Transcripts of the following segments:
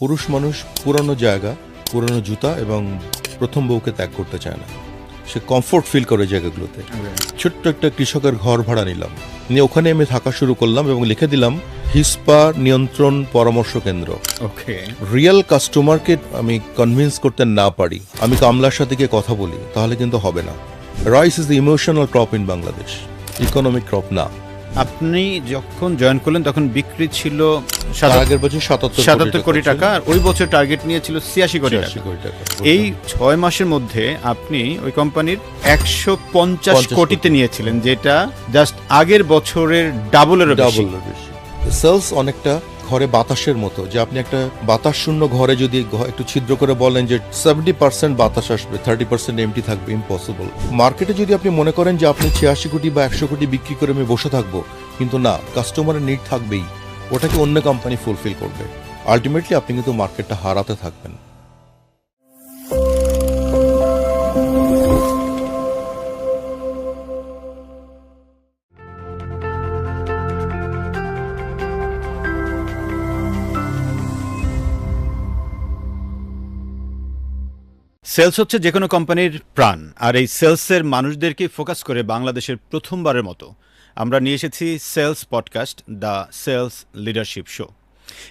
পুরুষ মানুষ পুরনো জায়গা, পুরনো জুতা এবং প্রথম বউকে ত্যাগ করতে চায় না। সে কমফোর্ট ফিল করে জায়গাগুলোতে। ছোট্ট একটা কৃষকের ঘর ভাড়া নিলাম, নিয়ে ওখানে আমি থাকা শুরু করলাম এবং লিখে দিলাম হিসপা নিয়ন্ত্রণ পরামর্শ কেন্দ্র। ওকে, রিয়েল কাস্টমারকে আমি কনভিন্স করতে না পারি, আমি কামলার সাথে গিয়ে কথা বলি, তাহলে কিন্তু হবে না। Rice is the emotional crop in Bangladesh, economic crop না। আপনি যখন জয়েন করলেন তখন বিক্রি ছিল তার আগের বছর ৭৭ কোটি টাকা, আর ওই বছর টার্গেট নিয়েছিল ৮৬ কোটি টাকা। এই ৬ মাসের মধ্যে আপনি ওই কোম্পানির ১৫০ কোটিতে নিয়েছিলেন, যেটা জাস্ট আগের বছরের ডাবলের বেশি। সেলস অনেকটা ঘরে বাতাসের মতো, যে আপনি একটা বাতাস শূন্য ঘরে যদি একটু ছিদ্র করে বলেন যে 70% বাতাস আসবে, 30% এমটি থাকবে, ইম্পসিবল। মার্কেটে যদি আপনি মনে করেন যে আপনি ৮৬ কোটি বা ১০০ কোটি বিক্রি করে আমি বসে থাকবো, কিন্তু না, কাস্টমারের নিড থাকবেই, ওটাকে অন্য কোম্পানি ফুলফিল করবে। আলটিমেটলি আপনি কিন্তু মার্কেটটা হারাতে থাকবেন। সেলস হচ্ছে যে কোনো কোম্পানির প্রাণ, আর এই সেলসের মানুষদেরকে ফোকাস করে বাংলাদেশের প্রথমবারের মতো আমরা নিয়ে এসেছি sales podcast, the sales leadership show.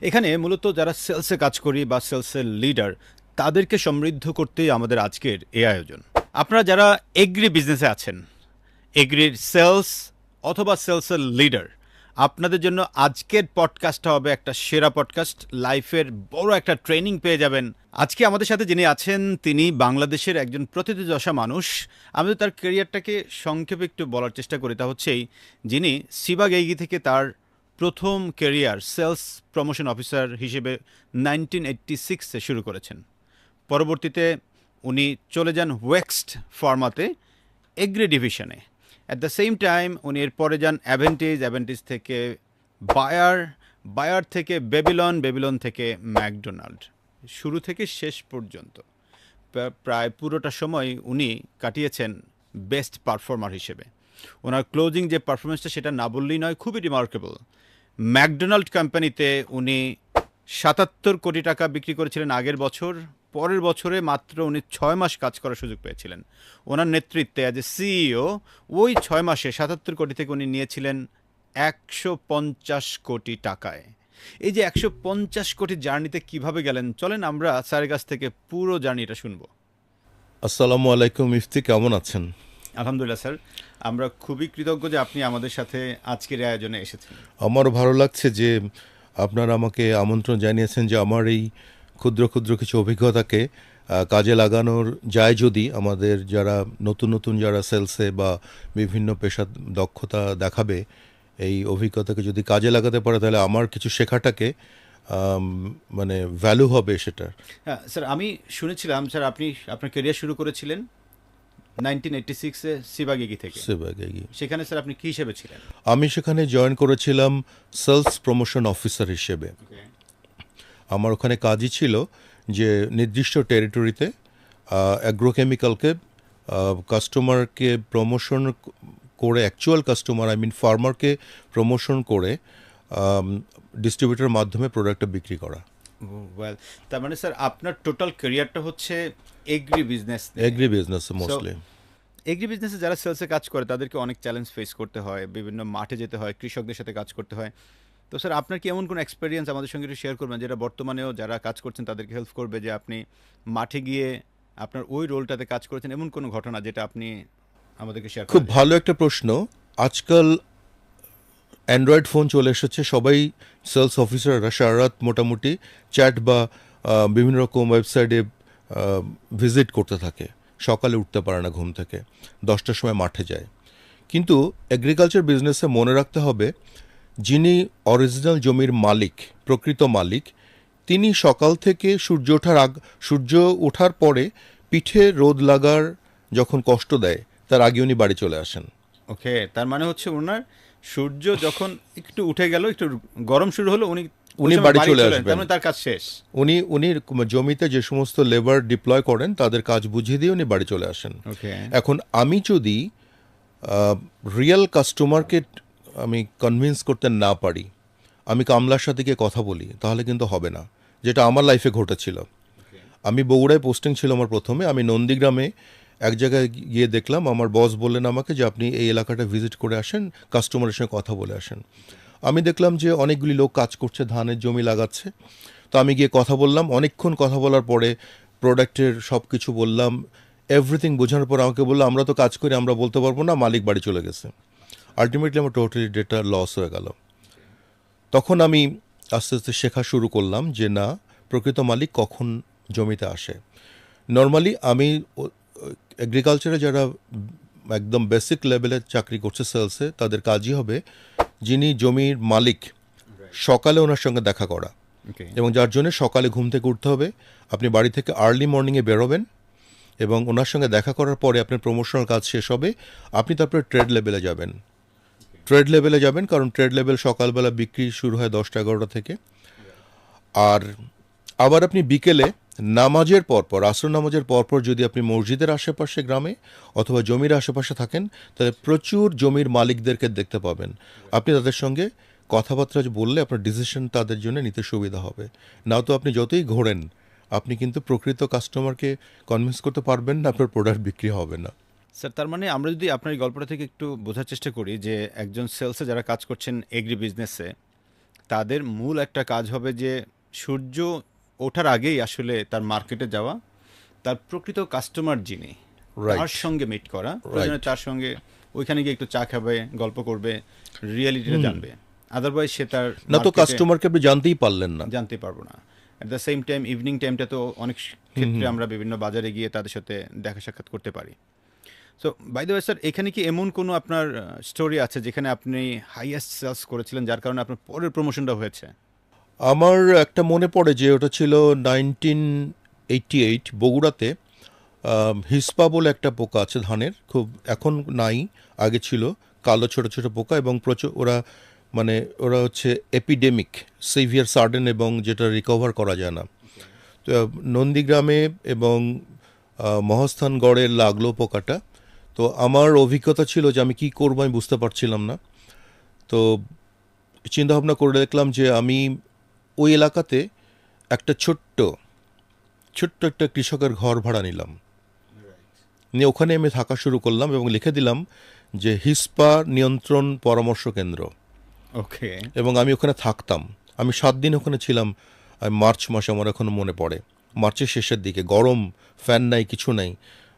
এখানে মূলত যারা সেলসে কাজ করি বা সেলসের লিডার, তাদেরকে সমৃদ্ধ করতেই আমাদের আজকের এই আয়োজন। আপনারা যারা এগ্রি বিজনেসে আছেন, এগ্রির সেলস অথবা সেলসের লিডার, আপনাদের জন্য আজকের পডকাস্টটা হবে একটা সেরা পডকাস্ট। লাইফের বড় একটা ট্রেনিং পেয়ে যাবেন। আজকে আমাদের সাথে যিনি আছেন, তিনি বাংলাদেশের একজন প্রথিতযশা মানুষ। আমি তার ক্যারিয়ারটাকে সংক্ষেপে একটু বলার চেষ্টা করি, তা হচ্ছেই যিনি সিবাগ এগি থেকে তার প্রথম ক্যারিয়ার সেলস প্রমোশন অফিসার হিসেবে 1986-এ শুরু করেছেন। পরবর্তীতে উনি চলে যান ওয়েক্সড ফার্মাতে, এগ্রি ডিভিশনে। অ্যাট দ্য সেম টাইম উনি এরপরে যান অ্যাভেন্টিজ থেকে বায়ার থেকে বেবিলন থেকে ম্যাকডোনাল্ড। শুরু থেকে শেষ পর্যন্ত প্রায় পুরোটা সময় উনি কাটিয়েছেন বেস্ট পারফর্মার হিসেবে। ওনার ক্লোজিং যে পারফরমেন্সটা, সেটা না বললেই নয়, খুবই রিমার্কেবল। ম্যাকডোনাল্ড কোম্পানিতে উনি ৭৭ কোটি টাকা বিক্রি করেছিলেন আগের বছর। পরের বছরে মাত্র উনি ৬ মাস কাজ করার সুযোগ পেয়েছিলেন। ওনার নেতৃত্বে অ্যাজ এ সিইও ওই ৬ মাসে ৭৭ কোটি থেকে উনি নিয়েছিলেন ১৫০ কোটি টাকায়। এই যে ১৫০ কোটি জার্নিতে কিভাবে গেলেন, চলেন আমরা স্যারের কাছ থেকে পুরো জার্নিটা শুনবো। আসসালামু আলাইকুম ইফতি, কেমন আছেন? আলহামদুলিল্লাহ স্যার, আমরা খুবই কৃতজ্ঞ যে আপনি আমাদের সাথে আজকের আয়োজনে এসেছেন। আমারও ভালো লাগছে যে আপনারা আমাকে আমন্ত্রণ জানিয়েছেন যে আমার এই ক্ষুদ্র ক্ষুদ্র কিছু অভিজ্ঞতাকে কাজে লাগানোর যায়। যদি আমাদের যারা নতুন যারা সেলসে বা বিভিন্ন পেশার দক্ষতা দেখাবে, এই অভিজ্ঞতাকে যদি কাজে লাগাতে পারে, তাহলে আমার কিছু শেখাটাকে মানে ভ্যালু হবে সেটার। হ্যাঁ স্যার, আমি শুনেছিলাম স্যার আপনি আপনার ক্যারিয়ার শুরু করেছিলেন 1986-এ সিবাগ এগি থেকে। সেখানে স্যার আপনি কী হিসেবে ছিলেন? আমি সেখানে জয়েন করেছিলাম সেলস প্রমোশন অফিসার হিসেবে। আমার ওখানে কাজই ছিল যে নির্দিষ্ট টেরিটরিতে অ্যাগ্রোকেমিক্যালকে কাস্টমারকে প্রমোশন করে, অ্যাকচুয়াল কাস্টমার ফার্মারকে প্রমোশন করে ডিস্ট্রিবিউটরের মাধ্যমে প্রোডাক্টটা বিক্রি করা। ওয়েল, তার মানে স্যার আপনার টোটাল ক্যারিয়ারটা হচ্ছে এগ্রি বিজনেস মোস্টলি। এগ্রি বিজনেসে যারা সেলসে কাজ করে তাদেরকে অনেক চ্যালেঞ্জ ফেস করতে হয়, বিভিন্ন মাঠে যেতে হয়, কৃষকদের সাথে কাজ করতে হয়। তো স্যার আপনার কি এমন কোনো এক্সপেরিয়েন্স আমাদের সঙ্গে একটু শেয়ার করবেন, যেটা বর্তমানেও যারা কাজ করছেন তাদেরকে হেল্প করবে, যে আপনি মাঠে গিয়ে আপনার ওই রোলটাতে কাজ করেছেন, এমন কোনো ঘটনা যেটা আপনি আমাদেরকে শেয়ার করবেন? খুব ভালো একটা প্রশ্ন। আজকাল অ্যান্ড্রয়েড ফোন চলে এসেছে, সবাই সেলস অফিসাররা সারা রাত মোটামুটি চ্যাট বা বিভিন্ন রকম ওয়েবসাইটে ভিজিট করতে থাকে। সকালে উঠতে পারে না ঘুম থেকে, 10টার সময় মাঠে যায়। কিন্তু এগ্রিকালচার বিজনেসে মনে রাখতে হবে, যিনি অরিজিনাল জমির মালিক, প্রকৃত মালিক, তিনি সকাল থেকে সূর্য ওঠার পরে পিঠে রোদ লাগার যখন কষ্ট দেয়, তার আগে উনি বাড়ি চলে আসেন। ওকে, তার মানে হচ্ছে ওনার সূর্য যখন একটু উঠে গেল, একটু গরম শুরু হলো, উনি বাড়ি চলে আসবেন, তার মানে তার কাজ শেষ। উনি জমিতে যে সমস্ত লেবার ডিপ্লয় করেন, তাদের কাজ বুঝিয়ে দিয়ে উনি বাড়ি চলে আসেন। এখন আমি যদি রিয়েল কাস্টমারকে আমি কনভিন্স করতে না পারি, আমি কামলার সাথে গিয়ে কথা বলি, তাহলে কিন্তু হবে না। যেটা আমার লাইফে ঘটেছিল। আমি বগুড়ায় পোস্টিং ছিল আমার প্রথমে, আমি নন্দীগ্রামে এক জায়গায় গিয়ে দেখলাম, আমার বস বললেন আমাকে যে আপনি এই এলাকাটা ভিজিট করে আসেন, কাস্টমারের সঙ্গে কথা বলে আসেন। আমি দেখলাম যে অনেকগুলি লোক কাজ করছে, ধানের জমি লাগাচ্ছে। তো আমি গিয়ে কথা বললাম, অনেকক্ষণ কথা বলার পরে প্রোডাক্টের সব কিছু বললাম, এভরিথিং বোঝানোর পর আমাকে বললো আমরা তো কাজ করি, আমরা বলতে পারবো না, মালিক বাড়ি চলে গেছে। আলটিমেটলি আমার টোটালি ডেটা লস হয়ে গেল। তখন আমি আস্তে আস্তে শেখা শুরু করলাম যে না, প্রকৃত মালিক কখন জমিতে আসে। নর্মালি আমি এগ্রিকালচারে যারা একদম বেসিক লেভেলে চাকরি করছে সেলসে, তাদের কাজই হবে যিনি জমির মালিক সকালে ওনার সঙ্গে দেখা করা, এবং যার জন্য সকালে ঘুম থেকে উঠতে হবে। আপনি বাড়ি থেকে আর্লি মর্নিংয়ে বেরোবেন এবং ওনার সঙ্গে দেখা করার পরে আপনার প্রমোশনাল কাজ শেষ হবে, আপনি তারপরে ট্রেড লেভেলে যাবেন। ট্রেড লেভেলে যাবেন কারণ ট্রেড লেভেল সকালবেলা বিক্রি শুরু হয় 10টা-11টা থেকে। আর আবার আপনি বিকেলে নামাজের পরপর, আসর নামাজের পরপর যদি আপনি মসজিদের আশেপাশে গ্রামে অথবা জমির আশেপাশে থাকেন, তাহলে প্রচুর জমির মালিকদেরকে দেখতে পাবেন। আপনি তাদের সঙ্গে কথাবার্তা বললে আপনার ডিসিশন তাদের জন্য নিতে সুবিধা হবে। না তো আপনি যতই ঘোরেন, আপনি কিন্তু প্রকৃত কাস্টমারকে কনভিন্স করতে পারবেন না, আপনার প্রোডাক্ট বিক্রি হবে না। স্যার, তার মানে আমরা যদি আপনার এই গল্পটা থেকে একটু বোঝার চেষ্টা করি যে একজন সেলসে যারা কাজ করছেন এগ্রি বিজনেসে, তাদের মূল একটা কাজ হবে যে সূর্য ওঠার আগেই আসলে তার মার্কেটে যাওয়া, তার প্রকৃত কাস্টমার যিনি তার সঙ্গে মিট করা, প্রয়োজনে তার সঙ্গে ওইখানে গিয়ে একটু চা খাবে, গল্প করবে, রিয়েলিটিটা জানবে। আদারওয়াইজ সে তার না তো কাস্টমারকে আপনি জানতেই পারলেন না, জানতে পারবো না। At the same time evening টাইমটা তো অনেক ক্ষেত্রে আমরা বিভিন্ন বাজারে গিয়ে তাদের সাথে দেখা সাক্ষাৎ করতে পারি। So by the way sir, এখানে কি এমন কোনো আপনার স্টোরি আছে যেখানে আপনি হাইয়েস্ট সেলস করেছিলেন যার কারণে আপনার পরের প্রমোশনটা হয়েছে? আমার একটা মনে পড়ে যে ওটা ছিল 1988 বগুড়াতে। হিসপা বলে একটা পোকা আছে ধানের, খুব এখন নাই, আগে ছিল, কালো ছোট ছোট পোকা, এবং প্রচুর ওরা হচ্ছে এপিডেমিক, সিভিয়ার সার্ডেন, এবং যেটা রিকভার করা যায় না। তো নন্দীগ্রামে এবং মহাস্থানগড়ে লাগলো পোকাটা। তো আমার অভিজ্ঞতা ছিল যে আমি কী করবো আমি বুঝতে পারছিলাম না। তো চিন্তাভাবনা করে দেখলাম যে আমি ওই এলাকাতে একটা ছোট্ট একটা কৃষকের ঘর ভাড়া নিলাম, নিয়ে ওখানে আমি থাকা শুরু করলাম এবং লিখে দিলাম যে হিসপা নিয়ন্ত্রণ পরামর্শ কেন্দ্র। ওকে। এবং আমি ওখানে থাকতাম। আমি 7 দিন ওখানে ছিলাম। মার্চ মাসে, আমার এখনও মনে পড়ে, মার্চের শেষের দিকে, গরম, ফ্যান নাই, কিছু নাই,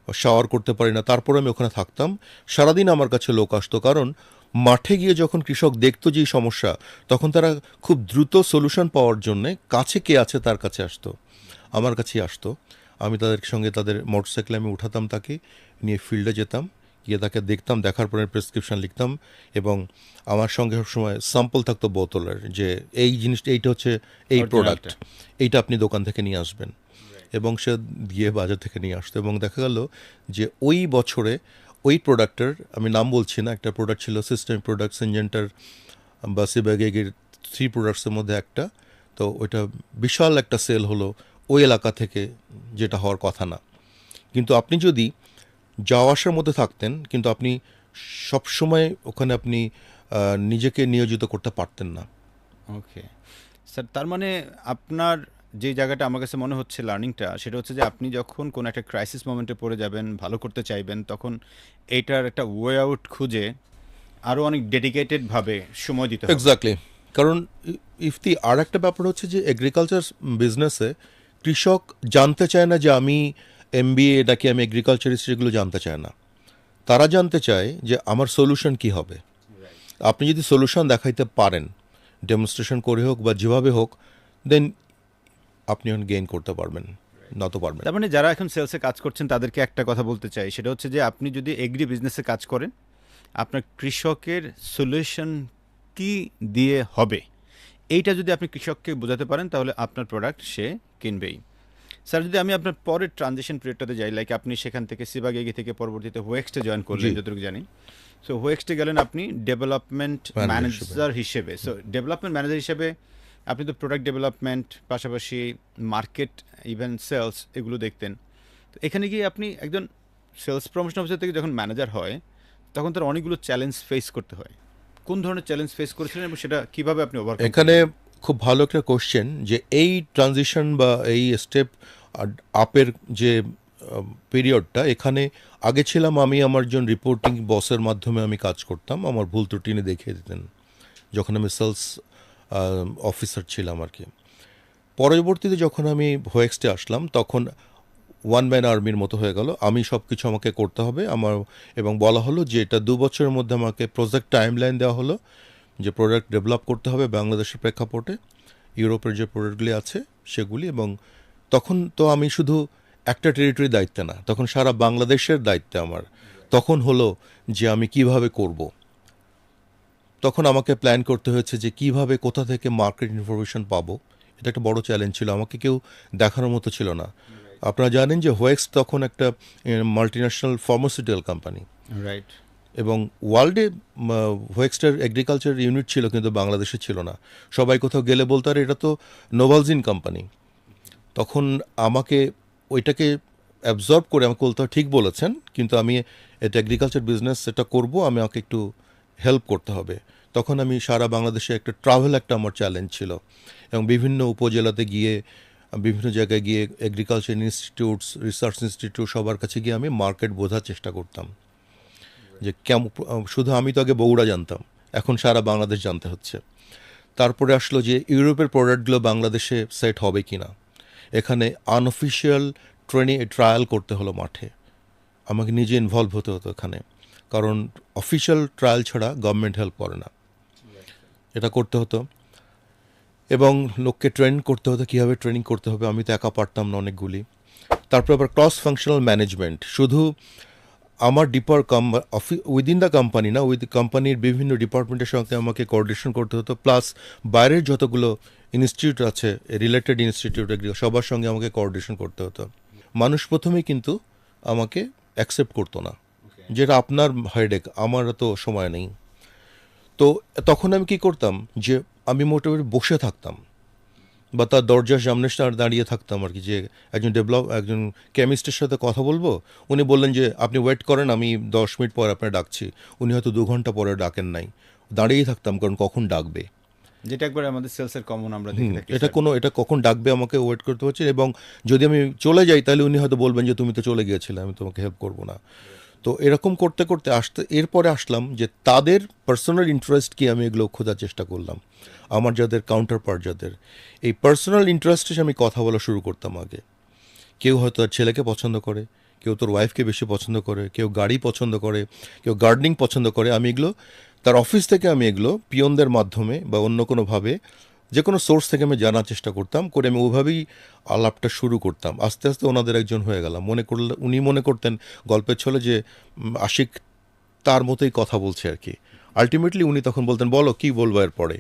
শাওয়ার করতে পারি না, তারপরে আমি ওখানে থাকতাম। সারাদিন আমার কাছে লোক আসতো, কারণ মাঠে গিয়ে যখন কৃষক দেখতো যে সমস্যা, তখন তারা খুব দ্রুত সলিউশন পাওয়ার জন্যে কাছে কে আছে তার কাছে আসতো, আমার কাছেই আসতো। আমি তাদের সঙ্গে, তাদের মোটরসাইকেলে আমি উঠাতাম, তাকে নিয়ে ফিল্ডে যেতাম, গিয়ে তাকে দেখতাম, দেখার পরে প্রেসক্রিপশন লিখতাম, এবং আমার সঙ্গে সবসময় স্যাম্পল থাকতো বোতলের, যে এই জিনিসটা, এইটা হচ্ছে এই প্রোডাক্ট, এইটা আপনি দোকান থেকে নিয়ে আসবেন। এবং সে গিয়ে বাজার থেকে নিয়ে আসতো, এবং দেখা গেল যে ওই বছরে ওই প্রোডাক্টের, আমি নাম বলছি না, একটা প্রোডাক্ট ছিল সিস্টেম প্রোডাক্ট, সিনজেন্টার বা সিবাগেগের 3 প্রোডাক্টসের মধ্যে একটা। তো ওইটা বিশাল একটা সেল হলো ওই এলাকা থেকে, যেটা হওয়ার কথা না। কিন্তু আপনি যদি যাওয়া আসার মধ্যে থাকতেন, কিন্তু আপনি সবসময় ওখানে আপনি নিজেকে নিয়োজিত করতে পারতেন না। ওকে স্যার, তার মানে আপনার যে জায়গাটা আমার কাছে মনে হচ্ছে লার্নিংটা, সেটা হচ্ছে যে আপনি যখন কোনো একটা ক্রাইসিস মোমেন্টে পড়ে যাবেন, ভালো করতে চাইবেন, তখন এইটার একটা ওয়ে আউট খুঁজে আরও অনেক ডেডিকেটেডভাবে সময় দিতে হবে। এক্স্যাক্টলি। কারণ ইফতি আর একটা ব্যাপার হচ্ছে যে এগ্রিকালচার বিজনেসে কৃষক জানতে চায় না যে আমি MBA নাকি আমি এগ্রিকালচারিস্ট, সেগুলো জানতে চায় না। তারা জানতে চায় যে আমার সলিউশন কি হবে। আপনি যদি সলিউশন দেখাইতে পারেন, ডেমনস্ট্রেশন করে হোক বা যেভাবে হোক, দেন আপনি গেইন করতে পারবেন, না তো পারবেন। তার মানে যারা এখন সেলসে কাজ করছেন তাদেরকে একটা কথা বলতে চাই, সেটা হচ্ছে যে আপনি যদি এগ্রি বিজনেসে কাজ করেন, আপনার কৃষকের সলিউশন কি দিয়ে হবে, এইটা যদি আপনি কৃষককে বোঝাতে পারেন, তাহলে আপনার প্রোডাক্ট সে কিনবেই। স্যার, যদি আমি আপনার পরের ট্রানজিশন পিরিয়ডটাতে যাই, লাইক আপনি সেখান থেকে সিবাগেগি থেকে পরবর্তীতে হোয়েক্সটে জয়েন করলেন যতটুকু জানি। সো হোয়েক্সটে গেলেন আপনি ডেভেলপমেন্ট ম্যানেজার হিসেবে। সো ডেভেলপমেন্ট ম্যানেজার হিসেবে আপনি তো প্রোডাক্ট ডেভেলপমেন্ট, পাশাপাশি মার্কেট, ইভেন সেলস, এগুলো দেখতেন। তো এখানে গিয়ে আপনি একজন সেলস প্রমোশন অফিসার থেকে যখন ম্যানেজার হয়, তখন তার অনেকগুলো চ্যালেঞ্জ ফেস করতে হয়। কোন ধরনের চ্যালেঞ্জ ফেস করেছিলেন এবং সেটা কিভাবে আপনি ওভারকাম? এখানে খুব ভালো একটা কোশ্চেন, যে এই ট্রানজিশন বা এই স্টেপ আপের যে পিরিয়ডটা, এখানে আগে ছিলাম আমি আমার একজন রিপোর্টিং বসের মাধ্যমে আমি কাজ করতাম, আমার ভুল ত্রুটি নিয়ে দেখিয়ে দিতেন যখন আমি সেলস অফিসার ছিলাম আর কি। পরবর্তীতে যখন আমি হোয়েক্সটে আসলাম তখন ওয়ান ম্যান আর্মির মতো হয়ে গেল, আমি সব কিছু আমাকে করতে হবে আমার, এবং বলা হলো যে এটা 2 বছরের মধ্যে আমাকে প্রজেক্ট টাইমলাইন দেওয়া হলো, যে প্রোডাক্ট ডেভেলপ করতে হবে বাংলাদেশের প্রেক্ষাপটে, ইউরোপের যে প্রোডাক্টগুলি আছে সেগুলি। এবং তখন তো আমি শুধু একটা টেরিটরির দায়িত্বে না, তখন সারা বাংলাদেশের দায়িত্বে আমার। তখন হলো যে আমি কিভাবে করব, তখন আমাকে প্ল্যান করতে হয়েছে যে কিভাবে কোথা থেকে মার্কেট ইনফরমেশন পাবো। এটা একটা বড় চ্যালেঞ্জ ছিল, আমাকে কেউ দেখানোর মতো ছিল না। আপনারা জানেন যে হোয়েক্স তখন একটা মাল্টিন্যাশনাল ফার্মাসিউটিক্যাল কোম্পানি, রাইট। এবং ওয়ার্ল্ডে হোয়েক্সটার এগ্রিকালচার ইউনিট ছিল কিন্তু বাংলাদেশে ছিল না। সবাই কোথাও গেলে বলতো আর এটা তো নোভালজিন কোম্পানি। তখন আমাকে ওইটাকে অ্যাবজর্ব করে আমাকে বলতে হয় ঠিক বলেছেন, কিন্তু আমি এটা এগ্রিকালচার বিজনেস এটা করব, আমাকে একটু হেল্প করতে হবে। তখন আমি সারা বাংলাদেশে একটা ট্রাভেল একটা আমার চ্যালেঞ্জ ছিল, এবং বিভিন্ন উপজেলাতে গিয়ে বিভিন্ন জায়গায় গিয়ে এগ্রিকালচার ইনস্টিটিউটস, রিসার্চ ইনস্টিটিউট সবার কাছে গিয়ে আমি মার্কেট বোঝার চেষ্টা করতাম যে কেমন। শুধু আমি তো আগে বগুড়া জানতাম, এখন সারা বাংলাদেশ জানতে হচ্ছে। তারপরে আসলো যে ইউরোপের প্রোডাক্টগুলো বাংলাদেশে সেট হবে কি না। এখানে আনঅফিশিয়াল ট্রায়াল করতে হলো মাঠে, আমাকে নিজে ইনভলভ হতে হতো এখানে, কারণ অফিশিয়াল ট্রায়াল ছাড়া গভর্নমেন্ট হেল্প করে না। এটা করতে হতো, এবং লোককে ট্রেন করতে হতো কীভাবে ট্রেনিং করতে হবে, আমি তো একা পারতাম না অনেকগুলি। তারপর আবার ক্রস ফাংশনাল ম্যানেজমেন্ট, শুধু আমার উইদিন দ্য কোম্পানি না, উইথ কোম্পানির বিভিন্ন ডিপার্টমেন্টের সঙ্গে আমাকে কোঅর্ডিনেশন করতে হতো, প্লাস বাইরের যতগুলো ইনস্টিটিউট আছে, রিলেটেড ইনস্টিটিউট, সবার সঙ্গে আমাকে কোঅর্ডিনেশন করতে হতো। মানুষ প্রথমেই কিন্তু আমাকে অ্যাকসেপ্ট করতো না, যেটা আপনার হেডেক, আমার তো সময় নেই। তো তখন আমি কি করতাম, যে আমি মোটামুটি বসে থাকতাম বা তার দরজার সামনে দাঁড়িয়ে থাকতাম আর কি, যে একজন কেমিস্টের সাথে কথা বলবো, উনি বললেন যে আপনি ওয়েট করেন, আমি 10 মিনিট পর আপনার ডাকছি। উনি হয়তো 2 ঘন্টা পরে ডাকেন নাই, দাঁড়িয়েই থাকতাম কারণ কখন ডাকবে। যেটা একবার আমাদের সেলসের কমন আমরা দেখে থাকি এটা স্যার। এটা কখন ডাকবে আমাকে ওয়েট করতে হচ্ছে, এবং যদি আমি চলে যাই তাহলে উনি হয়তো বলবেন যে তুমি তো চলে গিয়েছিলে, আমি তোমাকে হেল্প করবো না। তো এরকম করতে করতে এরপরে আসলাম যে তাদের পার্সোনাল ইন্টারেস্ট কি, আমি এগুলো খোঁজার চেষ্টা করলাম। আমার যাদের কাউন্টার পার্ট, যাদের এই পার্সোনাল ইন্টারেস্টে আমি কথা বলা শুরু করতাম আগে। কেউ হয়তো তার ছেলেকে পছন্দ করে, কেউ তোর ওয়াইফকে বেশি পছন্দ করে, কেউ গাড়ি পছন্দ করে, কেউ গার্ডেনিং পছন্দ করে। আমি এগুলো তার অফিস থেকে আমি এগুলো পিয়নদের মাধ্যমে বা অন্য কোনোভাবে যে কোনো সোর্স থেকে আমি জানার চেষ্টা করতাম, করে আমি ওইভাবেই আলাপটা শুরু করতাম। আস্তে আস্তে ওনাদের একজন হয়ে গেলাম। উনি মনে করতেন গল্পের ছলে যে আশিক তার মতোই কথা বলছে আর কি। আলটিমেটলি উনি তখন বলতেন বলো কি বলবো এরপরে,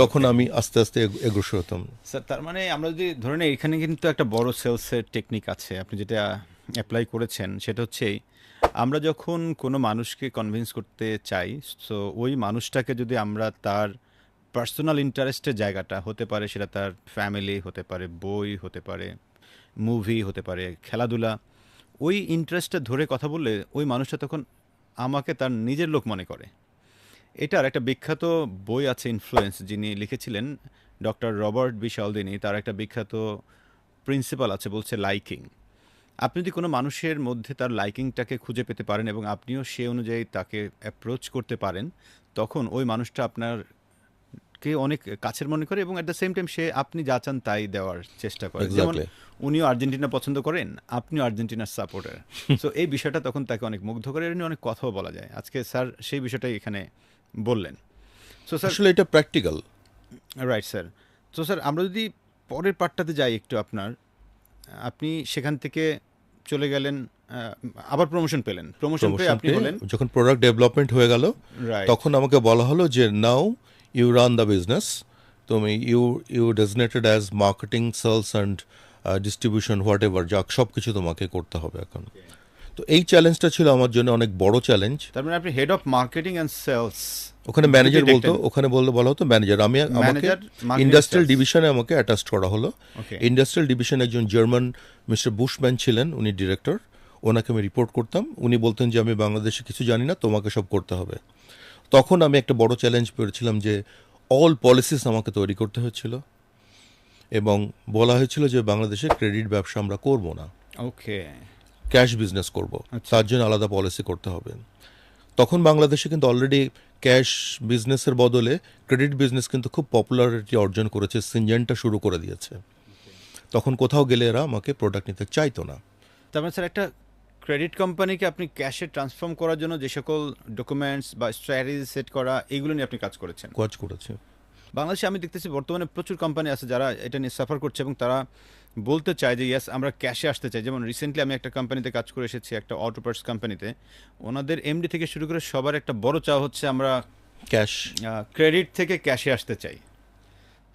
তখন আমি আস্তে আস্তে অগ্রসর হতাম। স্যার তার মানে আমরা যদি ধরে নিই এখানে কিন্তু একটা বড় সেলসের টেকনিক আছে, আপনি যেটা অ্যাপ্লাই করেছেন সেটা হচ্ছে আমরা যখন কোনো মানুষকে কনভিন্স করতে চাই, সো ওই মানুষটাকে যদি আমরা তার পার্সোনাল ইন্টারেস্টের জায়গাটা হতে পারে, সেটা তার ফ্যামিলি হতে পারে, বই হতে পারে, মুভি হতে পারে, খেলাধুলা, ওই ইন্টারেস্টটা ধরে কথা বললে ওই মানুষটা তখন আমাকে তার নিজের লোক মনে করে। এটার একটা বিখ্যাত বই আছে ইনফ্লুয়েন্স, যিনি লিখেছিলেন ডক্টর রবার্ট বি শালদিনি। তার একটা বিখ্যাত প্রিন্সিপাল আছে, বলছে লাইকিং। আপনি যদি কোনো মানুষের মধ্যে তার লাইকিংটাকে খুঁজে পেতে পারেন এবং আপনিও সে অনুযায়ী তাকে অ্যাপ্রোচ করতে পারেন, তখন ওই মানুষটা আপনারকে অনেক কাছের মনে করে এবং অ্যাট দ্য সেম টাইম সে আপনি যা চান তাই দেওয়ার চেষ্টা করে। যেমন এক্স্যাক্টলি। উনিও আর্জেন্টিনা পছন্দ করেন, আপনিও আর্জেন্টিনার সাপোর্টার। সো এই বিষয়টা তখন তাকে অনেক মুগ্ধ করে, এর নিয়ে অনেক কথাও বলা যায়। আজকে স্যার সেই বিষয়টাই এখানে বললেন। সো স্যার, আসলে এটা প্র্যাকটিক্যাল। Right sir. তো স্যার আমরা যদি পরের পার্টটাতে যাই একটু, আপনি সেখান থেকে চলে গেলেন, আবার প্রমোশন পেলেন, প্রমোশন পেয়ে প্রমোশন আপনি পেয়ে হলেন যখন প্রোডাক্ট ডেভেলপমেন্ট হয়ে গেল, রাইট। তখন আমাকে বলা হলো যে now you run the business. তুমি you designated as marketing, sales and distribution, whatever, যা সব কিছু তোমাকে করতে হবে এখন। তো এই চ্যালেঞ্জটা ছিল আমার জন্য অনেক বড় চ্যালেঞ্জ। তার মানে আপনি head of marketing and sales, ওখানে ম্যানেজার বলতো, ওখানে বলা হতো ম্যানেজার। আমাকে ম্যানেজার ইন্ডাস্ট্রিয়াল ডিভিশনে আমাকে অ্যাটাচ করা হলো। ওকে। ইন্ডাস্ট্রিয়াল ডিভিশনে একজন জার্মান মিস্টার বুশম্যান ছিলেন, উনি ডিরেক্টর। ওনাকে আমি রিপোর্ট করতাম। উনি বলতেন যে আমি বাংলাদেশে কিছু জানি না, তোমাকে সব করতে হবে। তখন আমি একটা বড় চ্যালেঞ্জ পেয়েছিলাম যে অল পলিসিস আমাকে তৈরি করতে হয়েছিল এবং বলা হয়েছিল যে বাংলাদেশে ক্রেডিট ব্যবসা আমরা করব না, ওকে। ক্যাশ বিজনেস করব, আচ্ছা। তার জন্য আলাদা পলিসি করতে হবে। তখন বাংলাদেশে কিন্তু অলরেডি ক্যাশ বিজনেসের বদলে ক্রেডিট বিজনেস কিন্তু খুব পপুলারিটি অর্জন করেছে, সিনজেন্টা শুরু করে দিয়েছে। তখন কোথাও গেলে এরা আমাকে প্রোডাক্ট নিতে চাইতো না। তার মানে স্যার একটা ক্রেডিট কোম্পানিকে আপনি ক্যাশে ট্রান্সফর্ম করার জন্য যে সকল ডকুমেন্টস বা স্ট্র্যাটেজি সেট করা এইগুলো নিয়ে আপনি কাজ করেছেন। কাজ করেছে। বাংলাদেশে আমি দেখতেছি বর্তমানে প্রচুর কোম্পানি আছে যারা এটা নিয়ে সাফার করছে এবং তারা বলতে চায় যে ইয়েস আমরা ক্যাশে আসতে চাই। যেমন রিসেন্টলি আমি একটা কোম্পানিতে কাজ করে এসেছি, একটা অটো পার্টস কোম্পানিতে। ওনাদের এমডি থেকে শুরু করে সবার একটা বড় চাওয়া হচ্ছে আমরা ক্যাশ ক্রেডিট থেকে ক্যাশে আসতে চাই।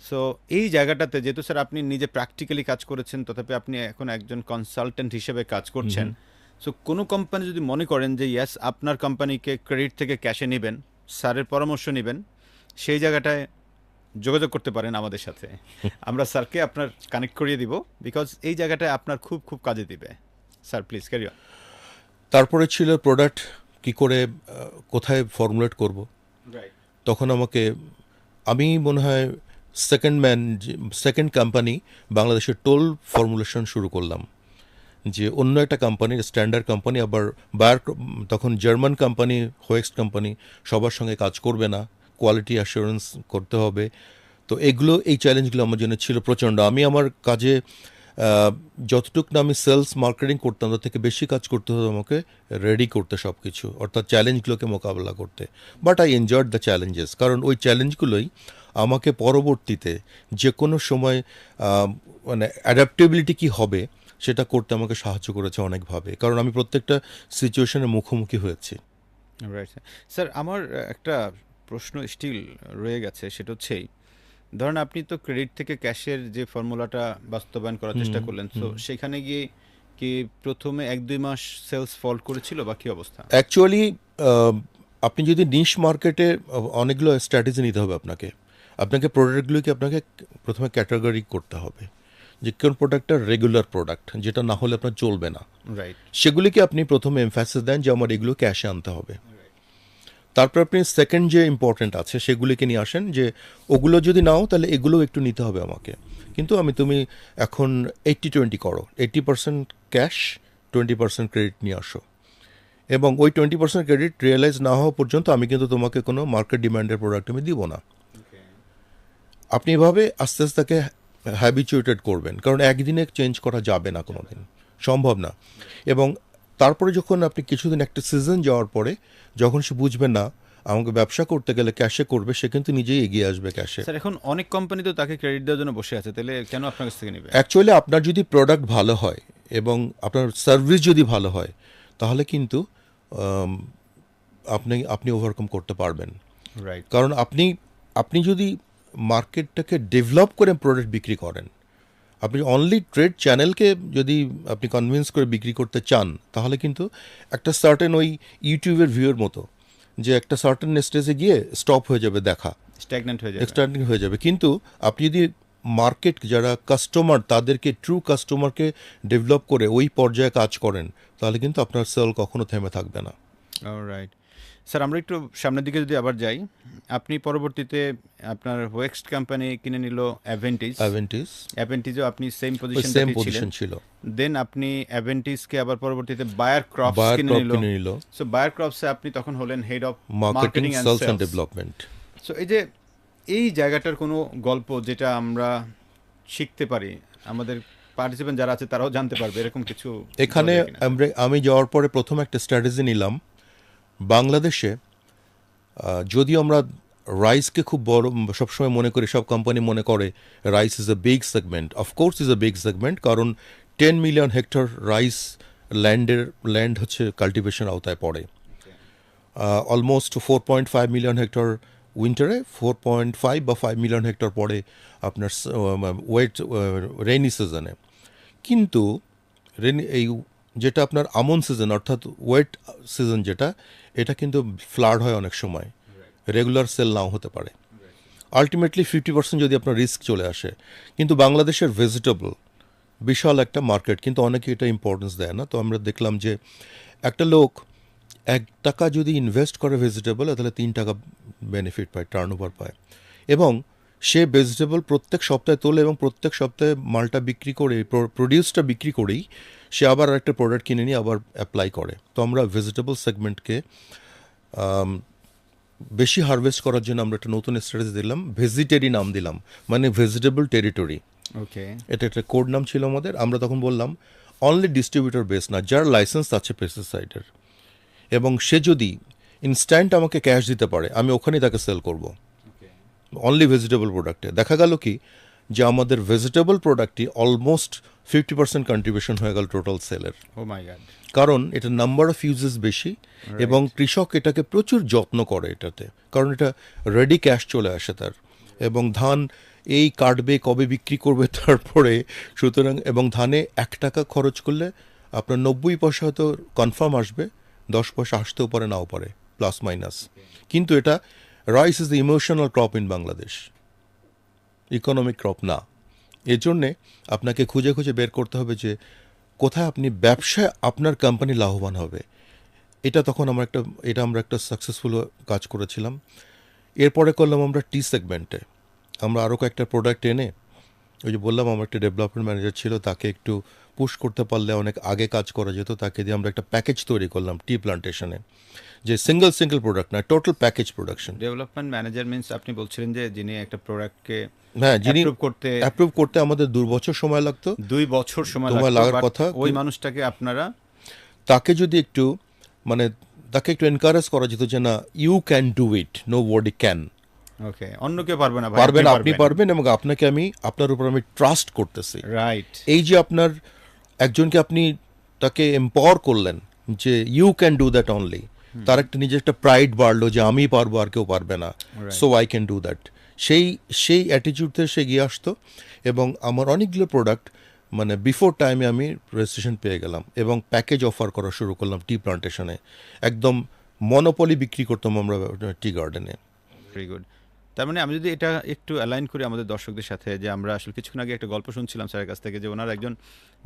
সো এই জায়গাটাতে যেহেতু স্যার আপনি নিজে প্র্যাকটিক্যালি কাজ করেছেন, তথাপি আপনি এখন একজন কনসালটেন্ট হিসেবে কাজ করছেন। সো কোনো কোম্পানি যদি মনে করেন যে ইয়েস আপনার কোম্পানিকে ক্রেডিট থেকে ক্যাশে নেবেন, স্যারের পরামর্শ নেবেন, সেই জায়গাটায় যোগাযোগ করতে পারেন আমাদের সাথে। আমরা স্যারকে আপনার কানেক্ট করিয়ে দিব, বিকজ এই জায়গাটায় আপনার খুব খুব কাজে দিবে। Sir please carry on. তারপরে ছিল প্রোডাক্ট কি করে কোথায় ফর্মুলেট করব। রাইট। তখন আমি মনে হয় সেকেন্ড কোম্পানি বাংলাদেশে টোল ফর্মুলেশন শুরু করলাম, যে অন্য একটা কোম্পানির স্ট্যান্ডার্ড কোম্পানি আবার বায়ার, তখন জার্মান কোম্পানি হোয়েক্স কোম্পানি সবার সঙ্গে কাজ করবে না, কোয়ালিটি অ্যাসুরেন্স করতে হবে। তো এই চ্যালেঞ্জগুলো আমার জন্য ছিল প্রচণ্ড। আমি আমার কাজে যতটুকু না আমি সেলস মার্কেটিং করতাম তার থেকে বেশি কাজ করতে হতো আমাকে রেডি করতে সব কিছু, অর্থাৎ চ্যালেঞ্জগুলোকে মোকাবেলা করতে। But I enjoyed the challenges, কারণ ওই চ্যালেঞ্জগুলোই আমাকে পরবর্তীতে যে কোনো সময় মানে অ্যাডাপ্টেবিলিটি কী হবে সেটা করতে আমাকে সাহায্য করেছে অনেকভাবে, কারণ আমি প্রত্যেকটা সিচুয়েশনের মুখোমুখি হয়েছি। রাইট স্যার, আমার একটা প্রশ্ন স্টিল রয়ে গেছে, সেটা হচ্ছে ধরেন আপনি তো ক্রেডিট থেকে ক্যাশের যে ফর্মুলাটা বাস্তবায়ন করার চেষ্টা করলেন, তো সেখানে গিয়ে কি প্রথমে 1-2 মাস সেলস ফল করেছিল বা কি অবস্থা? অ্যাকচুয়ালি আপনি যদি নিশ মার্কেটে অনেকগুলো স্ট্র্যাটেজি নিতে হবে আপনাকে প্রোডাক্টগুলোকে আপনাকে প্রথমে ক্যাটাগরি করতে হবে, যে কোন প্রোডাক্টটা রেগুলার প্রোডাক্ট, যেটা না হলে আপনার চলবে না। রাইট। সেগুলিকে আপনি প্রথমে এমফ্যাসিস দেন যে আমার এগুলো ক্যাশে আনতে হবে। তারপর আপনি সেকেন্ড যে ইম্পর্ট্যান্ট আছে সেগুলিকে নিয়ে আসেন, যে ওগুলো যদি নাও তাহলে এগুলো একটু নিতে হবে আমাকে, কিন্তু তুমি এখন 80-20 করো, 80% ক্যাশ, 20% ক্রেডিট নিয়ে আসো, এবং ওই 20% ক্রেডিট রিয়েলাইজ না হওয়া পর্যন্ত আমি কিন্তু তোমাকে কোনো মার্কেট ডিমান্ডের প্রোডাক্ট আমি দিব না। আপনি এভাবে আস্তে আস্তে তাকে হ্যাবিচুয়েটেড করবেন, কারণ একদিনে চেঞ্জ করা যাবে না, কোনো দিন সম্ভব না। এবং তারপরে যখন আপনি কিছুদিন একটা সিজন যাওয়ার পরে যখন সে বুঝবে না আমাকে ব্যবসা করতে গেলে ক্যাশে করবে, সে কিন্তু নিজেই এগিয়ে আসবে ক্যাশে। স্যার এখন অনেক কোম্পানি তো তাকে ক্রেডিট দেওয়ার জন্য বসে আছে, তাহলে কেন আপনার কাছ থেকে নেবে? অ্যাকচুয়ালি আপনার যদি প্রোডাক্ট ভালো হয় এবং আপনার সার্ভিস যদি ভালো হয় তাহলে কিন্তু আপনি ওভারকাম করতে পারবেন। রাইট। কারণ আপনি যদি মার্কেটটাকে ডেভেলপ করে প্রোডাক্ট বিক্রি করেন, আপনি অনলি ট্রেড চ্যানেলকে যদি আপনি কনভিন্স করে বিক্রি করতে চান, তাহলে কিন্তু একটা সার্টেন ওই ইউটিউবের ভিউয়ের মতো, যে একটা সার্টেন স্টেজে গিয়ে স্টপ হয়ে যাবে দেখা, স্ট্যাগনেন্ট হয়ে যাবে। স্ট্যান্ডিং হয়ে যাবে। কিন্তু আপনি যদি মার্কেট যারা কাস্টমার তাদেরকে ট্রু কাস্টমারকে ডেভেলপ করে ওই পর্যায়ে কাজ করেন, তাহলে কিন্তু আপনার সেল কখনো থেমে থাকবে না। রাইট। স্যার আমরা একটু সামনের দিকে যদি আবার যাই, আপনি পরবর্তীতে আপনার ওয়েক্স কোম্পানি কিনে নিল অ্যাভেন্টিজও আপনি সেম পজিশন ছিল। দেন আপনি অ্যাভেন্টিসকে আবার পরবর্তীতে বায়ার ক্রপস কিনে নিল। সো বায়ার ক্রপসে আপনি তখন হলেন head of marketing sales and development. So এই জায়গাটার কোনো গল্প যেটা আমরা শিখতে পারি, আমাদের পার্টিসিপেন্ট যারা আছে তারাও জানতে পারবে, এরকম কিছু? এখানে আমি যাওয়ার পরে প্রথম একটা স্ট্র্যাটেজি নিলাম। বাংলাদেশে যদিও আমরা রাইসকে খুব বড় সবসময় মনে করি, সব কোম্পানি মনে করে rice is a big segment, of course is a big segment, কারণ 10 মিলিয়ন হেক্টর রাইস ল্যান্ড হচ্ছে কাল্টিভেশন আওতায় পড়ে। অলমোস্ট 4.5 মিলিয়ন হেক্টর উইন্টারে, 4.5 বা 5 মিলিয়ন হেক্টর পড়ে আপনার রেইনি সিজনে। কিন্তু এই যেটা আপনার আমন সিজন অর্থাৎ ওয়েট সিজন যেটা, এটা কিন্তু ফ্লাড হয় অনেক সময়, রেগুলার সেল নাও হতে পারে। আলটিমেটলি 50% যদি আপনার রিস্ক চলে আসে। কিন্তু বাংলাদেশের ভেজিটেবল বিশাল একটা মার্কেট, কিন্তু অনেকে এটা ইম্পর্টেন্স দেয় না। তো আমরা দেখলাম যে একটা লোক 1 টাকা যদি ইনভেস্ট করে ভেজিটেবল, তাহলে 3 টাকা বেনিফিট পায়, টার্ন ওভার পায়। এবং সে ভেজিটেবল প্রত্যেক সপ্তাহে তোলে এবং প্রত্যেক সপ্তাহে মালটা বিক্রি করে প্রডিউসটা বিক্রি করেই সে আবার একটা প্রোডাক্ট কিনে নিয়ে আবার অ্যাপ্লাই করে। তো আমরা ভেজিটেবল সেগমেন্টকে বেশি হারভেস্ট করার জন্য আমরা একটা নতুন স্ট্র্যাটেজি দিলাম, ভেজিটেরি নাম দিলাম, মানে ভেজিটেবল টেরিটরি। ওকে, এটা একটা কোড নাম ছিল আমাদের। আমরা তখন বললাম অনলি ডিস্ট্রিবিউটর বেস না, যার লাইসেন্স আছে পেস্টিসাইডের, এবং সে যদি ইনস্ট্যান্ট আমাকে ক্যাশ দিতে পারে আমি ওখানেই তাকে সেল করব, অনলি ভেজিটেবল প্রোডাক্টে। দেখা গেল কি যে আমাদের ভেজিটেবল প্রোডাক্টই অলমোস্ট 50% কন্ট্রিবিউশন হয়ে গেল টোটাল সেলের। ও মাই গড। কারণ এটা নাম্বার অফ ইউজেস বেশি এবং কৃষক এটাকে প্রচুর যত্ন করে এটাতে, কারণ এটা রেডি ক্যাশ চলে আসে তার, এবং ধান এই কাটবে কবে বিক্রি করবে তারপরে, সুতরাং এবং ধানে 1 টাকা খরচ করলে আপনার 90 পয়সা হয়তো কনফার্ম আসবে, 10 পয়সা আসতেও পারে নাও পারে, প্লাস মাইনাস। কিন্তু এটা rice is the emotional crop in Bangladesh, economic crop না। এর জন্যে আপনাকে খুঁজে খুঁজে বের করতে হবে যে কোথায় আপনি ব্যবসায় আপনার কোম্পানি লাভবান হবে। এটা আমরা একটা সাকসেসফুল কাজ করেছিলাম। এরপরে করলাম আমরা টি সেগমেন্টে, আমরা আরও কয়েকটা প্রোডাক্ট এনে, ওই যে বললাম আমার একটা ডেভেলপমেন্ট ম্যানেজার ছিল, তাকে একটু পুশ করতে পারলে অনেক আগে কাজ করা যেত, তাকে দিয়ে আমরা একটা প্যাকেজ তৈরি করলাম টি প্লান্টেশনে, যে সিঙ্গেল প্রোডাক্ট না, total package production. Development manager means আপনি বলছিলেন যে যিনি একটা প্রোডাক্টকে হ্যাঁ, যিনি অ্যাপ্রুভ করতে আমাদের 2 বছর সময় লাগতো, 2 বছর সময় লাগার লাগতো, কথা। ওই মানুষটাকে আপনারা তাকে যদি একটু মানে তাকে একটু এনকারেজ করা যেত যে না, you can do it, nobody can. Okay, অন্য কেউ পারবে না, পারবেন, আপনি পারবেন, এবং আপনাকে আমি আপনার উপর আমি ট্রাস্ট করতেছি। রাইট। এই যে আপনার একজনকে আপনি তাকে এম্পাওয়ার করলেন যে you can do that only, তার একটা নিজের একটা প্রাইড বাড়লো যে আমি পারবো আর কেউ পারবে না, so I can do that. সেই অ্যাটিটিউড থেকে সে গিয়ে আসতো, এবং আমার অনেকগুলো প্রোডাক্ট মানে বিফোর টাইমে আমি রেজিস্ট্রেশন পেয়ে গেলাম এবং প্যাকেজ অফার করা শুরু করলাম টি প্লান্টেশনে। একদম মনোপলি বিক্রি করতাম আমরা টি গার্ডেনে। Very good. তার মানে আমি যদি এটা একটু অ্যালাইন করি আমাদের দর্শকদের সাথে, যে আমরা আসলে কিছুক্ষণ আগে একটা গল্প শুনছিলাম স্যারের কাছ থেকে, যে ওনার একজন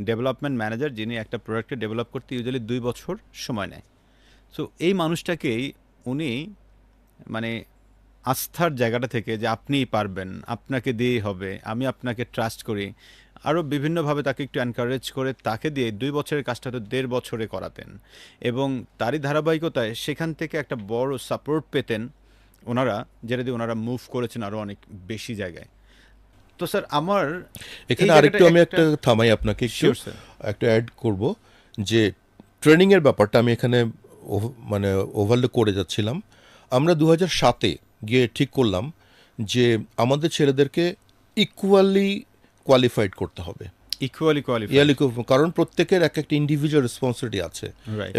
ডেভেলপমেন্ট ম্যানেজার যিনি একটা প্রোডাক্টকে ডেভেলপ করতে ইউজুয়ালি 2 বছর সময় নেয়। সো এই মানুষটাকেই উনি মানে আস্থার জায়গাটা থেকে যে আপনিই পারবেন, আপনাকে দিয়েই হবে, আমি আপনাকে ট্রাস্ট করি, আরও বিভিন্নভাবে তাকে একটু এনকারেজ করে তাকে দিয়ে 2 বছরের কাজটা তো 1.5 বছরে করাতেন, এবং তারই ধারাবাহিকতায় সেখান থেকে একটা বড় সাপোর্ট পেতেন ওনারা, যেটা দিয়ে ওনারা মুভ করেছেন আরও অনেক বেশি জায়গায়। তো স্যার আমার এখানে আরেকটু আমি একটা থামাই, আপনাকে একটু অ্যাড করব যে ট্রেনিংয়ের ব্যাপারটা আমি এখানে মানে ওভারলুক করে যাচ্ছিলাম। আমরা 2007-এ গিয়ে ঠিক করলাম যে আমাদের ছেলেদেরকে ইকুয়ালি কোয়ালিফাইড করতে হবে, কারণ প্রত্যেকের এক একটা ইন্ডিভিজুয়াল রেসপন্সিবিলিটি আছে,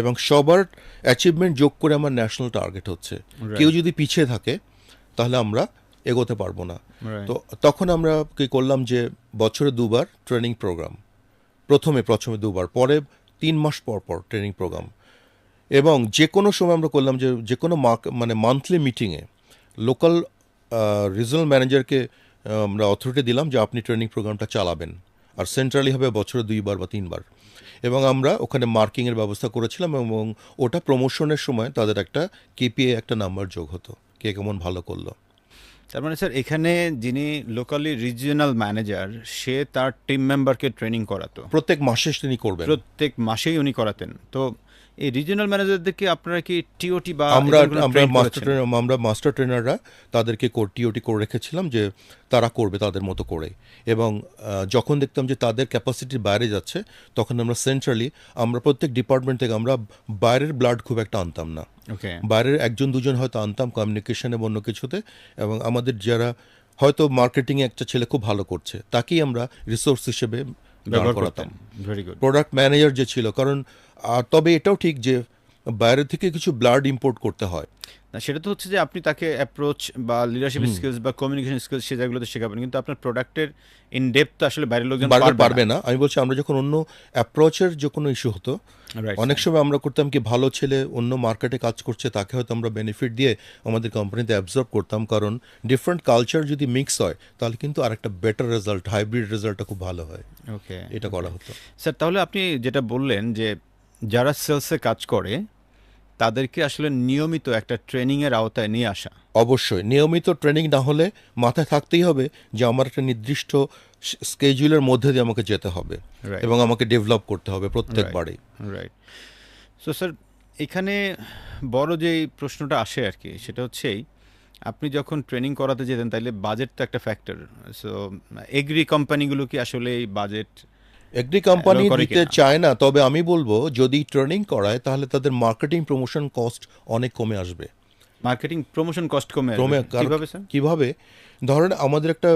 এবং সবার অ্যাচিভমেন্ট যোগ করে আমার ন্যাশনাল টার্গেট হচ্ছে। কেউ যদি পিছিয়ে থাকে তাহলে আমরা এগোতে পারবো না। তো তখন আমরা কি করলাম যে বছরে 2 বার ট্রেনিং প্রোগ্রাম, প্রথমে 2 বার, পরে 3 মাস পর পর ট্রেনিং প্রোগ্রাম, এবং যে কোনো সময় আমরা করলাম যে কোনো মানে মান্থলি মিটিংয়ে লোকাল রিজনাল ম্যানেজারকে আমরা অথরিটি দিলাম যে আপনি ট্রেনিং প্রোগ্রামটা চালাবেন, আর সেন্ট্রালি হবে বছরে 2 বার বা 3 বার, এবং আমরা ওখানে মার্কিংয়ের ব্যবস্থা করেছিলাম, এবং ওটা প্রমোশনের সময় তাদের একটা কেপিআই একটা নাম্বার যোগ হতো, কে কেমন ভালো করলো। তার মানে স্যার এখানে যিনি লোকালি রিজিওনাল ম্যানেজার, সে তার টিম মেম্বারকে ট্রেনিং করাতো, প্রত্যেক মাসে তিনি করবেন, প্রত্যেক মাসেই উনি করাতেন। তো এই রিজিওনাল ম্যানেজারদেরকে আপনারা কি টিওটি বা আমরা মাস্টার ট্রেনাররা তাদেরকে টিওটি করে রেখেছিলাম যে তারা করবে তাদের মতো করে, এবং যখন দেখতাম যে তাদের ক্যাপাসিটির বাইরে যাচ্ছে তখন আমরা সেন্ট্রালি আমরা প্রত্যেক ডিপার্টমেন্ট থেকে আমরা বাইরের ব্লাড খুব একটা আনতাম না, বাইরের 1-2 হয়তো আনতাম কমিউনিকেশনে বা অন্য কিছুতে, এবং আমাদের যারা হয়তো মার্কেটিংয়ে একটা ছেলে খুব ভালো করছে তাকেই আমরা রিসোর্স হিসেবে ব্যবহার করতাম, প্রোডাক্ট ম্যানেজার যে ছিল। কারণ তবে এটাও ঠিক যে বাইরে থেকে কিছু ব্লাড ইম্পোর্ট করতে হয় না, সেটা তো হচ্ছে যে আপনি তাকে অ্যাপ্রোচ বা লিডারশিপ স্কিলস বা কমিউনিকেশন স্কিলস সে জায়গাগুলোতে শেখাবেন, কিন্তু আপনার প্রোডাক্টের ইন ডেপথ আসলে বাইরের লোকজন পারবে না। আমি বলছি আমরা যখন অন্য অ্যাপ্রোচের যে কোনো ইস্যু হতো, অনেক সময় আমরা করতাম কি ভালো ছেলে অন্য মার্কেটে কাজ করছে তাকে হয়তো আমরা বেনিফিট দিয়ে আমাদের কোম্পানিতে অ্যাবজর্ব করতাম, কারণ ডিফারেন্ট কালচার যদি মিক্স হয় তাহলে কিন্তু আরেকটা বেটার রেজাল্ট, হাইব্রিড রেজাল্টটা খুব ভালো হয়। ওকে, এটা করা হতো। স্যার তাহলে আপনি যেটা বললেন যে যারা সেলসে কাজ করে তাদেরকে আসলে নিয়মিত একটা ট্রেনিংয়ের আওতায় নিয়ে আসা। অবশ্যই নিয়মিত ট্রেনিং না হলে মাথায় থাকতেই হবে যে আমার একটা নির্দিষ্ট স্কেজুলের মধ্যে দিয়ে আমাকে যেতে হবে রাইট, এবং আমাকে ডেভেলপ করতে হবে প্রত্যেকবারই। রাইট। সো স্যার, এখানে বড় যেই প্রশ্নটা আসে আর কি, সেটা হচ্ছেই আপনি যখন ট্রেনিং করাতে যেতেন তাইলে বাজেট তো একটা ফ্যাক্টর। সো এগ্রি কোম্পানিগুলো কি আসলে এই বাজেট এগ্রি কোম্পানি করে দিতে কিনা? চায় না, তবে আমি বলবো যদি ট্রেনিং করায় তাহলে তাদের মার্কেটিং প্রমোশন কস্ট অনেক কমে আসবে। মার্কেটিং প্রমোশন কস্ট কমে আসবে ক্রমে কিভাবে স্যার? কিভাবে? ধরেন আমাদের একটা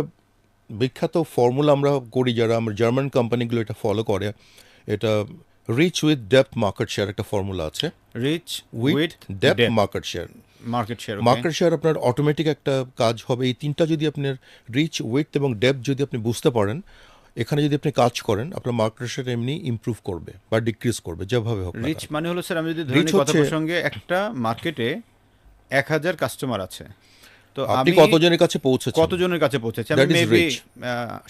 বিখ্যাত ফর্মুলা আমরা করি, যারা আমরা জার্মান কোম্পানিগুলো এটা ফলো করে, এটা reach with depth market share একটা ফর্মুলা আছে। Reach with with depth depth market share, market share. Market share আপনার অটোমেটিক একটা কাজ হবে। এই তিনটা যদি আপনার রিচ, উইথ এবং ডেপথ যদি আপনি বুঝতে পারেন, এখানে যদি আপনি কাজ করেন, আপনার মার্কেট শেয়ার এমনি ইমপ্রুভ করবে বা ডিক্রিজ করবে, যেভাবে হোক না রিচ কেন। মানে হলো স্যার, আমি যদি ধরে রিচ নিই কথা হচ্ছে প্রসঙ্গে একটা মার্কেটে 1000 কাস্টমার আছে, তো আপনি আমি কতজনের কাছে পৌঁছেছেন, কতজনের কাছে পৌঁছেছি? আমি দ্যাট ইজ মেবি রিচ।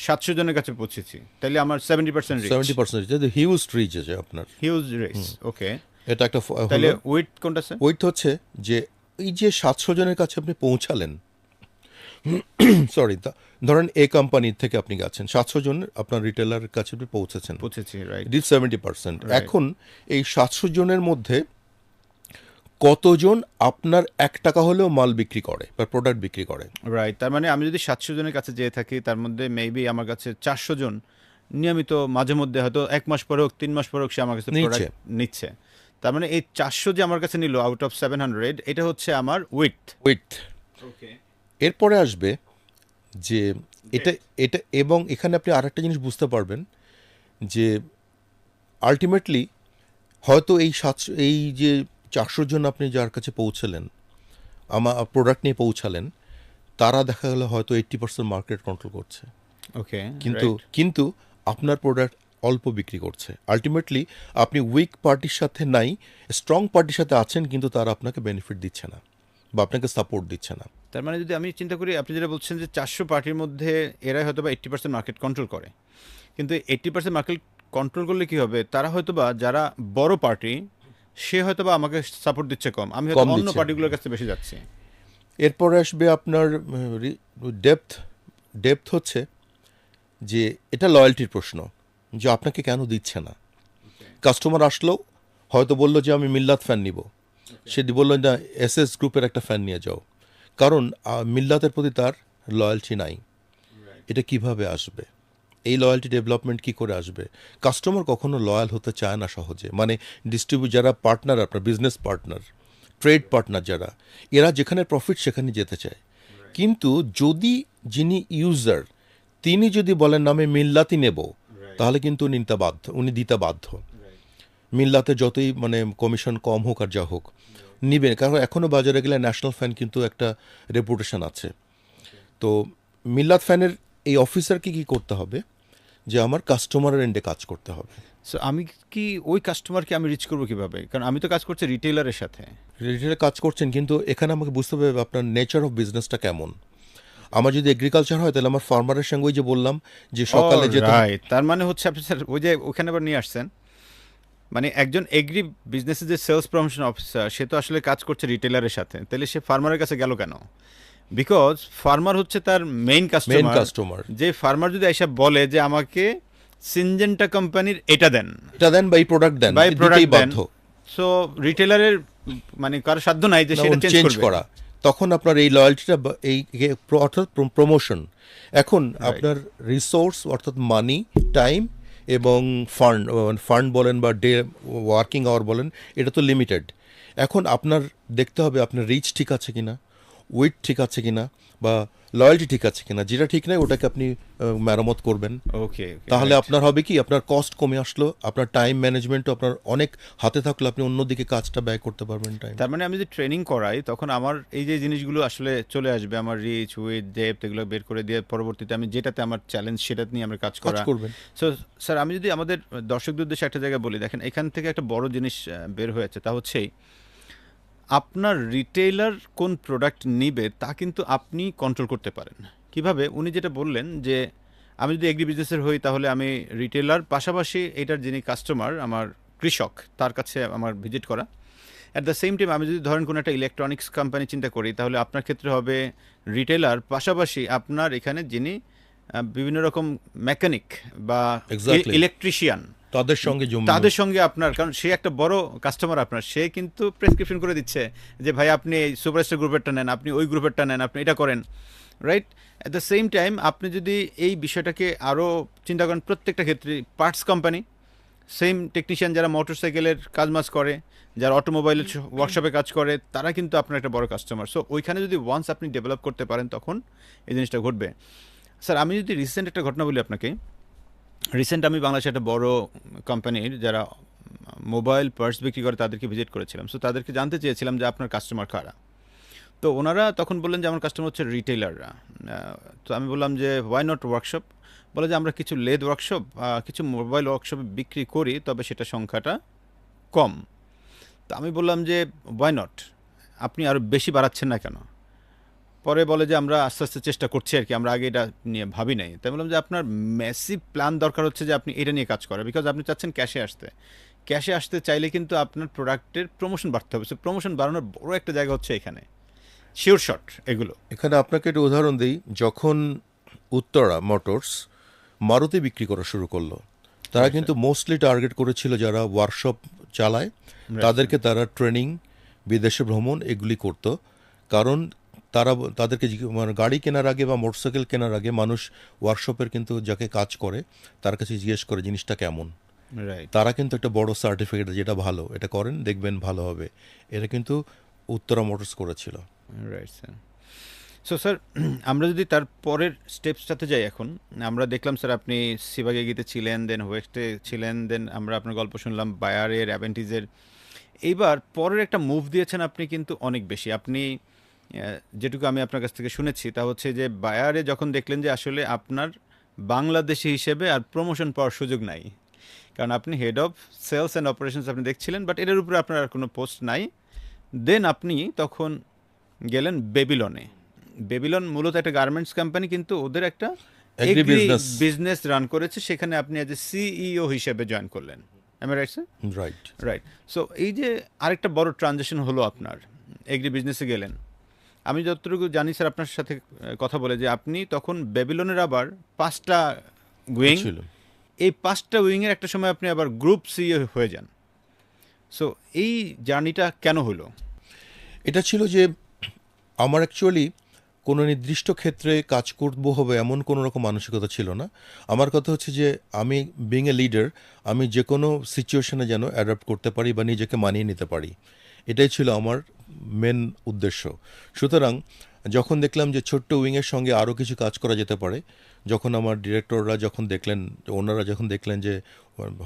700 জনের কাছে পৌঁছেছি, তাহলে আমার 70% রিচ। 70% হিউজ রিচ আছে আপনার। হিউজ রিচ, ওকে। এটা একটা তাহলে হলো। উইথ কোনটা স্যার? ওইটা হচ্ছে যে এই যে 700 জনের কাছে আপনি পৌঁছালেন, সরি, ধরেন এ কোম্পানি থেকে আপনি গেছেন 700 জন আপনার রিটেলারের কাছে আপনি পৌঁছেছেন, পৌঁছেছি, রাইট। It is 70%। Right. এখন এই 700 জনের মধ্যে কতজন আপনার 1 টাকা হলেও মাল বিক্রি করে বা প্রোডাক্ট বিক্রি করে? রাইট, তার মানে আমি যদি 700 জনের কাছে যেয়ে থাকি, তার মধ্যে মেবি আমার কাছে 400 জন নিয়মিত মাঝে মধ্যে হয়তো 1 মাস পরে হোক 3 মাস পরে হোক সে আমার কাছে নিচ্ছে। প্রোডাক্ট নিচ্ছে। তার মানে এই 400 যে আমার কাছে নিল আউট অফ 700, এটা হচ্ছে আমার উইথ। উইথ। ওকে, এরপরে আসবে যে এটা এটা এবং এখানে আপনি আরেকটা জিনিস বুঝতে পারবেন যে আলটিমেটলি হয়তো এই যে 400 জন আপনি যার কাছে পৌঁছলেন, আমার প্রোডাক্ট নিয়ে পৌঁছালেন, তারা দেখা গেল হয়তো 80% মার্কেট কন্ট্রোল করছে, ওকে, কিন্তু কিন্তু আপনার প্রোডাক্ট অল্প বিক্রি করছে। আলটিমেটলি আপনি উইক পার্টির সাথে নাই, স্ট্রং পার্টির সাথে আছেন, কিন্তু তারা আপনাকে বেনিফিট দিচ্ছে না বা আপনাকে সাপোর্ট দিচ্ছে না। তার মানে যদি আমি চিন্তা করি, আপনি যেটা বলছেন যে 400 পার্টির মধ্যে এরাই হয়তো বা 80% মার্কেট কন্ট্রোল করে, কিন্তু 80% মার্কেট কন্ট্রোল করলে কি হবে, তারা হয়তো বা যারা বড় পার্টি, সে হয়তো বা আমাকে সাপোর্ট দিচ্ছে কম, আমি হয়তো কম অন্য দিচ্ছে। পার্টিগুলোর কাছে বেশি যাচ্ছি। এরপরে আসবে আপনার ডেপথ। ডেপথ হচ্ছে যে এটা লয়্যালটির প্রশ্ন, যে আপনাকে কেন দিচ্ছে না। কাস্টমার আসলো, হয়তো বললো যে আমি মিল্লাত ফ্যান নিব, সে বললো না এসএস গ্রুপের একটা ফ্যান নিয়ে যাও, কারণ মিল্লাতের প্রতি তার লয়্যালটি নাই। এটা কিভাবে আসবে? এই লয়্যালটি ডেভেলপমেন্ট কি করে আসবে? কাস্টমার কখনো লয়াল হতে চায় না সহজে, মানে যারা পার্টনার, আপনার বিজনেস পার্টনার, ট্রেড পার্টনার যারা, এরা যেখানে প্রফিট সেখানে যেতে চায়। কিন্তু যদি যিনি ইউজার, তিনি যদি বলেন না আমি মিল্লাতই নেব, তাহলে কিন্তু উনি দিতে বাধ্য। মিল্লাতে যতই মানে কমিশন কম হোক আর যা হোক, নিবেন, কারণ এখনও বাজারে গেলে ন্যাশনাল ফ্যান কিন্তু একটা রেপুটেশন আছে। তো মিল্লাত ফ্যানের এই অফিসারকে কি করতে হবে, যে আমার কাস্টমারের এন্ডে কাজ করতে হবে। সো আমি কি ওই কাস্টমারকে আমি রিচ করবো কিভাবে? কারণ আমি তো কাজ করছি রিটেইলারের সাথে। রিটেলে কাজ করছেন, কিন্তু এখানে আমাকে বুঝতে হবে আপনার নেচার অফ বিজনেসটা কেমন। আমার যদি এগ্রিকালচার হয়, তাহলে আমার ফার্মারের সঙ্গে ওই যে বললাম যে সকালে যেতে হবে। রাইট, তার মানে হচ্ছে আপনি স্যার ওই যে ওখানে আবার নিয়ে আসছেন, মানে একজন এগ্রি বিজনেসের যে সেলস প্রমোশন অফিসার, সে তো আসলে কাজ করছে রিটেইলারের সাথে, তাহলে সে ফার্মারের কাছে গেল কেন? বিকজ ফার্মার হচ্ছে তার মেইন মেন কাস্টমার। কাস্টমার, যে ফার্মার যদি এসে বলে যে আমাকে সিনজেন্টা কোম্পানির এটা দেন, এটা দেন বা এই প্রোডাক্ট দেন, বা এই দিতেই প্রোডাক্ট দেন, বাধ্য। সো রিটেইলারের মানে কারো সাধ্য নাই যে সেটা চেঞ্জ চেঞ্জ করবে। করা। তখন আপনার এই লয়্যালটিটা অর্থাৎ প্রমোশন, এখন Right. আপনার রিসোর্স অর্থাৎ মানি, টাইম এবং ফান্ড বলেন বা ডে ওয়ার্কিং আওয়ার বলেন, এটা তো লিমিটেড। এখন আপনার দেখতে হবে আপনার রিচ ঠিক আছে কিনা, উইথ ঠিক আছে কিনা, বা লয়্যালটি ঠিক আছে কিনা। যেটা ঠিক নাই ওটাকে আপনি মেরামত করবেন। ওকে, তাহলে আপনার হবে কি, আপনার কস্ট কমে আসলো, আপনার টাইম ম্যানেজমেন্টও আপনার অনেক হাতে থাকলো, আপনি অন্যদিকে কাজটা ব্যয় করতে পারবেন টাইম। তার মানে আমি যদি ট্রেনিং করাই, তখন আমার এই যে জিনিসগুলো আসলে চলে আসবে, আমার রিচ, উইথ, ডেপথ, এগুলো বের করে দিয়ে পরবর্তীতে আমি যেটাতে আমার চ্যালেঞ্জ, সেটা নিয়ে আমরা কাজ কাজ করা। করবেন। সো স্যার, আমি যদি আমাদের দর্শকদের উদ্দেশ্যে একটা জায়গায় বলি, দেখেন এখান থেকে একটা বড় জিনিস বের হয়েছে, তা হচ্ছেই আপনার রিটেইলার কোন প্রোডাক্ট নিবে তা কিন্তু আপনি কন্ট্রোল করতে পারেন। কিভাবে? উনি যেটা বললেন যে আমি যদি এগ্রি বিজনেসের হই, তাহলে আমি রিটেইলার পাশাপাশি এটার যিনি কাস্টমার, আমার কৃষক, তার কাছে আমার ভিজিট করা, অ্যাট দ্য সেম টাইম আমি যদি ধরেন কোনো একটা ইলেকট্রনিক্স কোম্পানি চিন্তা করি, তাহলে আপনার ক্ষেত্রে হবে রিটেলার, পাশাপাশি আপনার এখানে যিনি বিভিন্ন রকম মেকানিক বা Exactly. ইলেকট্রিশিয়ান, তাদের সঙ্গে তাদের সঙ্গে আপনার, কারণ সে একটা বড় কাস্টমার আপনার, সে কিন্তু প্রেসক্রিপশন করে দিচ্ছে যে ভাই আপনি এই সুপারস্টার গ্রুপেরটা নেন, আপনি ওই গ্রুপেরটা নেন, আপনি এটা করেন, right? At the same time আপনি যদি এই বিষয়টাকে আরও চিন্তা করেন, প্রত্যেকটা ক্ষেত্রে পার্টস কোম্পানি, সেম টেকনিশিয়ান যারা মোটরসাইকেলের কাজ করে, যারা অটোমোবাইলের ওয়ার্কশপে কাজ করে, তারা কিন্তু আপনার একটা বড় কাস্টমার। সো ওইখানে যদি ওয়ান্স আপনি ডেভেলপ করতে পারেন, তখন এই জিনিসটা ঘটবে। স্যার আমি যদি রিসেন্ট একটা ঘটনা বলি আপনাকে, রিসেন্ট আমি বাংলাদেশে একটা বড় কোম্পানির যারা মোবাইল পার্টস বিক্রি করে তাদেরকে ভিজিট করেছিলাম। সো তাদেরকে জানতে চেয়েছিলাম যে আপনার কাস্টমার কারা। তো ওনারা তখন বললেন যে আমার কাস্টমার হচ্ছে রিটেলাররা। তো আমি বললাম যে ওয়াই নট ওয়ার্কশপ? বলে যে আমরা কিছু লেদ ওয়ার্কশপ, কিছু মোবাইল ওয়ার্কশপে বিক্রি করি, তবে সেটা সংখ্যাটা কম। তো আমি বললাম যে ওয়াই নট, আপনি আরও বেশি বাড়াচ্ছেন না কেন? পরে বলে যে আমরা আস্তে আস্তে চেষ্টা করছি আর কি, আমরা আগে এটা নিয়ে ভাবি নাই। তাই বললাম যে আপনার ম্যাসিভ প্ল্যান দরকার হচ্ছে যে আপনি এটা নিয়ে কাজ করেন, বিকজ আপনি চাচ্ছেন ক্যাশে আসতে চাইলে কিন্তু আপনার প্রোডাক্টের প্রমোশন বাড়তে হবে। সো প্রমোশন বাড়ানোর বড় একটা জায়গা হচ্ছে এখানে শিওর শট এগুলো। এখানে আপনাকে একটা উদাহরণ দিই, যখন উত্তরা মোটরস মারুতি বিক্রি করা শুরু করলো, তারা কিন্তু মোস্টলি টার্গেট করেছিল যারা ওয়ার্কশপ চালায়, তাদেরকে তারা ট্রেনিং, বিদেশে ভ্রমণ এগুলি করতো। কারণ তাদেরকে মানে গাড়ি কেনার আগে বা মোটরসাইকেল কেনার আগে মানুষ ওয়ার্কশপের কিন্তু যাকে কাজ করে তার কাছে জিজ্ঞেস করে জিনিসটা কেমন। রাইট, তারা কিন্তু একটা বড় সার্টিফিকেট, যেটা ভালো এটা করেন দেখবেন ভালো হবে, এটা কিন্তু উত্তরা মোটরস করেছিল। Right sir. সো স্যার আমরা যদি তার পরের স্টেপসটাতে যাই, এখন আমরা দেখলাম স্যার আপনি সিবাগে গিতে ছিলেন, দেন ওয়েস্টে ছিলেন, দেন আমরা আপনার গল্প শুনলাম বায়ারের, অ্যাভেন্টিজের। এইবার পরের একটা মুভ দিয়েছেন আপনি কিন্তু অনেক বেশি। আপনি যেটুকু আমি আপনার কাছ থেকে শুনেছি তা হচ্ছে যে বায়ারে যখন দেখলেন যে আসলে আপনার বাংলাদেশি হিসেবে আর প্রমোশন পাওয়ার সুযোগ নাই, কারণ আপনি head of sales and operations আপনি দেখছিলেন, বাট এটার উপরে আপনার আর কোনো পোস্ট নাই। দেন আপনি তখন গেলেন বেবিলনে। বেবিলন মূলত একটা গার্মেন্টস কোম্পানি, কিন্তু ওদের একটা Agri business. বিজনেস রান করেছে, সেখানে আপনি অ্যাজ এ সিইও হিসেবে জয়েন করলেন। আমি right sir? Right. Right. So এই যে আরেকটা বড় ট্রানজেকশন হলো আপনার, এগ্রি বিজনেসে গেলেন। আমি যতটুকু জানি স্যার আপনার সাথে কথা বলে, যে আপনি তখন বেবিলনের আবার 5টা উইং, ছিল। এই 5টা উইংয়ের একটা সময় আপনি আবার গ্রুপ সিইও হয়ে যান। সো এই জার্নিটা কেন হলো? এটা ছিল যে আমার অ্যাকচুয়ালি কোনো নির্দিষ্ট ক্ষেত্রে কাজ করবো হবে এমন কোনো রকম মানসিকতা ছিল না। আমার কথা হচ্ছে যে আমি বিং এ লিডার, আমি যে কোনো সিচুয়েশনে যেন অ্যাডাপ্ট করতে পারি বা নিজেকে মানিয়ে নিতে পারি, এটাই ছিল আমার মেন উদ্দেশ্য। সুতরাং যখন দেখলাম যে ছোট্ট উইংয়ের সঙ্গে আরও কিছু কাজ করা যেতে পারে, যখন আমার ডিরেক্টররা যখন দেখলেন, ওনারা যখন দেখলেন যে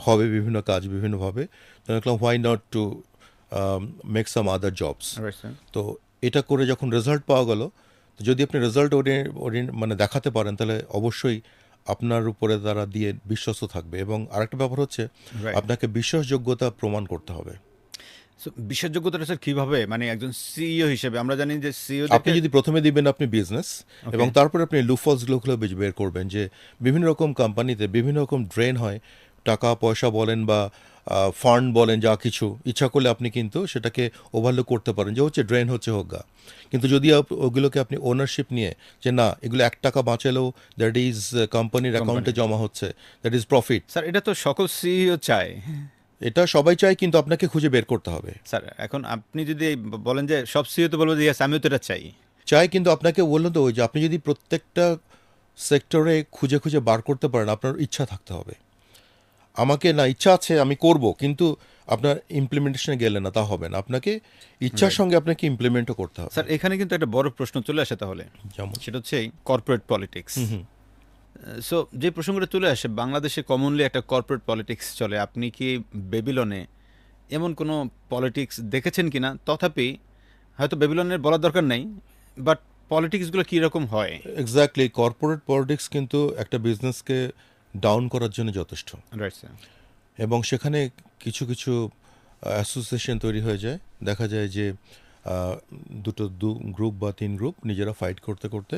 হবে বিভিন্ন কাজ বিভিন্নভাবে, তখন দেখলাম why not to make some other jobs. Right sir. তো এটা করে যখন রেজাল্ট পাওয়া গেল, তো যদি আপনি রেজাল্ট মানে দেখাতে পারেন, তাহলে অবশ্যই আপনার উপরে তারা দিয়ে বিশ্বস্ত থাকবে। এবং আরেকটা ব্যাপার হচ্ছে Right. আপনাকে বিশ্বাসযোগ্যতা প্রমাণ করতে হবে। সো বিশ্বাসযোগ্যতাটা স্যার কীভাবে, মানে একজন সিইও হিসেবে আমরা জানি যে সিইও আপনি যদি প্রথমে দিবেন আপনি বিজনেস, এবং তারপরে আপনি লুফলসগুলো বের করবেন, যে বিভিন্ন রকম কোম্পানিতে বিভিন্ন রকম ড্রেন হয়, টাকা পয়সা বলেন বা ফান্ড বলেন, যা কিছু ইচ্ছা করলে আপনি কিন্তু সেটাকে ওভারলুক করতে পারেন, যে হচ্ছে ড্রেন হচ্ছে হোগা। কিন্তু যদি ওগুলোকে আপনি ওনারশিপ নিয়ে, যে না এগুলো 1 টাকা বাঁচালেও দ্যাট ইজ কোম্পানির অ্যাকাউন্টে জমা হচ্ছে, দ্যাট ইজ প্রফিট। স্যার এটা তো সকল সিইও চায়। এটা সবাই চায়, কিন্তু আপনাকে খুঁজে বের করতে হবে। স্যার এখন আপনি যদি বলেন যে সব সিইও তো বলবো যে yes, আমিও তো এটা চাই। চাই, কিন্তু আপনাকে বললাম তো ওই যে আপনি যদি প্রত্যেকটা সেক্টরে খুঁজে খুঁজে বার করতে পারেন, আপনার ইচ্ছা থাকতে হবে। আমাকে না ইচ্ছা আছে আমি করব, কিন্তু আপনার ইমপ্লিমেন্টেশনে গেলে না, তা হবে না। আপনাকে ইচ্ছার সঙ্গে আপনাকে ইমপ্লিমেন্টও করতে হবে। স্যার এখানে কিন্তু একটা বড় প্রশ্ন চলে আসে তাহলে, যেমন সেটা হচ্ছে কর্পোরেট পলিটিক্স। সো যে প্রসঙ্গটা চলে আসে, বাংলাদেশে কমনলি একটা কর্পোরেট পলিটিক্স চলে। আপনি কি বেবিলনে এমন কোনো পলিটিক্স দেখেছেন কিনা? তথাপি হয়তো বেবিলনের বলার দরকার নেই, বাট পলিটিক্সগুলো কীরকম হয়? এক্স্যাক্টলি, কর্পোরেট পলিটিক্স কিন্তু একটা বিজনেসকে ডাউন করার জন্য যথেষ্ট। Right sir. এবং সেখানে কিছু কিছু অ্যাসোসিয়েশন তৈরি হয়ে যায়, দেখা যায় যে দু গ্রুপ বা 3 গ্রুপ নিজেরা ফাইট করতে করতে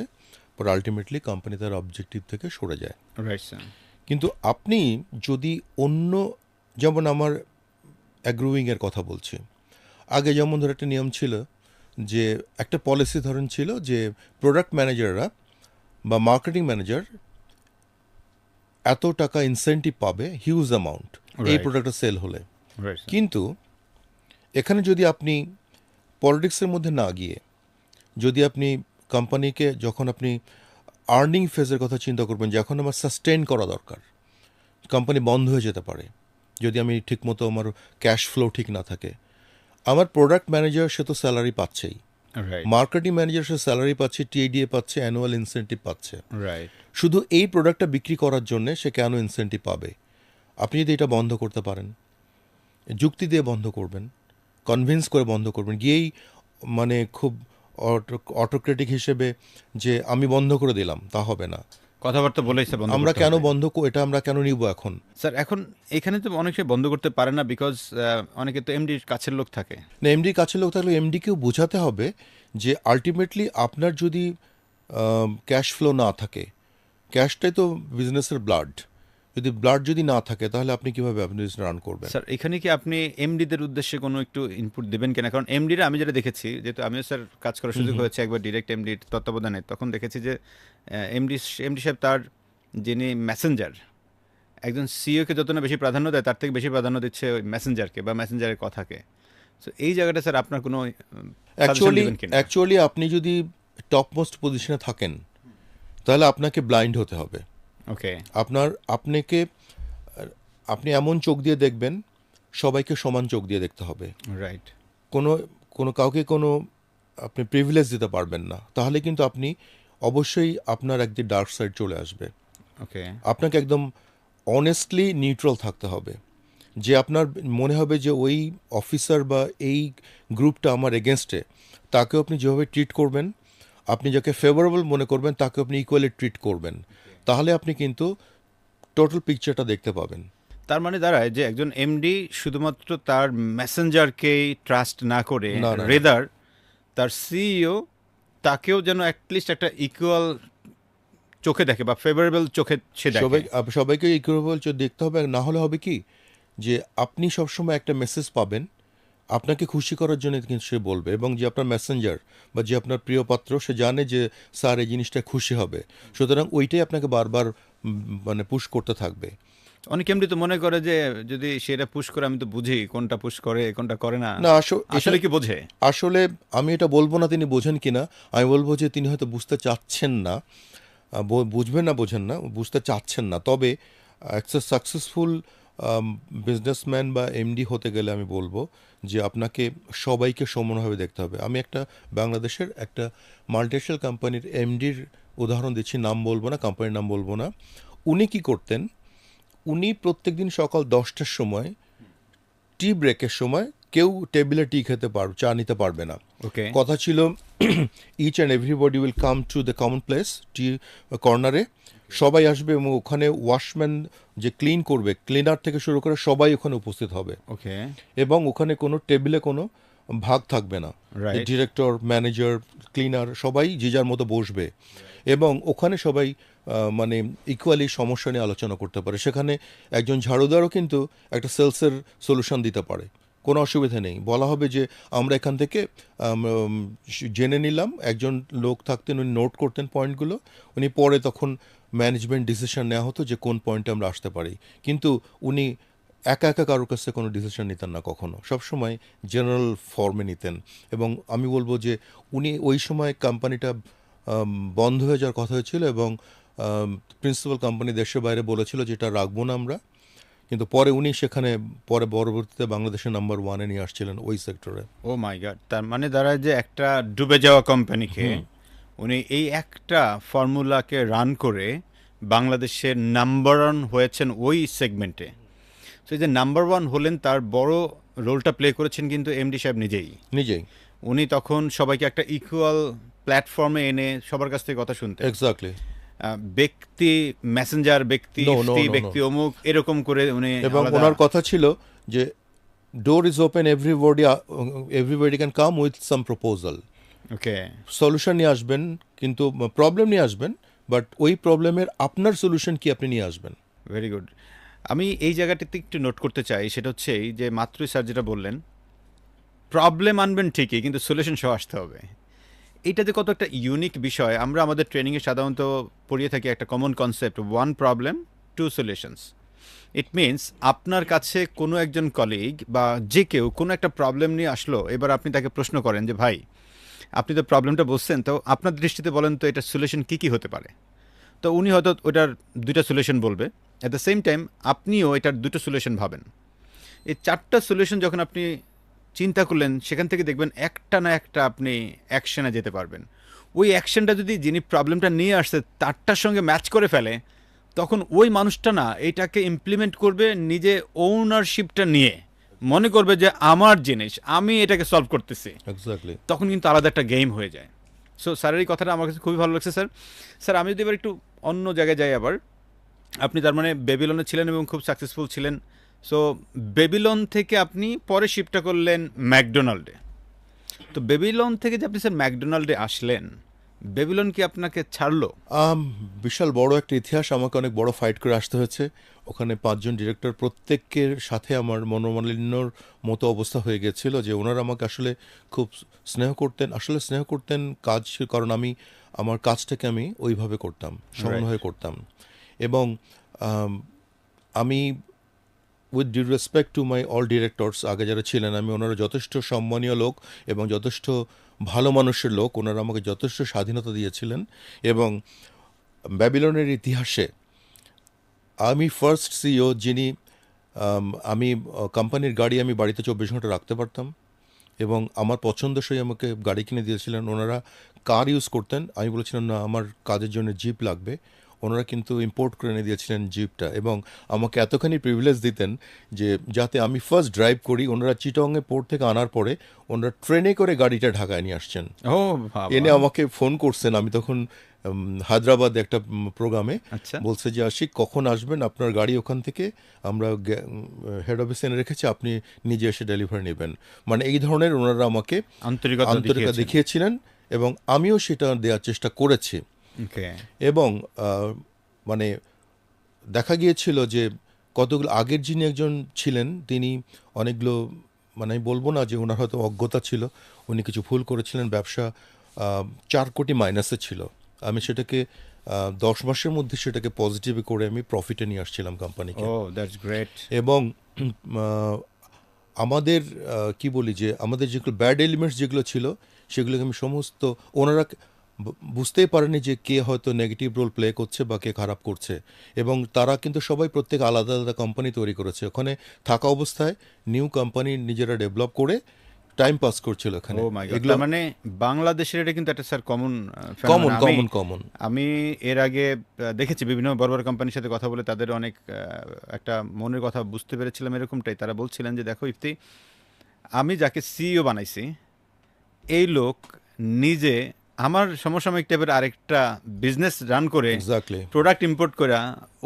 পর আলটিমেটলি কোম্পানি তার অবজেক্টিভ থেকে সরে যায়। Right sir. কিন্তু আপনি যদি অন্য, যেমন আমার অ্যাগ্রোয়িংয়ের কথা বলছি, আগে যেমন ধর একটা নিয়ম ছিল যে একটা পলিসি ধরন ছিল যে প্রোডাক্ট ম্যানেজাররা বা মার্কেটিং ম্যানেজার এত টাকা ইনসেন্টিভ পাবে হিউজ অ্যামাউন্ট এই Right. প্রোডাক্টটা সেল হলে। Right, sir. কিন্তু এখানে যদি আপনি পলিটিক্সের মধ্যে না গিয়ে যদি আপনি কোম্পানিকে যখন আপনি আর্নিং ফেজের কথা চিন্তা করবেন যে এখন আমার সাস্টেন করা দরকার, কোম্পানি বন্ধ হয়ে যেতে পারে যদি আমি ঠিকমতো আমার ক্যাশ ফ্লো ঠিক না থাকে। আমার প্রোডাক্ট ম্যানেজার সে তো স্যালারি পাচ্ছেই, Right. মার্কেটিং ম্যানেজার সে স্যালারি পাচ্ছে, টিএডিএ পাচ্ছে, অ্যানুয়াল ইনসেন্টিভ পাচ্ছে। Right. শুধু এই প্রোডাক্টটা বিক্রি করার জন্য সে কেন ইনসেন্টিভ পাবে? আপনি যদি এটা বন্ধ করতে পারেন, যুক্তি দিয়ে বন্ধ করবেন, কনভিন্স করে বন্ধ করবেন, গিয়েই মানে খুব অটোক্রেটিক হিসেবে যে আমি বন্ধ করে দিলাম, তা হবে না। কথাবার্তা বলেই স্যার বন্ধ আমরা করতে কেন হবে। বন্ধ এটা আমরা কেন নিব এখন? স্যার এখন এখানে তো অনেকে বন্ধ করতে পারে না, বিকজ অনেকে তো এমডির কাছের লোক থাকে। না, এমডির কাছে লোক থাকলে এমডিকেও বোঝাতে হবে যে আলটিমেটলি আপনার যদি ক্যাশ ফ্লো না থাকে, ক্যাশটাই তো বিজনেসের ব্লাড, যদি ব্লাড যদি না থাকে তাহলে আপনি কিভাবে আপনি রান করবেন? স্যার এখানে কি আপনি এমডিদের উদ্দেশ্যে কোনো একটু ইনপুট দেবেন কিনা? কারণ এমডিরা আমি যেটা দেখেছি, যেহেতু আমিও স্যার কাজ করার সুযোগ হয়েছে একবার ডিরেক্ট এমডির তত্ত্বাবধানে, তখন দেখেছি যে এমডি সাহেব তার যিনি মেসেঞ্জার, একজন সিইওকে যত না বেশি প্রাধান্য দেয় তার থেকে বেশি প্রাধান্য দিচ্ছে ওই মেসেঞ্জারকে বা মেসেঞ্জারের কথাকে। তো এই জায়গাটা স্যার আপনার কোনো সাজেশন দিবেন কিনা? অ্যাকচুয়ালি আপনি যদি টপ মোস্ট পজিশনে থাকেন তাহলে আপনাকে ব্লাইন্ড হতে হবে। ওকে। আপনাকে আপনি এমন চোখ দিয়ে দেখবেন, সবাইকে সমান চোখ দিয়ে দেখতে হবে। রাইট। কোনো কোনো কাউকে কোনো আপনি প্রিভিলেজ দিতে পারবেন না, তাহলে কিন্তু আপনি অবশ্যই আপনার একদিন ডার্ক সাইড চলে আসবে। ওকে। আপনাকে একদম অনেস্টলি নিউট্রাল থাকতে হবে, যে আপনার মনে হবে যে ওই অফিসার বা এই গ্রুপটা আমার এগেনস্টে, তাকেও আপনি যেভাবে ট্রিট করবেন, আপনি যাকে ফেভারেবল মনে করবেন তাকে আপনি ইকুয়ালি ট্রিট করবেন, তাহলে আপনি কিন্তু টোটাল পিকচারটা দেখতে পাবেন। তার মানে দাঁড়ায় যে একজন এমডি শুধুমাত্র তার মেসেঞ্জারকেই ট্রাস্ট না করে না, না, না। রেদার তার সিইও তাকেও যেন অ্যাটলিস্ট একটা ইকুয়াল চোখে দেখে বা ফেভারেবল চোখে সে দেখে। সবাইকে ইকুয়াল দেখতে হবে। না হলে হবে কি যে আপনি সবসময় একটা মেসেজ পাবেন, আপনাকে খুশি করার জন্য কিন্তু সে বলবে, এবং যে আপনার মেসেঞ্জার বা যে আপনার প্রিয় পাত্র সে জানে যে স্যার এই জিনিসটা খুশি হবে, সুতরাং ওইটাই আপনাকে বারবার মানে পুশ করতে থাকবে। অনেক এমডি তো মনে করে যে যদি সেটা পুশ করে আমি তো বুঝি কোনটা পুশ করে কোনটা করে না। না, আসলে কি বোঝে? আসলে আমি এটা বলবো না তিনি বোঝেন কিনা, আমি বলবো যে তিনি হয়তো বুঝতে চাচ্ছেন না, বুঝবেন না বোঝেন না, বুঝতে চাচ্ছেন না। তবে একটা সাকসেসফুল বিজনেসম্যান বা এমডি হতে গেলে আমি বলবো যে আপনাকে সবাইকে সমানভাবে দেখতে হবে। আমি একটা বাংলাদেশের একটা মাল্টিনেশনাল কোম্পানির এমডির উদাহরণ দিচ্ছি, নাম বলবো না, কোম্পানির নাম বলবো না। উনি কি করতেন, উনি প্রত্যেকদিন সকাল 10টার সময় টি ব্রেকের সময় কেউ টেবিলে টি খেতে চা নিতে পারবে না। ওকে। কথা ছিল each and everybody will come to the common place, tea কর্নারে সবাই আসবে এবং ওখানে ওয়াশম্যান যে ক্লিন করবে, ক্লিনার থেকে শুরু করে সবাই ওখানে উপস্থিত হবে, ওকে। এবং ওখানে কোনো টেবিলে কোনো ভাগ থাকবে না। রাইট। ডিরেক্টর, ম্যানেজার, ক্লিনার সবাই যে যার মতো বসবে, এবং ওখানে সবাই মানে ইকুয়ালি সমস্যা নিয়ে আলোচনা করতে পারে। সেখানে একজন ঝাড়ুদারও কিন্তু একটা সেলসের সলিউশন দিতে পারে, কোনো অসুবিধা নেই। বলা হবে যে আমরা এখান থেকে জেনে নিলাম, একজন লোক থাকতেন উনি নোট করতেন পয়েন্টগুলো, উনি পরে তখন ম্যানেজমেন্ট ডিসিশন নেওয়া হতো যে কোন পয়েন্টে আমরা আসতে পারি। কিন্তু উনি একা একা কারোর কাছে কোনো ডিসিশন নিতেন না কখনো, সবসময় জেনারেল ফর্মে নিতেন। এবং আমি বলবো যে উনি ওই সময় কোম্পানিটা বন্ধ হয়ে যাওয়ার কথা হয়েছিল, এবং প্রিন্সিপাল কোম্পানি দেশের বাইরে বলেছিল যে এটা রাখবো না আমরা, কিন্তু পরে উনি সেখানে পরে পরবর্তীতে বাংলাদেশের নাম্বার 1-এ নিয়ে আসছিলেন ওই সেক্টরে। ও মাই গড, তার মানে দাঁড়ায় যে একটা ডুবে যাওয়া কোম্পানিকে উনি এই একটা ফর্মুলাকে রান করে বাংলাদেশের নাম্বার ওয়ান হয়েছেন ওই সেগমেন্টে। তো এই যে নাম্বার ওয়ান হলেন, তার বড় রোলটা প্লে করেছেন কিন্তু এমডি সাহেব নিজেই। উনি তখন সবাইকে একটা ইকুয়াল প্ল্যাটফর্মে এনে সবার কাছ থেকে কথা শুনতেন। এক্স্যাক্টলি। ব্যক্তি মেসেঞ্জার, ব্যক্তি No, no, Ifti, no, no. ব্যক্তি অমুক, এরকম করে উনি এবং আলাদা- ওনার কথা ছিল যে door is open, everybody can come with some proposal. Okay. Solution নিয়ে আসবেন, কিন্তু প্রবলেম নিয়ে আসবেন, বাট ওই প্রবলেমের আপনার সলিউশন কি আপনি নিয়ে আসবেন। Very good. আমি এই জায়গাটিতে একটু নোট করতে চাই, সেটা হচ্ছে এই যে মাত্রই স্যার যেটা বললেন, প্রবলেম আনবেন ঠিকই, কিন্তু সলিউশন সহ আসতে হবে। এইটা যে কত একটা ইউনিক বিষয়, আমরা আমাদের ট্রেনিংয়ে সাধারণত পড়িয়ে থাকি একটা common concept, one problem two solutions. It means আপনার কাছে কোনো একজন কলিগ বা যে কেউ কোনো একটা প্রবলেম নিয়ে আসলো, এবার আপনি তাকে প্রশ্ন করেন যে ভাই আপনি তো প্রবলেমটা বলছেন, তো আপনার দৃষ্টিতে বলেন তো এটার সলিউশন কী কী হতে পারে। তো উনি হয়তো ওটার দুইটা সলিউশন বলবে, অ্যাট দ্য সেম টাইম আপনিও এটার দুটো সলিউশন ভাবেন। এই চারটা সলিউশন যখন আপনি চিন্তা করলেন, সেখান থেকে দেখবেন একটা না একটা আপনি অ্যাকশনে যেতে পারবেন। ওই অ্যাকশনটা যদি যিনি প্রবলেমটা নিয়ে আসছে তারটার সঙ্গে ম্যাচ করে ফেলে, তখন ওই মানুষটা না এটাকে ইমপ্লিমেন্ট করবে নিজে, ওনারশিপটা নিয়ে মনে করবে যে আমার জিনিস, আমি এটাকে সলভ করতেছি। এক্স্যাক্টলি। তখন কিন্তু আলাদা একটা গেম হয়ে যায়। সো স্যারের এই কথাটা আমার কাছে খুবই ভালো লাগছে স্যার। স্যার আমি যদি এবার একটু অন্য জায়গায় যাই আবার, আপনি তার মানে বেবিলনে ছিলেন এবং খুব সাকসেসফুল ছিলেন। সো বেবিলন থেকে আপনি পরে শিফটটা করলেন ম্যাকডোনাল্ডে। তো বেবিলন থেকে যে আপনি স্যার ম্যাকডোনাল্ডে আসলেন, বেবিলন কি আপনাকে ছাড়লো? আম, বিশাল বড় একটা ইতিহাস, আমাকে অনেক বড় ফাইট করে আসতে হয়েছে। ওখানে 5জন ডিরেক্টর, প্রত্যেকের সাথে আমার মনোমালিন্যর মতো অবস্থা হয়ে গেছিল, যে ওনারা আমাকে আসলে খুব স্নেহ করতেন, আসলে স্নেহ করতেন কাজ, কারণ আমি আমার কাজটাকে আমি ওইভাবে করতাম, সমন্বয়ে করতাম। এবং আম, আমি with due respect to my all directors, আগে যারা ছিলেন, আমি ওনারা যথেষ্ট সম্মানীয় লোক এবং যথেষ্ট ভালো মানুষের লোক, ওনারা আমাকে যথেষ্ট স্বাধীনতা দিয়েছিলেন। এবং ব্যাবিলনের ইতিহাসে আমি ফার্স্ট সিইও যিনি, আমি কোম্পানির গাড়ি আমি বাড়িতে 24 ঘন্টা রাখতে পারতাম, এবং আমার পছন্দসই আমাকে গাড়ি কিনে দিয়েছিলেন। ওনারা কার ইউজ করতেন, আমি বলেছিলাম না আমার কাজের জন্য জিপ লাগবে, ওনারা কিন্তু ইম্পোর্ট করে এনে দিয়েছিলেন জিপটা, এবং আমাকে এতখানি প্রিভিলেজ দিতেন যে যাতে আমি ফার্স্ট ড্রাইভ করি। ওনারা চিটংয়ে পোর্ট থেকে আনার পরে ওনারা ট্রেনে করে গাড়িটা ঢাকায় নিয়ে আসছেন, ও এনে বাবা, আমাকে ফোন করছেন। আমি তখন হায়দ্রাবাদে একটা প্রোগ্রামে, আচ্ছা। বলছে যে আশিক কখন আসবেন, আপনার গাড়ি ওখান থেকে আমরা হেড অফিসে এনে রেখেছি, আপনি নিজে এসে ডেলিভারি নেবেন। মানে এই ধরনের ওনারা আমাকে আন্তরিকতা আন্তরিকতা দেখিয়েছেন। দেখিয়েছিলেন, এবং আমিও সেটা দেওয়ার চেষ্টা করেছি। ওকে। এবং মানে দেখা গিয়েছিল যে কতগুলো আগের যিনি একজন ছিলেন, তিনি অনেকগুলো, মানে আমি বলবো না যে ওনার হয়তো অজ্ঞতা ছিল, উনি কিছু ভুল করেছিলেন, ব্যবসা 4 কোটি মাইনাসে ছিল। আমি সেটাকে 10 মাসের মধ্যে সেটাকে পজিটিভে করে আমি প্রফিটে নিয়ে আসছিলাম কোম্পানিকে। ও দ্যাটস গ্রেট। এবং আহ, আমাদের কি বলি যে আমাদের যেগুলো ব্যাড এলিমেন্টস যেগুলো ছিল, সেগুলোকে আমি সমস্ত, ওনারা বুঝতেই পারেনি যে কে হয়তো নেগেটিভ রোল প্লে করছে বা কে খারাপ করছে। এবং তারা কিন্তু সবাই প্রত্যেক আলাদা আলাদা কোম্পানি তৈরি করেছে, ওখানে থাকা অবস্থায় নিউ কোম্পানি নিজেরা ডেভেলপ করে টাইম পাস করছিল এখানে। ও মাই গড, এগুলো তার মানে বাংলাদেশের এটা কিন্তু একটা sir common common common common. আমি এর আগে দেখেছি বিভিন্ন বড় বড় কোম্পানির সাথে কথা বলে, তাদের অনেক একটা মনের কথা বুঝতে পেরেছিলাম এরকমটাই। তারা বলছিলেন যে দেখো ইফতি, আমি যাকে সিইও বানাইছি, এই লোক নিজে আমার সমসাময়িক টাইপের আরেকটা বিজনেস রান করে, এক্স্যাক্টলি। প্রোডাক্ট ইম্পোর্ট করে,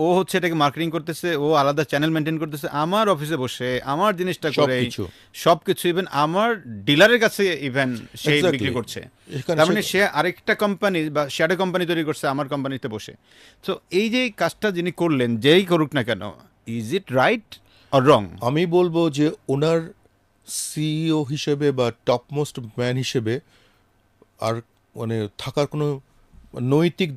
ও হচ্ছে এটাকে মার্কেটিং করতেছে, ও আলাদা চ্যানেল মেনটেন করতেছে, আমার অফিসে বসে আমার জিনিসটা করে সবকিছু। সব কিছু, ইভেন আমার ডিলারের কাছে ইভেন সে Exactly. বিক্রি করছে। এখানে তার মানে সে আরেকটা কোম্পানি বা শ্যাডো কোম্পানি তৈরি করছে আমার কোম্পানিতে বসে। তো এই যে কাজটা যিনি করলেন, যেই করুক না কেন, is it right or wrong? আমি বলবো যে ওনার সিইও হিসেবে বা টপমোস্ট ম্যান হিসেবে আর মানে থাকার কোনো নৈতিক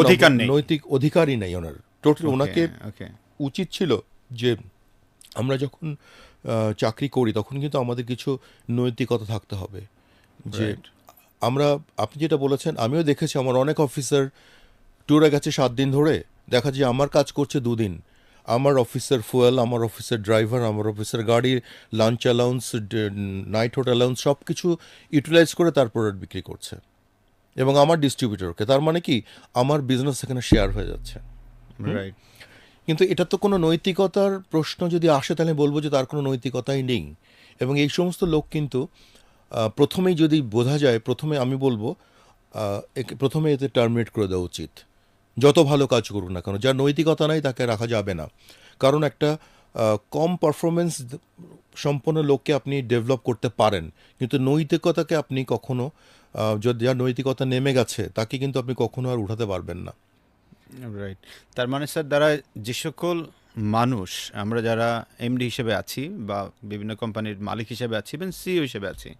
অধিকার নেই। নৈতিক অধিকারই নেই ওনার। টোটাল ওনাকে ওকে। উচিত ছিল যে আমরা যখন চাকরি করি তখন কিন্তু আমাদের কিছু নৈতিকতা থাকতে হবে, যে Right. আমরা, আপনি যেটা বলেছেন আমিও দেখেছি, আমার অনেক অফিসার ট্যুরে গেছে 7 দিন ধরে, দেখা যায় আমার কাজ করছে 2 দিন, আমার অফিসের ফুয়েল, আমার অফিসের ড্রাইভার, আমার অফিসের গাড়ির lunch allowance, night hotel allowance সব কিছু ইউটিলাইজ করে তার প্রোডাক্ট বিক্রি করছে, এবং আমার ডিস্ট্রিবিউটরকে। তার মানে কি আমার বিজনেস এখানে শেয়ার হয়ে যাচ্ছে। রাইট। কিন্তু এটা তো কোনো নৈতিকতার প্রশ্ন যদি আসে তাহলে বলবো যে তার কোনো নৈতিকতাই নেই। এবং এই সমস্ত লোক কিন্তু প্রথমেই যদি বোঝা যায়, প্রথমে আমি বলবো প্রথমে এতে টার্মিনেট করে দেওয়া উচিত, যত ভালো কাজ করুক না কেন। যার নৈতিকতা নাই তাকে রাখা যাবে না, কারণ একটা কম পারফরমেন্স সম্পন্ন লোককে আপনি ডেভেলপ করতে পারেন, কিন্তু নৈতিকতাকে আপনি কখনো, যদি যার নৈতিকতা নেমে গেছে তাকে কিন্তু আপনি কখনো আর উঠাতে পারবেন না। রাইট। তার মানে স্যার দ্বারা যে সকল মানুষ, আমরা যারা এমডি হিসেবে আছি বা বিভিন্ন কোম্পানির মালিক হিসেবে আছি, ইভেন সিইও হিসেবে আছি,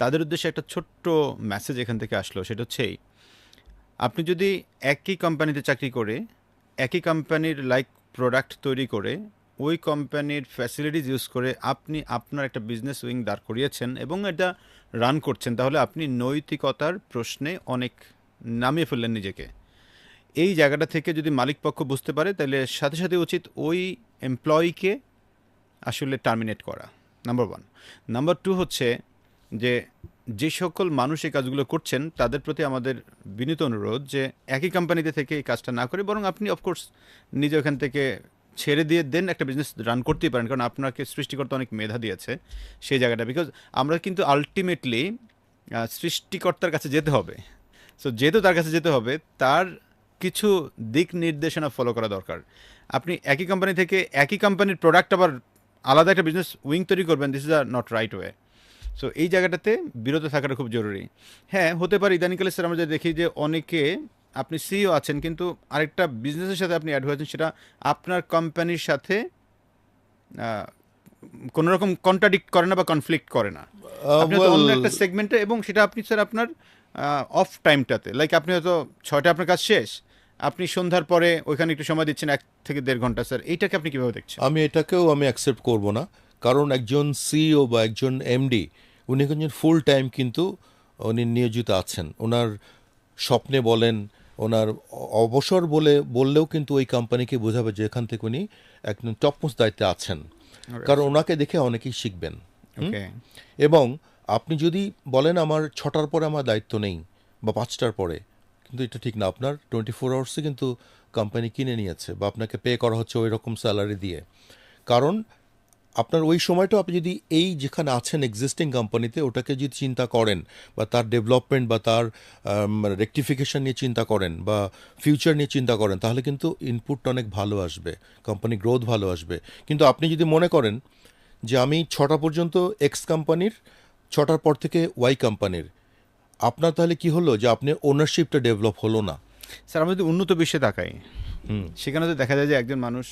তাদের উদ্দেশ্যে একটা ছোট্ট মেসেজ এখান থেকে আসলো। সেটা হচ্ছে এই, আপনি যদি একই কোম্পানিতে চাকরি করে একই কোম্পানির লাইক প্রোডাক্ট তৈরি করে ওই কোম্পানির ফ্যাসিলিটিস ইউজ করে আপনি আপনার একটা বিজনেস উইং দাঁড় করিয়েছেন এবং এটা রান করছেন, তাহলে আপনি নৈতিকতার প্রশ্নে অনেক নামিয়ে ফেললেন নিজেকে। এই জায়গাটা থেকে যদি মালিক পক্ষ বুঝতে পারে, তাহলে সাথে সাথে উচিত ওই এমপ্লয়িকে আসলে টার্মিনেট করা, নাম্বার ওয়ান। নাম্বার টু হচ্ছে যে যে সকল মানুষ এই কাজগুলো করছেন তাদের প্রতি আমাদের বিনীত অনুরোধ যে একই কোম্পানিতে থেকে এই কাজটা না করে বরং আপনি অফকোর্স নিজে ওখান থেকে ছেড়ে দিয়ে দেন, একটা বিজনেস রান করতেই পারেন, কারণ আপনাকে সৃষ্টিকর্তা অনেক মেধা দিয়েছে সেই জায়গাটা। বিকজ আমরা কিন্তু আলটিমেটলি সৃষ্টিকর্তার কাছে যেতে হবে। সো যেহেতু তার কাছে যেতে হবে, তার কিছু দিক নির্দেশনা ফলো করা দরকার। আপনি একই কোম্পানি থেকে একই কোম্পানির প্রোডাক্ট আবার আলাদা একটা বিজনেস উইং তৈরি করবেন, this is a not right way. So এই জায়গাটাতে বিরত থাকাটা খুব জরুরি। হ্যাঁ, হতে পারে ইদানিংকালে স্যার আমরা দেখি যে অনেকে, আপনি সিইও আছেন কিন্তু আরেকটা বিজনেসের সাথে আপনি অ্যাড হয়েছেন, সেটা আপনার কোম্পানির সাথে কোনো রকম কন্ট্রাডিক্ট করে না বা কনফ্লিক্ট করে না। আপনি হয়তো অন্য একটা সেগমেন্টে, এবং সেটা আপনি স্যার আপনার অফ টাইমটাতে, লাইক আপনি হয়তো 6টায় আপনার কাজ শেষ, আপনি সন্ধ্যার পরে ওইখানে একটু সময় দিচ্ছেন 1 থেকে 1.5 ঘন্টা। স্যার এইটাকে আপনি কীভাবে দেখছেন? আমি এটাকেও অ্যাকসেপ্ট করব না, কারণ একজন সিইও বা একজন এমডি উনি একজন ফুল টাইম কিন্তু উনি নিয়োজিত আছেন। ওনার স্বপ্নে বলেন, ওনার অবসর বললেও কিন্তু ওই কোম্পানিকে বোঝাবে যে এখান থেকে উনি একদম টপমোস্ট দায়িত্বে আছেন, কারণ ওনাকে দেখে অনেকেই শিখবেন। ওকে। এবং আপনি যদি বলেন আমার 6টার পরে আমার দায়িত্ব নেই বা 5টার পরে, কিন্তু এটা ঠিক না। আপনার 24 আওয়ার্সে কিন্তু কোম্পানি কিনে নিয়েছে বা আপনাকে পে করা হচ্ছে ওই রকম স্যালারি দিয়ে। কারণ আপনার ওই সময়টা আপনি যদি এই যেখানে আছেন এক্সিস্টিং কোম্পানিতে ওটাকে যদি চিন্তা করেন বা তার ডেভেলপমেন্ট বা তার রেকটিফিকেশন নিয়ে চিন্তা করেন বা ফিউচার নিয়ে চিন্তা করেন, তাহলে কিন্তু ইনপুটটা অনেক ভালো আসবে, কোম্পানি গ্রোথ ভালো আসবে। কিন্তু আপনি যদি মনে করেন যে আমি 6টা পর্যন্ত এক্স কোম্পানির, 6টার পর থেকে ওয়াই কোম্পানির, আপনার তাহলে কি হলো যে আপনি ওনারশিপটা ডেভেলপ হলো না। স্যার আমরা যদি উন্নত বিশ্বে তাকাই, সেখানে তো দেখা যায় যে একজন মানুষ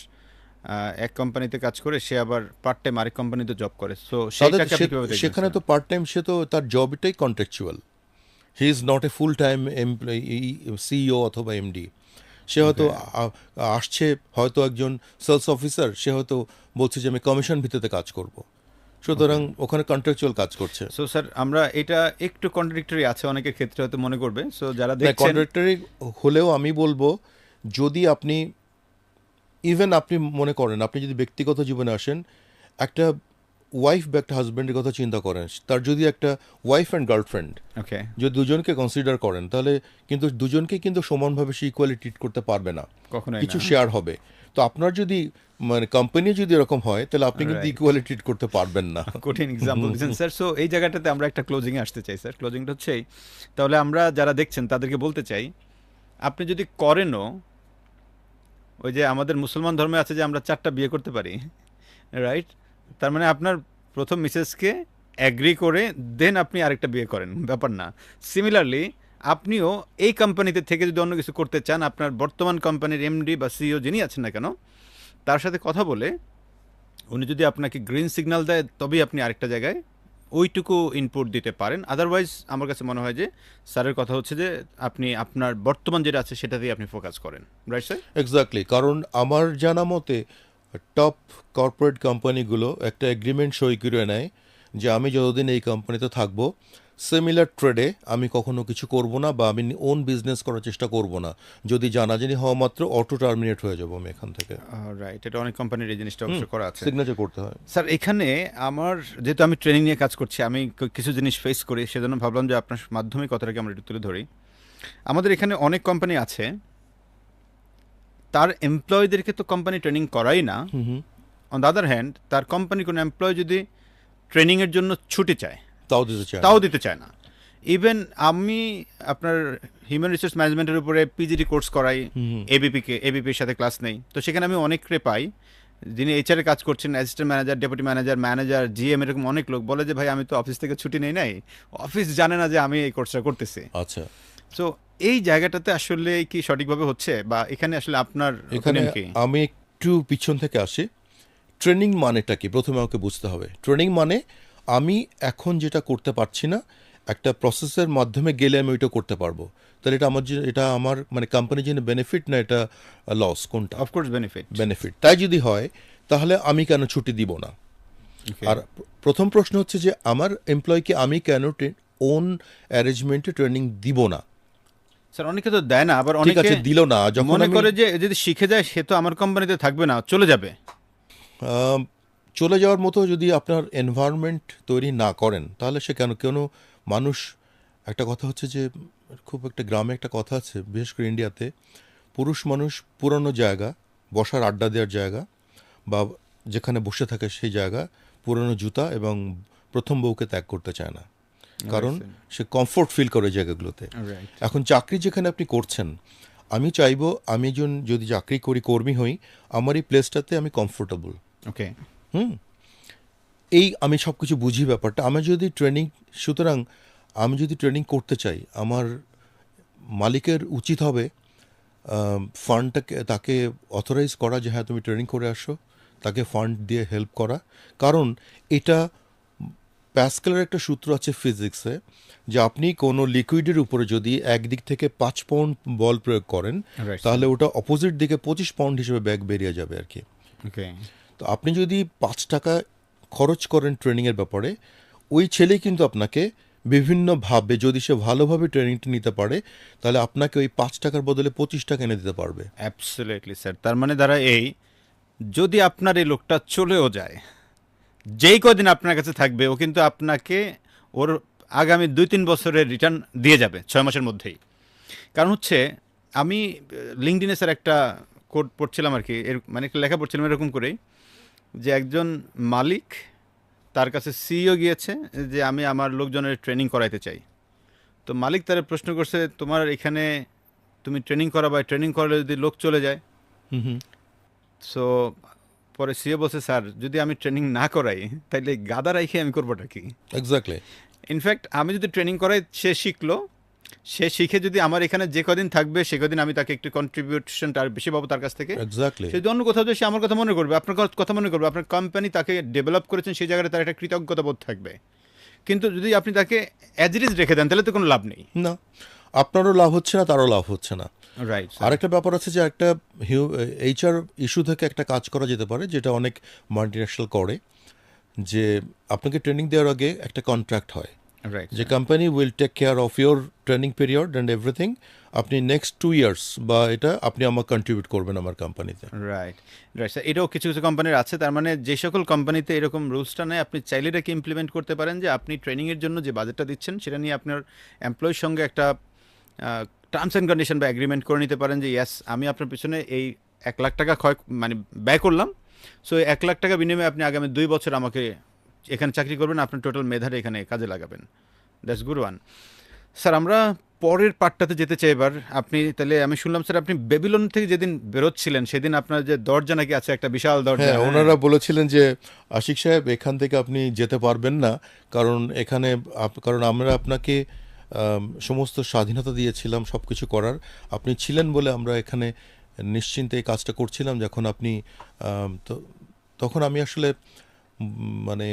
এক কোম্পানিতে কাজ করে সে আবার পার্ট টাইম আরেক কোম্পানিতে জব করে। সো সেখানে তো পার্ট টাইম, সে তো তার জবটাই contractual. He is not a full time employee, CEO অথবা এমডি। সে হয়তো আসছে, হয়তো একজন সেলস অফিসার, সে হয়তো বলছে যে আমি কমিশন ভিত্তিতে কাজ করব, সুতরাং ওখানে কন্ট্রাকচুয়াল কাজ করছে। সো স্যার আমরা এটা একটু কন্ট্রাডিক্টরি আছে অনেকের ক্ষেত্রে, হয়তো মনে করবে। সো যারা দেখছেন, কন্ট্রাক্টরি হলেও আমি বলবো, যদি আপনি ইভেন আপনি মনে করেন আপনি যদি ব্যক্তিগত জীবনে আসেন, একটা ওয়াইফ বা একটা হাজব্যান্ডের কথা চিন্তা করেন, তার যদি একটা ওয়াইফ অ্যান্ড গার্লফ্রেন্ড ওকে, যদি দুজনকে কনসিডার করেন, তাহলে কিন্তু দুজনকে কিন্তু সমানভাবে সে ইকুয়ালি ট্রিট করতে পারবে না, কখনোই কিছু না। শেয়ার হবে। তো আপনার যদি কোম্পানি যদি এরকম হয়, তাহলে আপনি কিন্তু ইকুয়ালি ট্রিট করতে পারবেন না। কঠিন এক্সাম্পল দিচ্ছেন স্যার। সো এই জায়গাটাতে আমরা একটা ক্লোজিংয়ে আসতে চাই স্যার। ক্লোজিংটা হচ্ছে এই, তাহলে আমরা যারা দেখছেন তাদেরকে বলতে চাই, আপনি যদি করেনও, ওই যে আমাদের মুসলমান ধর্মে আছে যে আমরা 4টা বিয়ে করতে পারি, রাইট? তার মানে আপনার প্রথম মিসেসকে অ্যাগ্রি করে দেন আপনি আরেকটা বিয়ে করেন, ব্যাপার না। সিমিলারলি আপনিও এই কোম্পানিতে থেকে যদি অন্য কিছু করতে চান, আপনার বর্তমান কোম্পানির এমডি বা সিইও যিনি আছেন না কেন, তার সাথে কথা বলে উনি যদি আপনাকে গ্রিন সিগন্যাল দেয়, তবেই আপনি আরেকটা জায়গায় ওইটুকু ইনপুট দিতে পারেন। আদারওয়াইজ আমার কাছে মনে হয় যে স্যারের কথা হচ্ছে যে আপনি আপনার বর্তমান যেটা আছে সেটাতেই আপনি ফোকাস করেন, রাইট স্যার? এক্স্যাক্টলি, কারণ আমার জানা মতে টপ কর্পোরেট কোম্পানিগুলো একটা এগ্রিমেন্ট সই করে নেয় যে আমি যতদিন এই কোম্পানিতে থাকবো, সিমিলার ট্রেডে আমি কখনো কিছু করব না বা আমি ওন বিজনেস করার চেষ্টা করব না। যদি জানাজানি হওয়া মাত্র অটো টার্মিনেট হয়ে যাবো আমি এখান থেকে। রাইট, এটা অনেক কোম্পানির এই জিনিসটা অবশ্য করা আছে, সিগনেচার করতে হয়। স্যার এখানে আমার, যেহেতু আমি ট্রেনিং নিয়ে কাজ করছি, আমি কিছু জিনিস ফেস করি, সেজন্য ভাবলাম যে আপনার মাধ্যমে কথাটাকে আমরা একটু তুলে ধরি। আমাদের এখানে অনেক কোম্পানি আছে, তার এমপ্লয়ীদেরকে তো কোম্পানি ট্রেনিং করাই না। অন দ্য আদার হ্যান্ড, তার কোম্পানি কোনো এমপ্লয়ি যদি ট্রেনিংয়ের জন্য ছুটি চায়, তাও দিতে চায় না। ইভেন আমি আপনার হিউম্যান রিসোর্স ম্যানেজমেন্টের উপরে পিজিডি কোর্স করাই, এবিপির সাথে ক্লাস নেই। তো সেখানে আমি অনেকরে পাই যিনি এইচআরে কাজ করছেন, assistant manager, deputy manager, GM, এরকম অনেক লোক বলে যে ভাই আমি তো অফিস থেকে ছুটি নেই নাই, অফিস জানে না যে আমি এই কোর্সটা করতেছি। আচ্ছা, সো এই জায়গাটাতে আসলে কি সঠিকভাবে হচ্ছে, বা এখানে আসলে আপনার এখানে আমি একটু পিছন থেকে আসি। ট্রেনিং মানেটা কি প্রথমে আমাকে বুঝতে হবে। ট্রেনিং মানে আমি এখন যেটা করতে পারছি না, একটা প্রসেসের মাধ্যমে গেলে আমি ওইটা করতে পারবো। তাহলে এটা আমার মানে কোম্পানির জন্য বেনিফিট না এটা লস কোনটা? Of course benefit. বেনিফিট। তাই যদি হয় তাহলে আমি কেন ছুটি দিব না? আর প্রথম প্রশ্ন হচ্ছে যে আমার এমপ্লয়কে আমি কেন ওন অ্যারেঞ্জমেন্টে ট্রেনিং দিব না? স্যার অনেকে তো দেয় না, আবার ঠিক অনেকে আছে, দিল না, যখন মনে আমি করে যে যদি শিখে যায় সে তো আমার কোম্পানিতে থাকবে না, চলে যাবে। আম, চলে যাওয়ার মতো যদি আপনার এনভায়রনমেন্ট তৈরি না করেন তাহলে সে কেন মানুষ, একটা কথা হচ্ছে যে খুব একটা গ্রামে একটা কথা আছে, বিশেষ করে ইন্ডিয়াতে, পুরুষ মানুষ পুরনো জায়গা, বসার আড্ডা দেওয়ার জায়গা বা যেখানে বসে থাকে সেই জায়গা, পুরনো জুতা এবং প্রথম বউকে ত্যাগ করতে চায় না, কারণ সে কমফোর্ট ফিল করে জায়গাগুলোতে। রাইট। এখন চাকরি যেখানে আপনি করছেন, আমি চাইবো আমি যদি চাকরি করি, কর্মী হই, আমার এই প্লেসটাতে আমি কমফোর্টেবল। ওকে। এই আমি সব কিছু বুঝি ব্যাপারটা। সুতরাং আমি যদি ট্রেনিং করতে চাই, আমার মালিকের উচিত হবে ফান্ডটাকে তাকে অথরাইজ করা যে হ্যাঁ তুমি ট্রেনিং করে আসো, তাকে ফান্ড দিয়ে হেল্প করা। কারণ এটা প্যাসকেলের একটা সূত্র আছে ফিজিক্সে, যে আপনি কোনো লিকুইডের উপরে যদি একদিক থেকে 5 পাউন্ড বল প্রয়োগ করেন, তাহলে ওটা অপোজিট দিকে 25 পাউন্ড হিসেবে ব্যাগ বেরিয়ে যাবে আর কি। ওকে। তো আপনি যদি 5 টাকা খরচ করেন ট্রেনিংয়ের ব্যাপারে, ওই ছেলেই কিন্তু আপনাকে বিভিন্নভাবে, যদি সে ভালোভাবে ট্রেনিংটা নিতে পারে, তাহলে আপনাকে ওই 5 টাকার বদলে 25 টাকা এনে দিতে পারবে। অ্যাবসলিউটলি স্যার, তার মানে দ্বারা এই, যদি আপনার এই লোকটা চলেও যায়, যেই কদিন আপনার কাছে থাকবে ও কিন্তু আপনাকে ওর আগামী 2-3 বছরের রিটার্ন দিয়ে যাবে 6 মাসের মধ্যেই। কারণ হচ্ছে আমি লিঙ্কডিনে স্যার একটা কোড পড়ছিলাম আর কি, মানে একটা লেখা পড়ছিলাম এরকম করেই, যে একজন মালিক, তার কাছে সিইও গিয়েছে যে আমি আমার লোকজনের ট্রেনিং করাইতে চাই। তো মালিক তারা প্রশ্ন করছে, তোমার এখানে তুমি ট্রেনিং করাবা, ট্রেনিং করলে যদি লোক চলে যায়। সো পরে সিইও বলছে, স্যার যদি আমি ট্রেনিং না করাই তাহলে গাদা রাইখে আমি করবোটা কি? এক্স্যাক্টলি। ইনফ্যাক্ট আমি যদি ট্রেনিং করাই, সে শিখলো, সে শিখে যদি আমার এখানে যে কদিন থাকবে সে কদিন আমি তাকে একটু কন্ট্রিবিউশনটা আর বেশি পাবো তার কাছ থেকে। এক্স্যাক্টলি। সে যদি অন্য কোথাও যায় সে আমার কথা মনে করবে, আপনার কথা মনে করবে, আপনার কোম্পানি তাকে ডেভেলপ করেছেন সেই জায়গায় তার একটা কৃতজ্ঞতা বোধ থাকবে। কিন্তু যদি আপনি তাকে অ্যাজ ইট ইজ রেখে দেন তাহলে তো কোনো লাভ নেই। না, আপনারও লাভ হচ্ছে না, তারও লাভ হচ্ছে না। রাইট। আরেকটা ব্যাপার আছে যে একটা এইচআর ইস্যু থেকে একটা কাজ করা যেতে পারে, যেটা অনেক মাল্টিন্যাশনাল করে, যে আপনাকে ট্রেনিং দেওয়ার আগে একটা কন্ট্রাক্ট হয়, রাইট। যে company will take care of your training period and everything. আপনি নেক্সট 2 ইয়ার্স বা এটা আপনি আমার কন্ট্রিবিউট করবেন আমার কোম্পানিতে। রাইট। রাইট স্যার, এটাও কিছু কিছু কোম্পানির আছে। তার মানে যে সকল কোম্পানিতে এরকম রুলসটা নেই, আপনি চাইলে এটাকে ইমপ্লিমেন্ট করতে পারেন যে আপনি ট্রেনিংয়ের জন্য যে বাজেটটা দিচ্ছেন সেটা নিয়ে আপনার এমপ্লয়ির সঙ্গে একটা টার্মস অ্যান্ড কন্ডিশন বা এগ্রিমেন্ট করে নিতে পারেন যে ইয়াস আমি আপনার পিছনে এই 1 লাখ টাকা মানে ব্যয় করলাম, সো 1 লাখ টাকা বিনিময়ে আপনি আগামী 2 বছর আমাকে এখানে চাকরি করবেন, আপনার টোটাল মেধারে এখানে কাজে লাগাবেন। That's good one. স্যার আমরা পরের পার্টটাতে যেতে চাই এবার। আপনি তাহলে, আমি শুনলাম স্যার আপনি বেবিলন থেকে যেদিন বেরোচ্ছিলেন সেদিন আপনার যে দরজা নাকি আছে, একটা বিশাল দরজা। হ্যাঁ, ওনারা বলেছিলেন যে আশিক সাহেব এখান থেকে আপনি যেতে পারবেন না, কারণ কারণ আমরা আপনাকে সমস্ত স্বাধীনতা দিয়েছিলাম সব কিছু করার, আপনি ছিলেন বলে আমরা এখানে নিশ্চিন্তে এই কাজটা করছিলাম। যখন আপনি তখন আমি আসলে মানে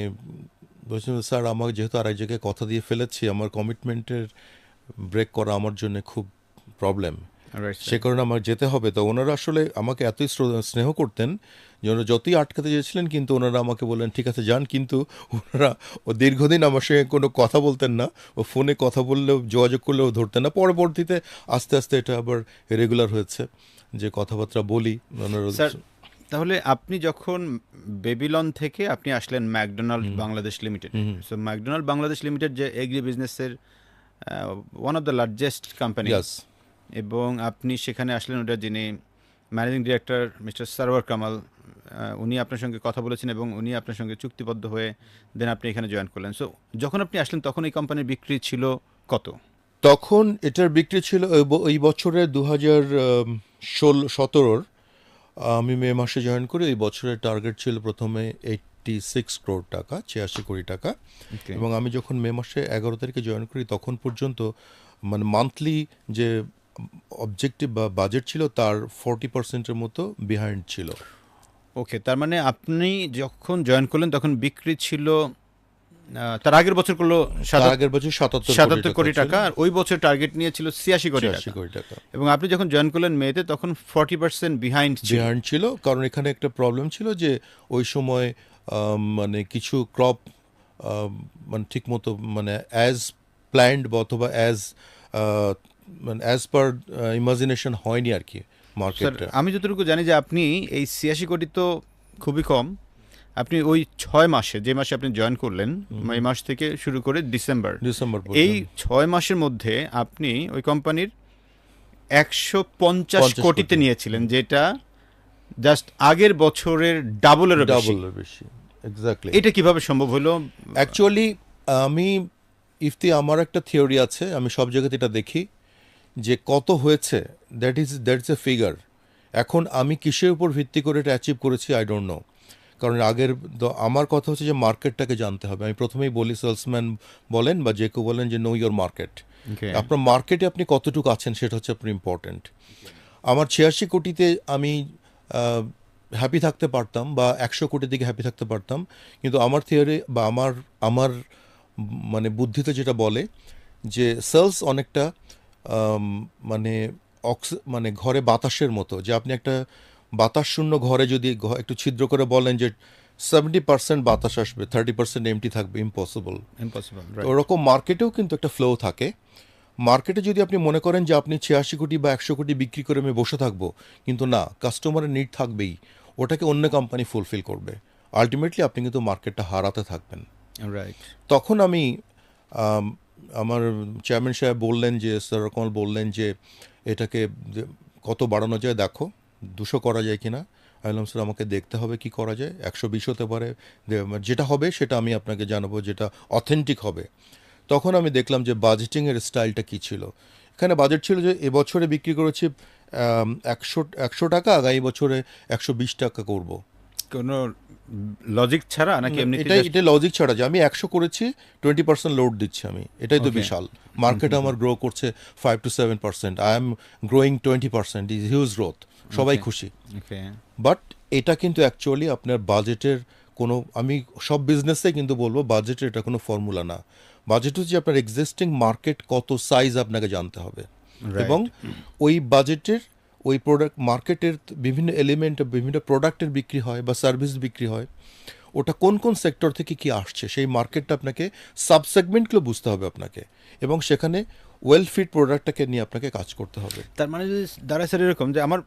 বলছিলাম, স্যার আমার যেহেতু আরেক জায়গায় কথা দিয়ে ফেলেছি, আমার কমিটমেন্টের ব্রেক করা আমার জন্য খুব প্রবলেম, সে কারণে আমার যেতে হবে। তো ওনারা আসলে আমাকে এতই স্নেহ করতেন যে ওনারা যতই আটকাতে চেয়েছিলেন, কিন্তু ওনারা আমাকে বললেন ঠিক আছে যান। কিন্তু ওনারা দীর্ঘদিন আমার সঙ্গে কোনো কথা বলতেন না, ও ফোনে কথা বললেও, যোগাযোগ করলেও ধরতেন না। পরবর্তীতে আস্তে আস্তে এটা আবার রেগুলার হয়েছে যে কথাবার্তা বলি ওনারা। তাহলে আপনি যখন বেবিলন থেকে আপনি আসলেন McDonald Bangladesh Limited, so McDonald Bangladesh Limited যে এগ্রি বিজনেসের one of the largest company, এবং আপনি সেখানে আসলেন, ওটা যিনি managing director mister Sarwar Kamal, উনি আপনার সঙ্গে কথা বলেছেন এবং উনি আপনার সঙ্গে চুক্তিবদ্ধ হয়ে দেন আপনি এখানে জয়েন করলেন। সো যখন আপনি আসলেন তখন এই কোম্পানির বিক্রি ছিল কত? তখন এটার বিক্রি ছিল এই বছরের 2017 আমি মে মাসে জয়েন করি। এই বছরের টার্গেট ছিল প্রথমে 86 crore টাকা, 86 কোটি টাকা। এবং আমি যখন মে মাসে 11 তারিখে জয়েন করি তখন পর্যন্ত মানে মান্থলি যে অবজেক্টিভ বা বাজেট ছিল তার 40%-এর মতো বিহাইন্ড ছিল। ওকে, তার মানে আপনি যখন জয়েন করলেন তখন বিক্রি ছিল তার আগের বছর করলো তার আগের বছর ৭৭ কোটি ছিল, টাকা, আর ওই বছর টার্গেট নিয়েছিল ৮৬ কোটি ৮৬ টাকা। কোটি টাকা। এবং আপনি যখন জয়েন করলেন মেতে তখন 40% বিহাইন্ড ছিল। বিহাইন্ড ছিল, কারণ এখানে একটা প্রবলেম ছিল যে ওই সময় মানে কিছু ক্রপ মানে ঠিক মতো মানে অ্যাজ প্ল্যান্ড বা অথবা অ্যাজ মানে অ্যাজ পার ইমাজিনেশন হয়নি আর কি স্যার, মার্কেটটা। আমি যতটুকু জানি যে আপনি এই ৮৬ কোটি তো খুবই কম, আপনি ওই ৬ মাসে, যে মাসে আপনি জয়েন করলেন, এই মাস থেকে শুরু করে ডিসেম্বর, ডিসেম্বর এই পর্যন্ত ৬ মাসের মধ্যে আপনি ওই কোম্পানির ১৫০ 50 কোটিতে কোটি। নিয়েছিলেন, যেটা জাস্ট আগের বছরের ডাবলেরও বেশি। ডাবলের বেশি, এক্স্যাক্টলি। এটা কিভাবে সম্ভব হলো? অ্যাকচুয়ালি আমি ইফতি আমার একটা থিওরি আছে, আমি সব জায়গাতে এটা দেখি যে কত হয়েছে, দ্যাটস এ ফিগার। এখন আমি কিসের উপর ভিত্তি করে এটা অ্যাচিভ করেছি আই ডোন্ট নো, কারণ আমার কথা হচ্ছে যে মার্কেটটাকে জানতে হবে। আমি প্রথমেই বলি, সেলসম্যান বলেন বা যে কেউ বলেন যে নো ইয়োর মার্কেট। Okay. আপনার মার্কেটে আপনি কতটুকু আছেন সেটা হচ্ছে আপনার ইম্পর্ট্যান্ট। আমার ৮৬ কোটিতে আমি হ্যাপি থাকতে পারতাম বা ১০০ কোটির দিকে হ্যাপি থাকতে পারতাম, কিন্তু আমার থিওরি বা আমার আমার মানে বুদ্ধিতে যেটা বলে যে সেলস অনেকটা মানে মানে ঘরে বাতাসের মতো, যে আপনি একটা বাতাস শূন্য ঘরে যদি একটু ছিদ্র করে বলেন যে 70% বাতাস আসবে, 30% এমটি থাকবে, ইম্পসিবল। Impossible, তো right. ওরকম মার্কেটেও কিন্তু একটা ফ্লো থাকে। মার্কেটে যদি আপনি মনে করেন যে আপনি ৮৬ কোটি বা ১০০ কোটি বিক্রি করে আমি বসে থাকবো, কিন্তু না, কাস্টমারের নিড থাকবেই, ওটাকে অন্য কোম্পানি ফুলফিল করবে। আলটিমেটলি আপনি কিন্তু মার্কেটটা হারাতে থাকবেন। Right. তখন আমি আম, আমার চেয়ারম্যান সাহেব বললেন যে, স্যার কমল বললেন যে এটাকে কত বাড়ানো যায় দেখো, ২০০ করা যায় কিনা। আমি বললাম স্যার আমাকে দেখতে হবে কি করা যায়, ১২০ হতে পারে, যেটা হবে সেটা আমি আপনাকে জানাবো, যেটা অথেন্টিক হবে। তখন আমি দেখলাম যে বাজেটিংয়ের স্টাইলটা কী ছিল। এখানে বাজেট ছিল যে এবছরে বিক্রি করেছি ১০০ টাকা, আগামী বছরে ১২০ টাকা করব। কোনো লজিক ছাড়া নাকি এমনিতে এটা just- এটা লজিক ছাড়া, যে আমি ১০০ করেছি, 20% লোড দিচ্ছি আমি, এটাই তো Okay. বিশাল। মার্কেট আমার গ্রো করছে 5 to 7%, I am growing 20%, is huge growth, সবাই Okay. খুশি। Okay. বাট এটা কিন্তু অ্যাকচুয়ালি আপনার বাজেটের কোনো, আমি সব বিজনেসে কিন্তু বলবো বাজেটের এটা কোনো ফর্মুলা না। বাজেট হচ্ছে আপনার এক্সিস্টিং মার্কেট কত সাইজ আপনাকে জানতে হবে, Right. এবং ওই বাজেটের ওই প্রোডাক্ট মার্কেটের বিভিন্ন এলিমেন্ট, বিভিন্ন প্রোডাক্টের বিক্রি হয় বা সার্ভিস বিক্রি হয়, ওটা কোন কোন সেক্টর থেকে কি আসছে, সেই মার্কেটটা আপনাকে সাবসেগমেন্টগুলো বুঝতে হবে আপনাকে, এবং সেখানে ওয়েল ফিট প্রোডাক্টটাকে নিয়ে আপনাকে কাজ করতে হবে। তার মানে যদি দাঁড়ায় স্যার এরকম যে আমার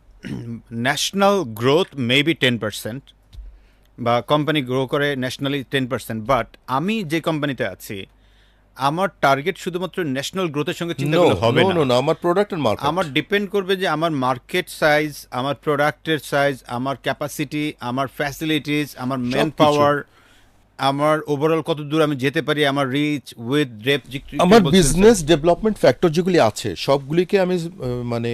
ন্যাশনাল গ্রোথ মেবি 10%, বা কোম্পানি গ্রো করে ন্যাশনালি 10%, বাট আমি যে কোম্পানিতে আছি আমার টার্গেট শুধুমাত্র ন্যাশনাল গ্রোথের সঙ্গে চিন্তা নো করলে হবে নো না। নো, আমার প্রোডাক্ট এন্ড মার্কেট। আমার ডিপেন্ড করবে যে আমার মার্কেট সাইজ, আমার প্রোডাক্টের সাইজ, আমার ক্যাপাসিটি, আমার ফ্যাসিলিটিস, আমার ম্যান সবকিছু। পাওয়ার, আমার ওভারঅল কত দূর আমি যেতে পারি, আমার রিচ উইথ ডেপথ, আমার বিজনেস ডেভেলপমেন্ট ফ্যাক্টর যেগুলি আছে সবগুলিকে আমি মানে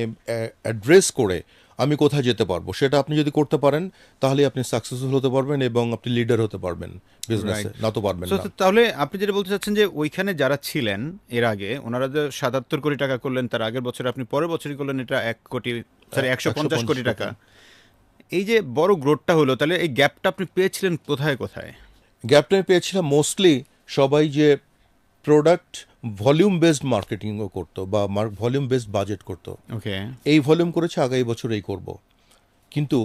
অ্যাড্রেস করে আমি কোথায় যেতে পারবো, সেটা আপনি যদি করতে পারেন তাহলে আপনি সাকসেসফুল হতে পারবেন এবং আপনি লিডার হতে পারবেন বিজনেসে, না তো পারবেন না। তাহলে আপনি যেটা বলতে চাচ্ছেন যে ওইখানে যারা ছিলেন এর আগে, ওনারা যে ৭৭ কোটি টাকা করলেন, তার আগের বছরে আপনি পরের বছরই করলেন এটা ১৫০ কোটি টাকা, এই যে বড় গ্রোথটা হলো, তাহলে এই গ্যাপটা আপনি পেয়েছিলেন কোথায় কোথায়? গ্যাপটা আমি পেয়েছিলাম মোস্টলি সবাই যে প্রোডাক্ট ভলিউম বেসড মার্কেটিংও করতো বা ভলিউম বেসড বাজেট করতো, ওকে। এই ভলিউম করেছে, আগামী বছর এই করব। কিন্তু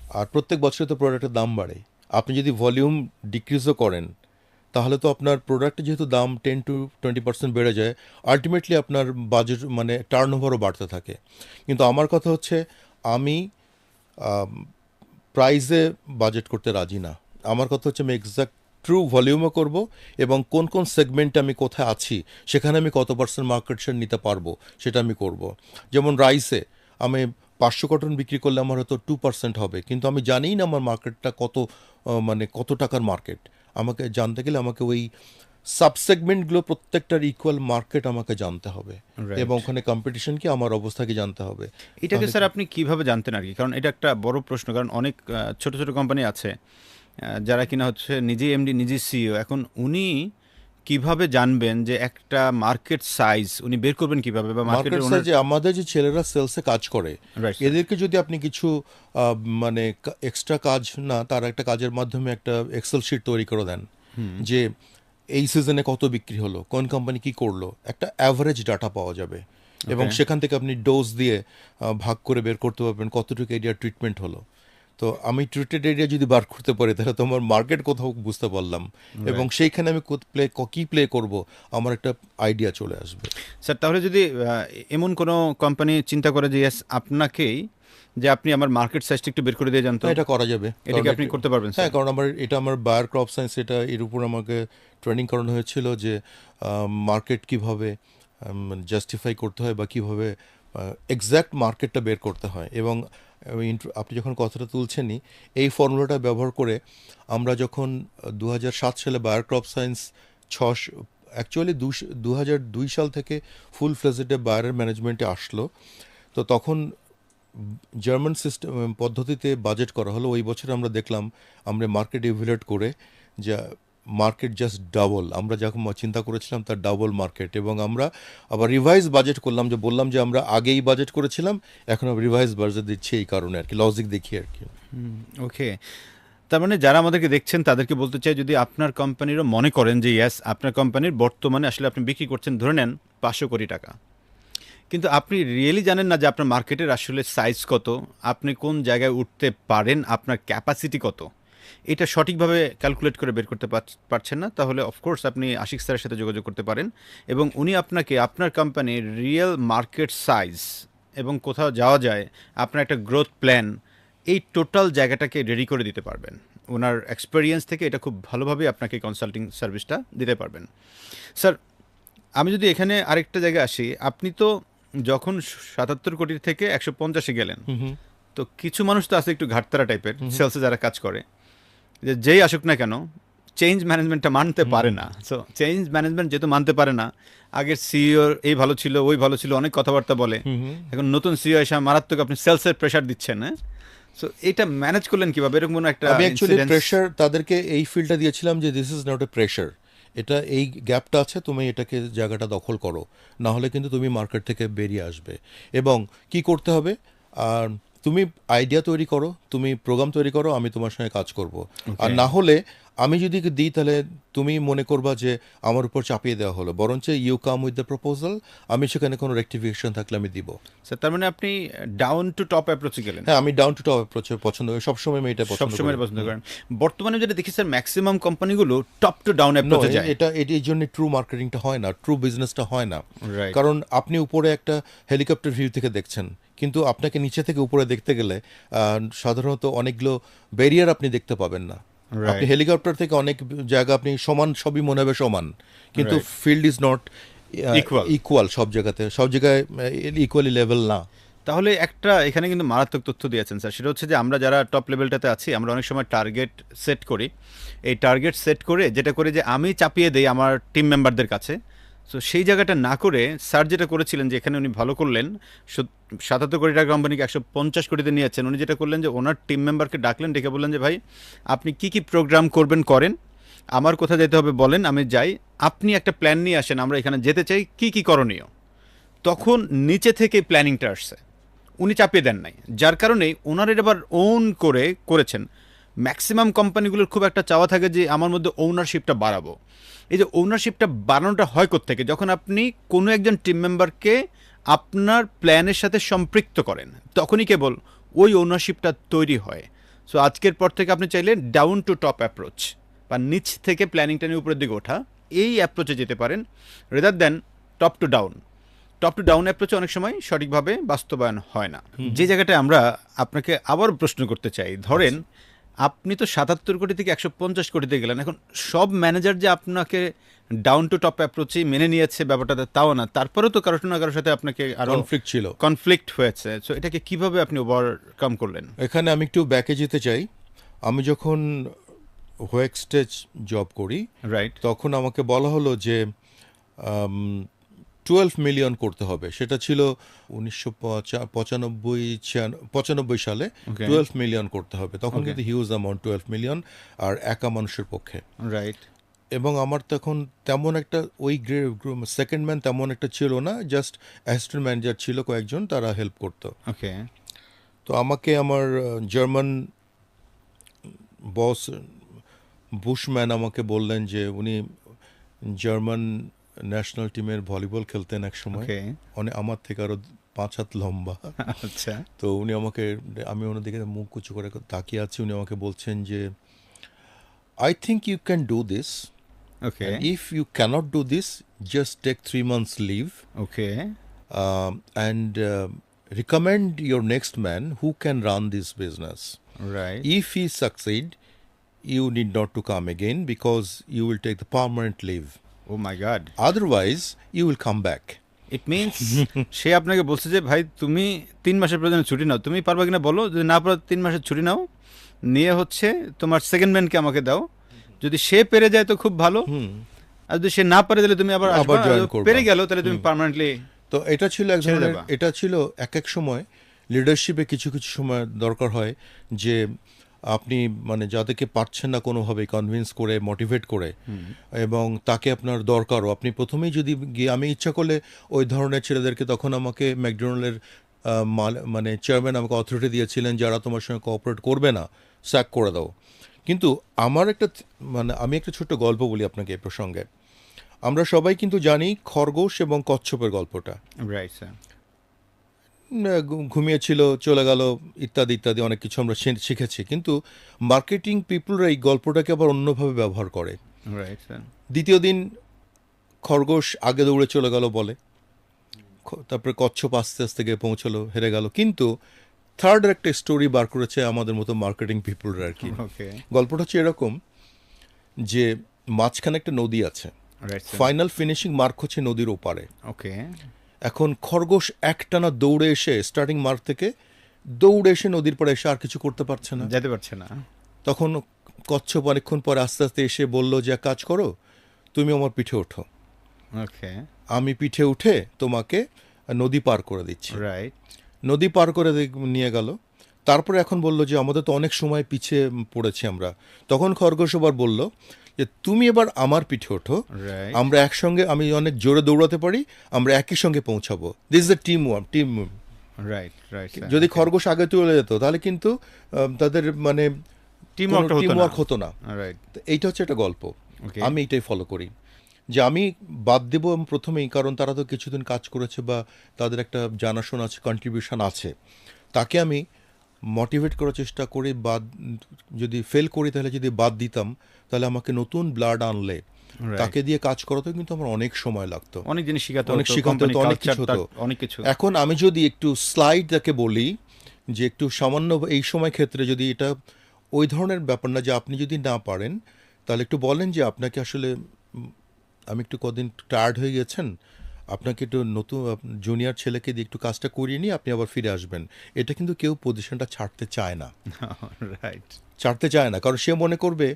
আর প্রত্যেক বছরে তো প্রোডাক্টের দাম বাড়ে, আপনি যদি ভলিউম ডিক্রিজও করেন তাহলে তো আপনার প্রোডাক্টের যেহেতু দাম 10 to 20% বেড়ে যায়, আলটিমেটলি আপনার বাজেট মানে টার্ন ওভারও বাড়তে থাকে। কিন্তু আমার কথা হচ্ছে আমি প্রাইসে বাজেট করতে রাজি না। আমার কথা হচ্ছে আমি এক্সাক্ট ট্রু ভলিউমও করব, এবং কোন কোন সেগমেন্টে আমি কোথায় আছি সেখানে আমি কত পার্সেন্ট মার্কেট শেয়ার নিতে পারবো সেটা আমি করব। যেমন রাইসে আমি ৫০০ কটন বিক্রি করলে আমার হয়তো 2% হবে, কিন্তু আমি জানিই না আমার মার্কেটটা কত, মানে কত টাকার মার্কেট। আমাকে জানতে গেলে আমাকে ওই সাবসেগমেন্টগুলো প্রত্যেকটার ইকুয়াল মার্কেট আমাকে জানতে হবে, Right. এবং ওখানে কম্পিটিশন কি, আমার অবস্থা কি জানতে হবে। এটাকে তাহলে- স্যার আপনি কিভাবে জানতেন আর কি? কারণ এটা একটা বড় প্রশ্ন, কারণ অনেক ছোট ছোট কোম্পানি আছে যারা কিনা হচ্ছে নিজেই এমডি, নিজেই সিইও, এখন উনি কিভাবে জানবেন যে একটা মার্কেট সাইজ উনি বের করবেন কিভাবে, বা মার্কেট মার্কেটের ওনার? সাইজে আমাদের যে ছেলেরা সেলসে কাজ করে রাইট, এদেরকে যদি আপনি কিছু মানে এক্সট্রা কাজ না, তার একটা কাজের মাধ্যমে একটা এক্সেল শিট তৈরি করে দেন যে এই সিজনে কত বিক্রি হলো, কোন কোম্পানি কি করলো, একটা অ্যাভারেজ ডাটা পাওয়া যাবে এবং Okay. সেখান থেকে আপনি ডোজ দিয়ে ভাগ করে বের করতে পারবেন কতটুকু এরিয়া ট্রিটমেন্ট হলো। তো আমি ট্রিটেড এরিয়া যদি বার করতে পারি তাহলে তোমার মার্কেট কোথাও বুঝতে পারলাম এবং সেইখানে আমি কি প্লে করব আমার একটা আইডিয়া চলে আসবে। স্যার তাহলে যদি এমন কোনো কোম্পানি চিন্তা করে যে yes, আপনাকেই, যে আপনি আমার মার্কেট সাইজটা একটু বের করে দিয়ে জানতো, এটা করা যাবে, এটা কি আপনি করতে পারবেন হ্যাঁ, স্যার? কারণ এটা আমার বায়ার ক্রপ সায়েন্স, এর উপর আমাকে ট্রেনিং করানো হয়েছিল যে মার্কেট কিভাবে জাস্টিফাই করতে হয় বা কিভাবে এক্স্যাক্ট মার্কেটটা বের করতে হয়। এবং আপনি যখন কথাটা তুলছেনই, এই ফর্মুলাটা ব্যবহার করে আমরা যখন 2007 সালে বায়ার ক্রপ সায়েন্স অ্যাকচুয়ালি 2002 সাল থেকে ফুল ফ্লেজেডে বায়ারের ম্যানেজমেন্টে আসলো, তো তখন জার্মান সিস্টেম পদ্ধতিতে বাজেট করা হলো। ওই বছর আমরা দেখলাম আমরা মার্কেট ইভ্যালুয়েট করে যা মার্কেট জাস্ট ডাবল, আমরা যখন চিন্তা করেছিলাম তার ডাবল মার্কেট, এবং আমরা আবার রিভাইজ বাজেট করলাম, যে বললাম যে আমরা আগেই বাজেট করেছিলাম, এখন আবার রিভাইজ বাজেট দিচ্ছি এই কারণে আর কি, লজিক দেখিয়ে আর কি। ওকে, তার মানে যারা আমাদেরকে দেখছেন তাদেরকে বলতে চাই, যদি আপনার কোম্পানিরও মনে করেন যে ইয়াস আপনার কোম্পানির বর্তমানে আসলে আপনি বিক্রি করছেন ধরে নেন 500 কোটি টাকা, কিন্তু আপনি রিয়েলি জানেন না যে আপনার মার্কেটের আসলে সাইজ কত, আপনি কোন জায়গায় উঠতে পারেন, আপনার ক্যাপাসিটি কত, এটা সঠিকভাবে ক্যালকুলেট করে বের করতে পারছেন না, তাহলে অফকোর্স আপনি আশিক স্যারের সাথে যোগাযোগ করতে পারেন এবং উনি আপনাকে আপনার কোম্পানির রিয়েল মার্কেট সাইজ এবং কোথাও যাওয়া যায়, আপনার একটা গ্রোথ প্ল্যান, এই টোটাল জায়গাটাকে রেডি করে দিতে পারবেন। ওনার এক্সপেরিয়েন্স থেকে এটা খুব ভালোভাবে আপনাকে কনসাল্টিং সার্ভিসটা দিতে পারবেন। স্যার আমি যদি এখানে আরেকটা জায়গায় আসি, আপনি তো যখন 77 কোটির থেকে 150-এ গেলেন, তো কিছু মানুষ তো আছে একটু ঘাটতারা টাইপের সেলসে যারা কাজ করে, যে যেই আসুক না কেন চেঞ্জ ম্যানেজমেন্টটা মানতে পারে না। সো চেঞ্জ ম্যানেজমেন্ট যেহেতু মানতে পারে না, আগের সিইও এই ভালো ছিল ওই ভালো ছিল অনেক কথাবার্তা বলে, এখন নতুন সিইও এসে মারাত্মক আপনি সেলসের প্রেশার দিচ্ছেন, হ্যাঁ? সো এটা ম্যানেজ করলেন কিভাবে? এরকম কোনো একটা আমি অ্যাকচুয়ালি incidence? প্রেশার তাদেরকে এই ফিল্ডটা দিয়েছিলাম যে this is not A pressure, এটা এই গ্যাপটা আছে, তুমি এটাকে জায়গাটা দখল করো, না হলে কিন্তু তুমি মার্কেট থেকে বেরিয়ে আসবে। এবং কি করতে হবে, আর তুমি আইডিয়া তৈরি করো, তুমি প্রোগ্রাম তৈরি করো, আমি তোমার সঙ্গে কাজ করব। আর না হলে আমি যদি দিই তাহলে তুমি মনে করবা যে আমার উপর চাপিয়ে দেওয়া হলো, বরঞ্চ you come with the proposal, আমি সেখানে কোনো রেক্টিফিকেশন থাকলে আমি দিব। স্যার তার মানে আপনি ডাউন টু টপ অ্যাপ্রোচে গেলেন। হ্যাঁ, আমি ডাউন টু টপ অ্যাপ্রোচ পছন্দ করি, সবসময় আমি এটা পছন্দ সবসময় করি। পছন্দ করেন। বর্তমানে যেটা দেখি স্যার, ম্যাক্সিমাম কোম্পানিগুলো টপ টু ডাউন অ্যাপ্রোচে যায়। এটা এই জন্য ট্রু মার্কেটিংটা হয় না, ট্রু বিজনেসটা হয় না। Right. কারণ আপনি উপরে একটা হেলিকপ্টার ভিউ থেকে দেখছেন, কিন্তু আপনাকে নিচে থেকে উপরে দেখতে গেলে সাধারণত অনেকগুলো ব্যারিয়ার আপনি দেখতে পাবেন না। Right. আপনি হেলিকপ্টার থেকে অনেক জায়গা আপনি সমান, সবই মনে হবে সমান, কিন্তু Right. Field is not Equal. Equal, সব জায়গায় ইকুয়ালি লেভেল না। তাহলে একটা এখানে কিন্তু মারাত্মক তথ্য দিয়েছেন স্যার, সেটা হচ্ছে যে আমরা যারা টপ লেভেলটাতে আছি আমরা অনেক সময় টার্গেট সেট করি, এই টার্গেট সেট করে যেটা করে যে আমি চাপিয়ে দেই আমার টিম মেম্বারদের কাছে। সো সেই জায়গাটা না করে স্যার যেটা করেছিলেন, যে এখানে উনি ভালো করলেন, 77 কোটি টাকা কোম্পানিকে 150 কোটিতে নিয়ে যাচ্ছেন, উনি যেটা করলেন যে ওনার টিম মেম্বারকে ডাকলেন, ডেকে বললেন যে ভাই আপনি কি কি প্রোগ্রাম করবেন করেন, আমার কোথায় যেতে হবে বলেন, আমি যাই, আপনি একটা প্ল্যান নিয়ে আসেন, আমরা এখানে যেতে চাই, কি কি করণীয়। তখন নিচে থেকে প্ল্যানিংটা আসছে, উনি চাপিয়ে দেন নাই, যার কারণে ওনারা এবার ওন করেছেন। ম্যাক্সিমাম কোম্পানিগুলোর খুব একটা চাওয়া থাকে যে আমার মধ্যে ওনারশিপটা বাড়াবো। এই যে ওনারশিপটা বাড়ানোটা হয় কোত্থেকে? যখন আপনি কোনো একজন টিম মেম্বারকে আপনার প্ল্যানের সাথে সম্পৃক্ত করেন, তখনই কেবল ওই ওনারশিপটা তৈরি হয়। সো আজকের পর থেকে আপনি চাইলে ডাউন টু টপ অ্যাপ্রোচ, বা নিচ থেকে প্ল্যানিংটা নিয়ে উপরের দিকে ওঠা, এই অ্যাপ্রোচে যেতে পারেন, rather than top to down. Top to down অ্যাপ্রোচে অনেক সময় সঠিকভাবে বাস্তবায়ন হয় না। যে জায়গাটায় আমরা আপনাকে আবার প্রশ্ন করতে চাই, ধরেন আপনি তো 77 কোটি থেকে 150 কোটিতে গেলেন, এখন সব ম্যানেজার যে আপনাকে ডাউন টু টপ অ্যাপ্রোচেই মেনে নিয়েছে ব্যাপারটা তাও না, তারপরেও তো কারোর না কারোর সাথে আপনাকে আরো কনফ্লিক্ট ছিল, কনফ্লিক্ট হয়েছে। সো এটাকে কিভাবে আপনি ওভারকাম করলেন? এখানে আমি একটু ব্যাকে যেতে চাই। আমি যখন হোয়েক স্টেজ জব করি, রাইট, তখন আমাকে বলা হলো যে 12 মিলিয়ন করতে হবে, সেটা ছিল 1995 সালে। Okay. 12 মিলিয়ন করতে হবে, তখন Okay. কিন্তু হিউজ অ্যামাউন্ট, 12 মিলিয়ন আর একা মানুষের পক্ষে। রাইট, এবং আমার তখন তেমন একটা ওই সেকেন্ড ম্যান তেমন একটা ছিল না, জাস্ট অ্যাসিস্ট্যান্ট ম্যানেজার ছিল কয়েকজন, তারা হেল্প করতো। ওকে। তো আমাকে আমার জার্মান বস বুশম্যান আমাকে বললেন যে উনি জার্মান ন্যাশনাল টিমের ভলিবল খেলতেন এক সময়, ওকে। অনেক আমার থেকে আরো 5 হাত লম্বা। আচ্ছা। তো উনি আমাকে, আমি ওনার দিকে মুখ উঁচু করে তাকিয়ে আছি, উনি আমাকে বলছেন যে I think you can do this, okay. and if you cannot do this, just take 3 months leave, okay. and recommend your next man who can run this business. Right. If he succeed, you need not to come again because you will take the permanent leave. Oh my God. Otherwise, you will come back. It means সে আপনাকে বলছে যে ভাই তুমি 3 মাসের প্রয়োজনে ছুটি নাও, তুমি পারবে কিনা বলো, যদি না পারো 3 মাসের ছুটি নাও, নিয়ে হচ্ছে তোমার সেকেন্ড ম্যানকে আমাকে দাও, যদি সে পেরে যায় তো খুব ভালো, আর যদি সে না পারে তাহলে তুমি আবার আবার আসবা, join করবা। পেরে গেল তাহলে তুমি পার্মানেন্টলি। তো এটা ছিল এক ছেড়ে ধরনের, দেবা। এটা ছিল এক এক সময় লিডারশিপে কিছু কিছু সময় দরকার হয় যে আপনি মানে যাদেরকে পারছেন না কোনোভাবে কনভিন্স করে, মোটিভেট করে, এবং তাকে আপনার দরকারও, আপনি প্রথমেই যদি গিয়ে, আমি ইচ্ছা করলে ওই ধরনের ছেলেদেরকে, তখন আমাকে ম্যাকডোনাল্ডের মানে চেয়ারম্যান আমাকে অথরিটি দিয়েছিলেন, যারা তোমার সঙ্গে কোঅপারেট করবে না স্যাক করে দাও। কিন্তু আমার একটা মানে আমি একটা ছোট্ট গল্প বলি আপনাকে এ প্রসঙ্গে। আমরা সবাই কিন্তু জানি খরগোশ এবং কচ্ছপের গল্পটা। Right sir. ঘুমিয়েছিল, চলে গেল, ইত্যাদি ইত্যাদি অনেক কিছু আমরা শিখেছি। কিন্তু মার্কেটিং পিপলরা এই গল্পটাকে আবার অন্যভাবে ব্যবহার করে। Right sir. দ্বিতীয় দিন খরগোশ আগে দৌড়ে চলে গেল বলে, তারপরে কচ্ছপ আস্তে আস্তে গিয়ে পৌঁছলো, হেরে গেল। কিন্তু থার্ড একটা স্টোরি বার করেছে আমাদের মতো মার্কেটিং পিপলরা আর কি। ওকে। গল্পটা হচ্ছে এরকম যে মাঝখানে একটা নদী আছে, right sir. Final finishing mark হচ্ছে নদীর ওপারে। ওকে। এখন খরগোশ একটানা দৌড়ে এসে, স্টার্টিং মার্ক থেকে দৌড়ে এসে নদীর পাড়ে এসে আর কিছু করতে পারছে না। যেতে পারছে না। তখন কচ্ছপ অনেকক্ষণ পরে আস্তে আস্তে এসে বলল যে এক কাজ করো, তুমি আমার পিঠে ওঠো, ওকে। আমি পিঠে উঠে তোমাকে নদী পার করে দিচ্ছি। রাইট। নদী পার করে নিয়ে গেল। তারপরে এখন বলল যে আমাদের তো অনেক সময় পিছিয়ে পড়েছি আমরা। তখন খরগোশ আবার বলল যে তুমি এবার আমার পিঠে ওঠো, রাইট। আমরা একসঙ্গে, আমি অনেক জোরে দৌড়াতে পারি, আমরা একই সঙ্গে পৌঁছাবো। This is the team right. Right. যদি খরগোশ আগে চলে যেত তাহলে কিন্তু তাদের মানে টিম টিম ওয়ার্ক হতো না। রাইট। তো এইটা হচ্ছে একটা গল্প, ওকে। আমি এটাই ফলো করি, যে আমি বাদ দেবো প্রথমেই, কারণ তারা তো কিছুদিন কাজ করেছে বা তাদের একটা জানাশোনা আছে, কন্ট্রিবিউশন আছে, তাকে আমি মোটিভেট করার চেষ্টা করি। বাদ যদি ফেল করি তাহলে যদি বাদ দিতাম, তাহলে আমাকে নতুন ব্লাড আনলে তাকে দিয়ে কাজ করাতে কিন্তু আমার অনেক সময় লাগতো, অনেক জিনিস শিখাতে অনেক হতো, শিখাতে হতো, অনেক কিছু হতো। অনেক কিছু। এখন আমি যদি একটু স্লাইড তাকে বলি যে একটু সামান্য এই সময় ক্ষেত্রে যদি এটা ওই ধরনের ব্যাপার না, যে আপনি যদি না পারেন তাহলে একটু বলেন যে আপনাকে আসলে আমি একটু কদিন টায়ার্ড হয়ে গেছেন, আপনাকে একটু নতুন জুনিয়র ছেলেকে দিয়ে একটু কাজটা করিয়ে নিয়ে আপনি আবার ফিরে আসবেন। এটা কিন্তু কেউ পজিশনটা ছাড়তে চায় না, রাইট। ছাড়তে চায় না, কারণ সে মনে করবে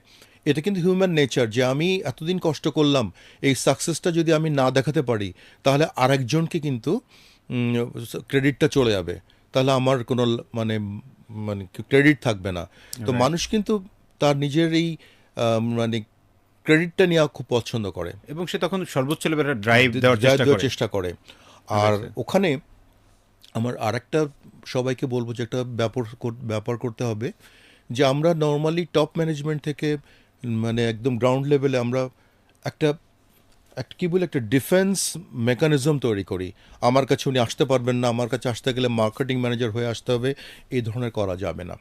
এটা কিন্তু হিউম্যান নেচার, যে আমি এতদিন কষ্ট করলাম, এই সাকসেসটা যদি আমি না দেখাতে পারি তাহলে আরেকজনকে কিন্তু ক্রেডিটটা চলে যাবে, তাহলে আমার কোনো মানে মানে ক্রেডিট থাকবে না। তো মানুষ কিন্তু তার নিজের এই মানে ক্রেডিটটা নেওয়া খুব পছন্দ করে এবং সে তখন সর্বোচ্চ লেভেলের ড্রাইভ দেওয়ার চেষ্টা করে। আর ওখানে আমার আরেকটা সবাইকে বলবো যে একটা ব্যাপার করতে হবে, যে আমরা নর্মালি টপ ম্যানেজমেন্ট থেকে মানে একদম গ্রাউন্ড লেভেলে আমরা একটা কী বলে একটা ডিফেন্স মেকানিজম তৈরি করি। আমার কাছে উনি আসতে পারবেন না, আমার কাছে আসতে গেলে মার্কেটিং ম্যানেজার হয়ে আসতে হবে, এই ধরনের করা যাবে না।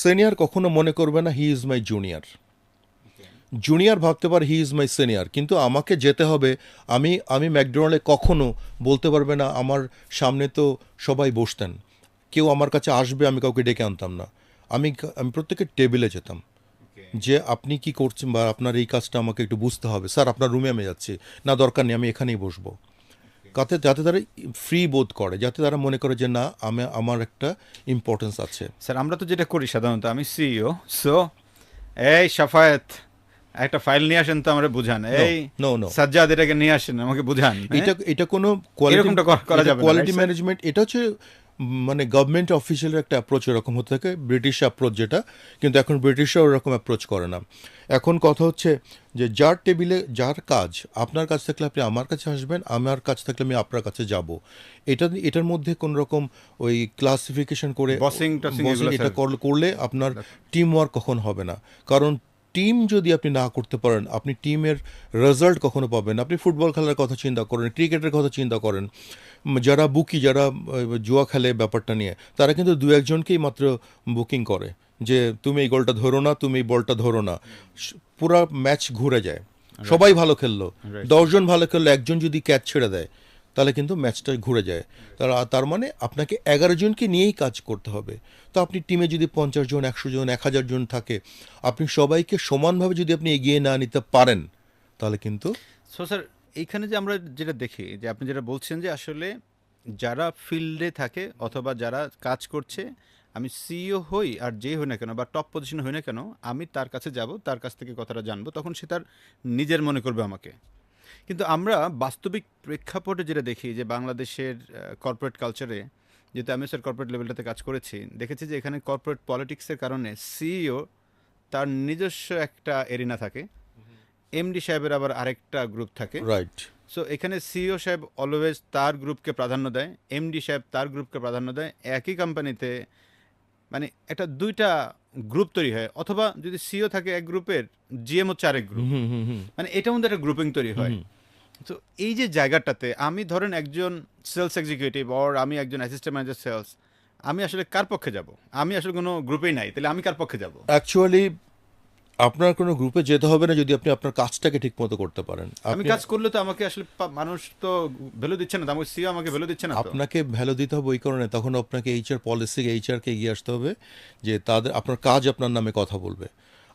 সিনিয়র কখনো মনে করবে না he is my junior, junior ভাবতে পারে হি ইজ মাই সিনিয়র, কিন্তু আমাকে যেতে হবে। আমি ম্যাকডোনাল্ডে কখনো বলতে পারবে না আমার সামনে তো সবাই বসতেন, কেউ আমার কাছে আসবে আমি কাউকে ডেকে আনতাম না, আমি প্রত্যেকের টেবিলে যেতাম, যে আপনি কি করছেন বা আপনার এই কাজটা আমাকে একটু বুঝতে হবে, স্যার আপনার রুমে আমি যাচ্ছি, না দরকার নেই আমি এখানেই বসবো, যাতে তারা ফ্রি বোধ করে, যাতে তারা মনে করে যে না আমার একটা ইম্পর্টেন্স আছে। স্যার আমরা তো যেটা করি সাধারণত, আমি সিইও, সো এই শাফায়েত একটা ফাইল নিয়ে আসেন তো আমরা বুঝান, এই সাজ্জাদ এটাকে নিয়ে আসেন আমাকে বুঝান। এটা কোনো কোয়ালিটি ম্যানেজমেন্ট, এটা হচ্ছে মানে গভর্নমেন্ট অফিসিয়ালের একটা অ্যাপ্রোচ এরকম হতে থাকে, ব্রিটিশ অ্যাপ্রোচ যেটা, কিন্তু এখন ব্রিটিশরাও এরকম অ্যাপ্রোচ করে না। এখন কথা হচ্ছে যে যার টেবিলে যার কাজ, আপনার কাছ থাকলে আপনি আমার কাছে আসবেন, আমার কাছ থাকলে আমি আপনার কাছে যাব। এটার মধ্যে কোন রকম ওই ক্লাসিফিকেশন করে বসিং টসিং বসিং এগুলো এটা স্যার করলে আপনার টিম ওয়ার্ক কখন হবে না। কারণ টিম যদি আপনি না করতে পারেন, আপনি টিমের রেজাল্ট কখনো পাবেন না। আপনি ফুটবল খেলার কথা চিন্তা করেন, ক্রিকেটের কথা চিন্তা করেন, যারা বুকি, যারা জুয়া খেলে ব্যাপারটা নিয়ে, তারা কিন্তু দু একজনকেই মাত্র বুকিং করে যে তুমি এই গোলটা ধরো না, তুমি এই বলটা ধরো না। পুরা ম্যাচ ঘুরে যায়। সবাই ভালো খেললো, Right. 10জন ভালো খেললো, একজন যদি ক্যাচ ছেড়ে দেয় তাহলে কিন্তু ম্যাচটা ঘুরে যায়। তার মানে আপনাকে 11 জনকে নিয়েই কাজ করতে হবে। তো আপনি টিমে যদি 50 জন, 100 জন, 1000 জন থাকে, আপনি সবাইকে সমানভাবে যদি আপনি এগিয়ে না নিতে পারেন, তাহলে কিন্তু সো স্যার এইখানে যে আমরা যেটা দেখি যে আপনি যেটা বলছেন যে আসলে যারা ফিল্ডে থাকে অথবা যারা কাজ করছে, আমি সিইও হই আর যেই হই না কেন বা টপ পজিশনে হই না কেন, আমি তার কাছে যাব, তার কাছ থেকে কথাটা জানবো, তখন সে তার নিজের মনে করবে আমাকে। কিন্তু আমরা বাস্তবিক প্রেক্ষাপটে যেটা দেখি যে বাংলাদেশের কর্পোরেট কালচারে, যেহেতু আমি স্যার কর্পোরেট লেভেলটাতে কাজ করেছি, দেখেছি যে এখানে কর্পোরেট পলিটিক্সের কারণে সিইও তার নিজস্ব একটা এরিনা থাকে, এমডি সাহেবের আবার আরেকটা গ্রুপ থাকে। রাইট। সো এখানে সিইও সাহেব অলওয়েজ তার গ্রুপকে প্রাধান্য দেয়, এমডি সাহেব তার গ্রুপকে প্রাধান্য দেয়। একই কোম্পানিতে মানে একটা দুইটা গ্রুপ তৈরি হয়, অথবা যদি সিইও থাকে এক গ্রুপের, জিএম হচ্ছে আরেক গ্রুপ, হুম হুম হুম মানে এটার মধ্যে একটা গ্রুপিং তৈরি হয়। তো এই যে জায়গাটাতে আমি ধরেন একজন সেলস এক্সিকিউটিভ অর আমি একজন অ্যাসিস্ট্যান্ট ম্যানেজার সেলস, আমি আসলে কার পক্ষে যাব? আমি আসলে কোনো গ্রুপেই নাই, তাহলে আমি কার পক্ষে যাব? অ্যাকচুয়ালি আপনার কোনো গ্রুপে যেতে হবে না যদি আপনি আপনার কাজটাকে ঠিক মতো করতে পারেন। আমি আপনি কাজ করলে তো আমাকে আসলে মানুষ তো ভ্যালু দিচ্ছে না, তো আমাকে সিইও আমাকে ভ্যালু দিচ্ছে না তো। আপনাকে ভ্যালু দিতে হবে ওই কারণে, তখন আপনাকে এইচআর পলিসি, এইচআরকে এগিয়ে আসতে হবে যে তাদের আপনার কাজ আপনার নামে কথা বলবে।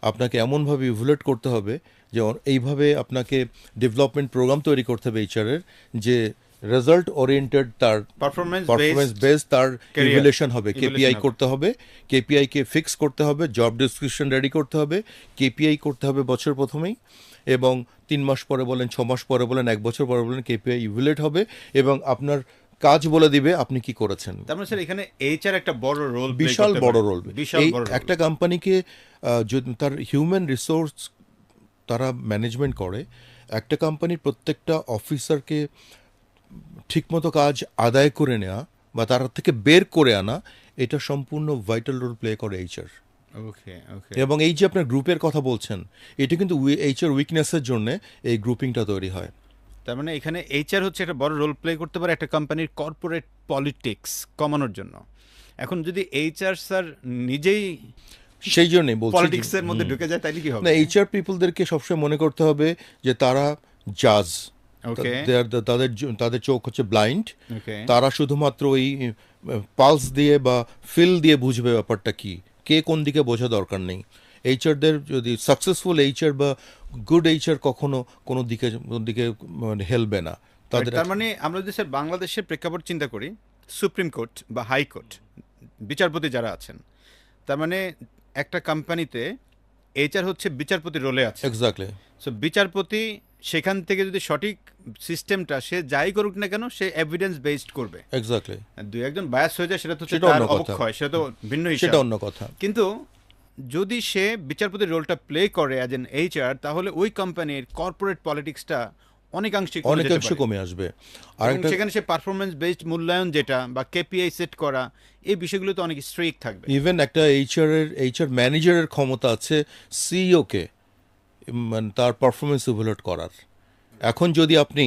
আপনাকে এমনভাবে ইভ্যালুয়েট করতে হবে যে এইভাবে আপনাকে ডেভেলপমেন্ট প্রোগ্রাম তৈরি করতে হবে এইচআরের, যে রেজাল্ট ওরিয়েন্টেড, তার পারফরমেন্স পারফরমেন্স বেসড বেস, তার ক্যারিয়ার ইভ্যালুয়েশন হবে, কেপিআই ইভ্যালুয়েশন হবে। করতে হবে, কেপিআইকে ফিক্স করতে হবে, জব ডিসক্রিপশন রেডি করতে হবে, কেপিআই করতে হবে বছর প্রথমেই, এবং 3 মাস পরে বলেন, 6 মাস পরে বলেন, 1 বছর পরে বলেন, কেপিআই ইভ্যালুয়েট হবে এবং আপনার কাজ বলে দিবে আপনি কি করেছেন। তার মানে স্যার এখানে এইচআর একটা বড় রোল প্লে বিশাল করতে বড় পারে, রোল। বিশাল এই বড় রোল। একটা কোম্পানিকে যদি তার হিউম্যান রিসোর্স তারা ম্যানেজমেন্ট করে, একটা কোম্পানির প্রত্যেকটা অফিসারকে ঠিকমতো কাজ আদায় করে নেওয়া বা তার থেকে বের করে আনা, এটা সম্পূর্ণ ভাইটাল রোল প্লে করে এইচআর। ওকে ওকে। এবং এই যে আপনার গ্রুপের কথা বলছেন, এটা কিন্তু এইচআর উইকনেসের জন্য এই গ্রুপিংটা তৈরি হয়। তার মানে এখানে এইচআর হচ্ছে একটা বড় রোল প্লে করতে পারে একটা কোম্পানির কর্পোরেট পলিটিক্স কমানোর জন্য। এখন যদি এইচআর স্যার নিজেই সেই জন্যই বলছি পলিটিক্সের মধ্যে ঢুকে যায় তাইলে কি হবে? না, এইচআর পিপলদেরকে সবসময় মনে করতে হবে যে তারা জাজ, ওকে তাদের তাদের চোখ হচ্ছে ব্লাইন্ড। ওকে। তারা শুধুমাত্র ওই পালস দিয়ে বা ফিল দিয়ে বুঝবে ব্যাপারটা কি, কে কোন দিকে বোঝা দরকার নেই। এইচআরদের যদি সাকসেসফুল এইচআর বা গুড এইচআর কখনো কোনো দিকে হেলবে না তাদের। তার মানে আমরা যদি স্যার বাংলাদেশের প্রেক্ষাপট চিন্তা করি, সুপ্রিম কোর্ট বা হাইকোর্ট বিচারপতি যারা আছেন, তার মানে একটা কোম্পানিতে এইচআর হচ্ছে বিচারপতি রোলে আছে। এক্স্যাক্টলি। সো বিচারপতি সেখান থেকে যদি সঠিক সিস্টেমটা সে যাই করুক না কেন, সে এভিডেন্স বেসড করবে। এক্স্যাক্টলি। আর দুই একজন বায়াস হয়ে যায় সেটা তো হচ্ছে সেটা তার অন্য কথা। অবক্ষয়, সেটা তো ভিন্ন সেটা হিসাব। অন্য কথা। কিন্তু যদি সে বিচারপতির রোলটা প্লে করে অ্যাজ এন এইচআর, তাহলে ওই কোম্পানির কর্পোরেট পলিটিক্সটা অনেকাংশে কমে যেতে অনেকাংশে পারে। কমে আসবে। আর এবং একটা সেখানে সে পারফরমেন্স বেসড মূল্যায়ন যেটা বা কেপিআই সেট করা, এই বিষয়গুলো তো অনেক স্ট্রিক্ট থাকবে। ইভেন একটা এইচআর ম্যানেজারের ক্ষমতা আছে সিইওকে মানে তার পারফরমেন্স ইভ্যালুয়েট করার। এখন যদি আপনি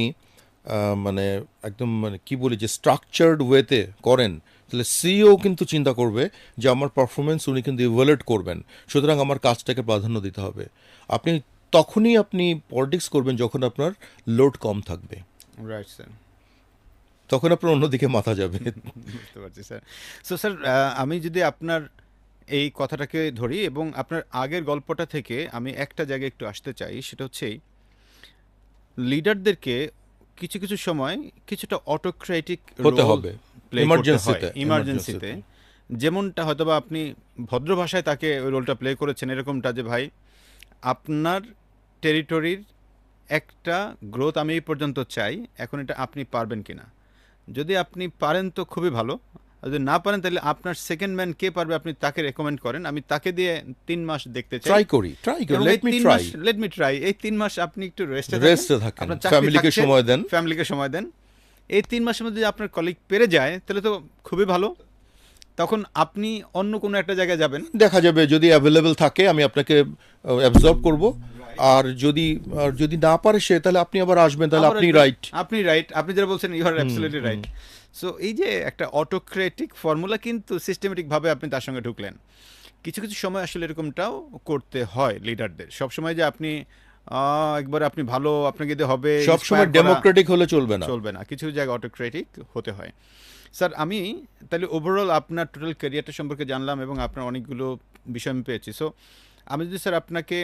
মানে একদম মানে কি বলি যে স্ট্রাকচার্ড ওয়েতে করেন, তাহলে সিইও কিন্তু চিন্তা করবে যে আমার পারফরমেন্স উনি কিন্তু ইভ্যালুয়েট করবেন, সুতরাং আমার কাজটাকে প্রাধান্য দিতে হবে। আপনি তখনই আপনি পলিটিক্স করবেন যখন আপনার লোড কম থাকবে, রাইট স্যার। তখন আপনার অন্যদিকে মাথা যাবে। বুঝতে পারছি স্যার। সো স্যার আমি যদি আপনার এই কথাটাকে ধরি এবং আপনার আগের গল্পটা থেকে আমি একটা জায়গায় একটু আসতে চাই, সেটা হচ্ছে লিডারদেরকে কিছু কিছু সময় কিছুটা অটোক্রেটিক হতে হবে প্লে ইমার্জেন্সিতে। ইমার্জেন্সিতে। যেমনটা হয়তোবা আপনি ভদ্র ভাষায় তাকে ওই রোলটা প্লে করেছেন এরকমটা, যে ভাই আপনার টেরিটরির একটা গ্রোথ আমি এই পর্যন্ত চাই, এখন এটা আপনি পারবেন কিনা। যদি আপনি পারেন তো খুবই ভালো, আর যদি না পারেন তাহলে আপনার সেকেন্ড ম্যান কে পারবে আপনি তাকে রেকমেন্ড করেন, আমি তাকে দিয়ে 3 মাস দেখতে চাই। ট্রাই করি লেট মি ট্রাই। এই 3 মাস আপনি একটু রেস্টে থাকেন, আপনার চাকরি ফ্যামিলিকে থাকছে, সময় দেন। ফ্যামিলিকে সময় দেন। এই 3 মাসের মধ্যে যদি আপনার কলিগ পেরে যায় তাহলে তো খুবই ভালো, তখন আপনি অন্য কোনো একটা জায়গায় যাবেন, দেখা যাবে যদি অ্যাভেলেবেল থাকে আমি আপনাকে অ্যাবজর্ব করব, আর যদি না পারে সে তাহলে আপনি আবার আসবেন, তাহলে আপনি রাইট। আপনি যেটা বলছেন you are absolutely right. So এই যে একটা অটোক্রেটিক ফর্মুলা, কিন্তু সিস্টেমেটিক ভাবে আপনি তার সঙ্গে ঢুকলেন। কিছু কিছু সময় আসলে এরকমটাও করতে হয় লিডারদের, সব সময় যে আপনি একবার আপনি ভালো আপনাকে দিয়ে হবে সব সময় ডেমোক্রেটিক হলে চলবে না, কিছু জায়গায় অটোক্রেটিক হতে হয়। স্যার আমি তাহলে ওভারঅল আপনার টোটাল ক্যারিয়ারটা সম্পর্কে জানলাম এবং আপনার অনেকগুলো বিষয় আমি পেয়েছি। সো আমি যদি স্যার আপনাকে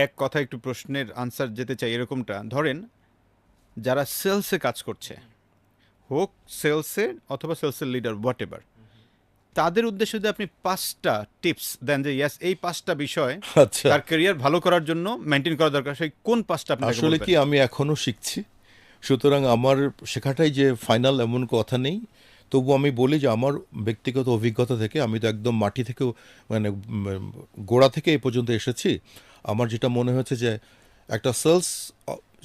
এক কথা একটু প্রশ্নের আনসার যেতে চাই এরকমটা, ধরেন যারা সেলসে কাজ করছে, হোক সেলসের অথবা সেলসের লিডার হোয়াট এভার, তাদের উদ্দেশ্যে যদি আপনি 5টা টিপস দেন যে ইয়াস এই 5টা বিষয় আচ্ছা, তার ক্যারিয়ার ভালো করার জন্য মেনটেন করা দরকার, সেই কোন 5টা আপনি আসলে কি আমি এখনো শিখছি, সুতরাং আমার শেখাটাই যে ফাইনাল এমন কথা নেই। তবু আমি বলি যে আমার ব্যক্তিগত অভিজ্ঞতা থেকে, আমি তো একদম মাটি থেকেও মানে গোড়া থেকে এই পর্যন্ত এসেছি। আমার যেটা মনে হয়েছে যে একটা সেলস,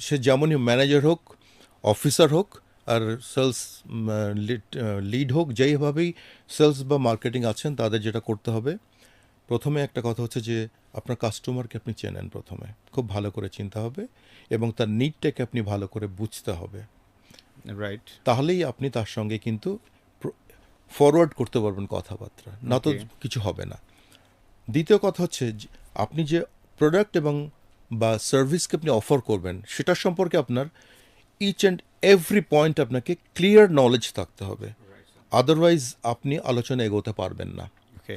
সে যেমনই ম্যানেজার হোক, অফিসার হোক, আর সেলস লিড হোক, যেইভাবেই সেলস বা মার্কেটিং আছেন, তাদের যেটা করতে হবে, প্রথমে একটা কথা হচ্ছে যে আপনার কাস্টমারকে আপনি চেনেন, প্রথমে খুব ভালো করে চিনতে হবে এবং তার নিডটাকে আপনি ভালো করে বুঝতে হবে। রাইট, তাহলেই আপনি তার সঙ্গে কিন্তু ফরওয়ার্ড করতে পারবেন কথাবার্তা, না তো কিছু হবে না। দ্বিতীয় কথা হচ্ছে আপনি যে প্রোডাক্ট এবং বা সার্ভিসকে আপনি অফার করবেন, সেটার সম্পর্কে আপনার ইচ অ্যান্ড এভরি পয়েন্ট আপনাকে ক্লিয়ার নলেজ থাকতে হবে, আদারওয়াইজ আপনি আলোচনা এগোতে পারবেন না। ওকে,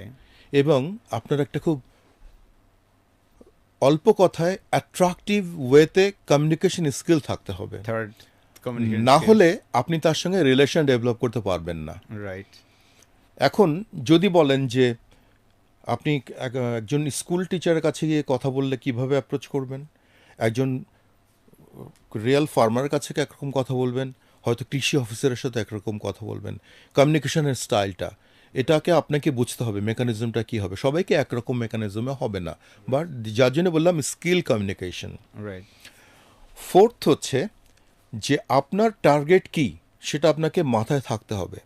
এবং আপনার একটা খুব অল্প কথায় অ্যাট্রাকটিভ ওয়েতে কমিউনিকেশন স্কিল থাকতে হবে, থার্ড না হলে আপনি তার সঙ্গে রিলেশন ডেভেলপ করতে পারবেন না। রাইট। এখন যদি বলেন যে আপনি একজন স্কুল টিচারের কাছে গিয়ে কথা বললে কিভাবে অ্যাপ্রোচ করবেন, একজন রিয়েল ফার্মারের কাছে একরকম কথা বলবেন, হয়তো কৃষি অফিসারের সাথে একরকম কথা বলবেন, কমিউনিকেশনের স্টাইলটা এটাকে আপনাকে বুঝতে হবে, মেকানিজমটা কী হবে। সবাইকে একরকম মেকানিজমে হবে না, বাট যার জন্য বললাম স্কিল কমিউনিকেশন। রাইট। ফোর্থ হচ্ছে যে আপনার টার্গেট কি সেটা আপনাকে মাথায় থাকতে হবে,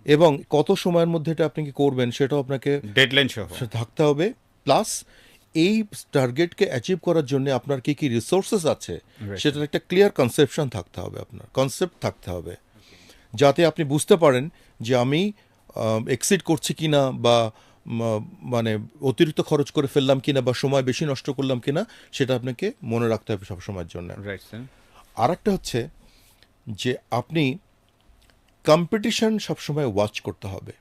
এবং কত সময়ের মধ্যে এটা আপনি কি করবেন সেটাও আপনাকে ডেডলাইন সহ থাকতে হবে। প্লাস এই টার্গেটকে অ্যাচিভ করার জন্য আপনার কি কি রিসোর্সেস আছে সেটার একটা ক্লিয়ার কনসেপশন থাকতে হবে, আপনার কনসেপ্ট থাকতে হবে, যাতে আপনি বুঝতে পারেন যে আমি এক্সিড করছি কিনা, বা মানে অতিরিক্ত খরচ করে ফেললাম কিনা, বা সময় বেশি নষ্ট করলাম কিনা, সেটা আপনাকে মনে রাখতে হবে সব সময়ের জন্য। Right sir. আর একটা হচ্ছে যে আপনি কম্পিটিশন সবসময় ওয়াচ করতে হবে।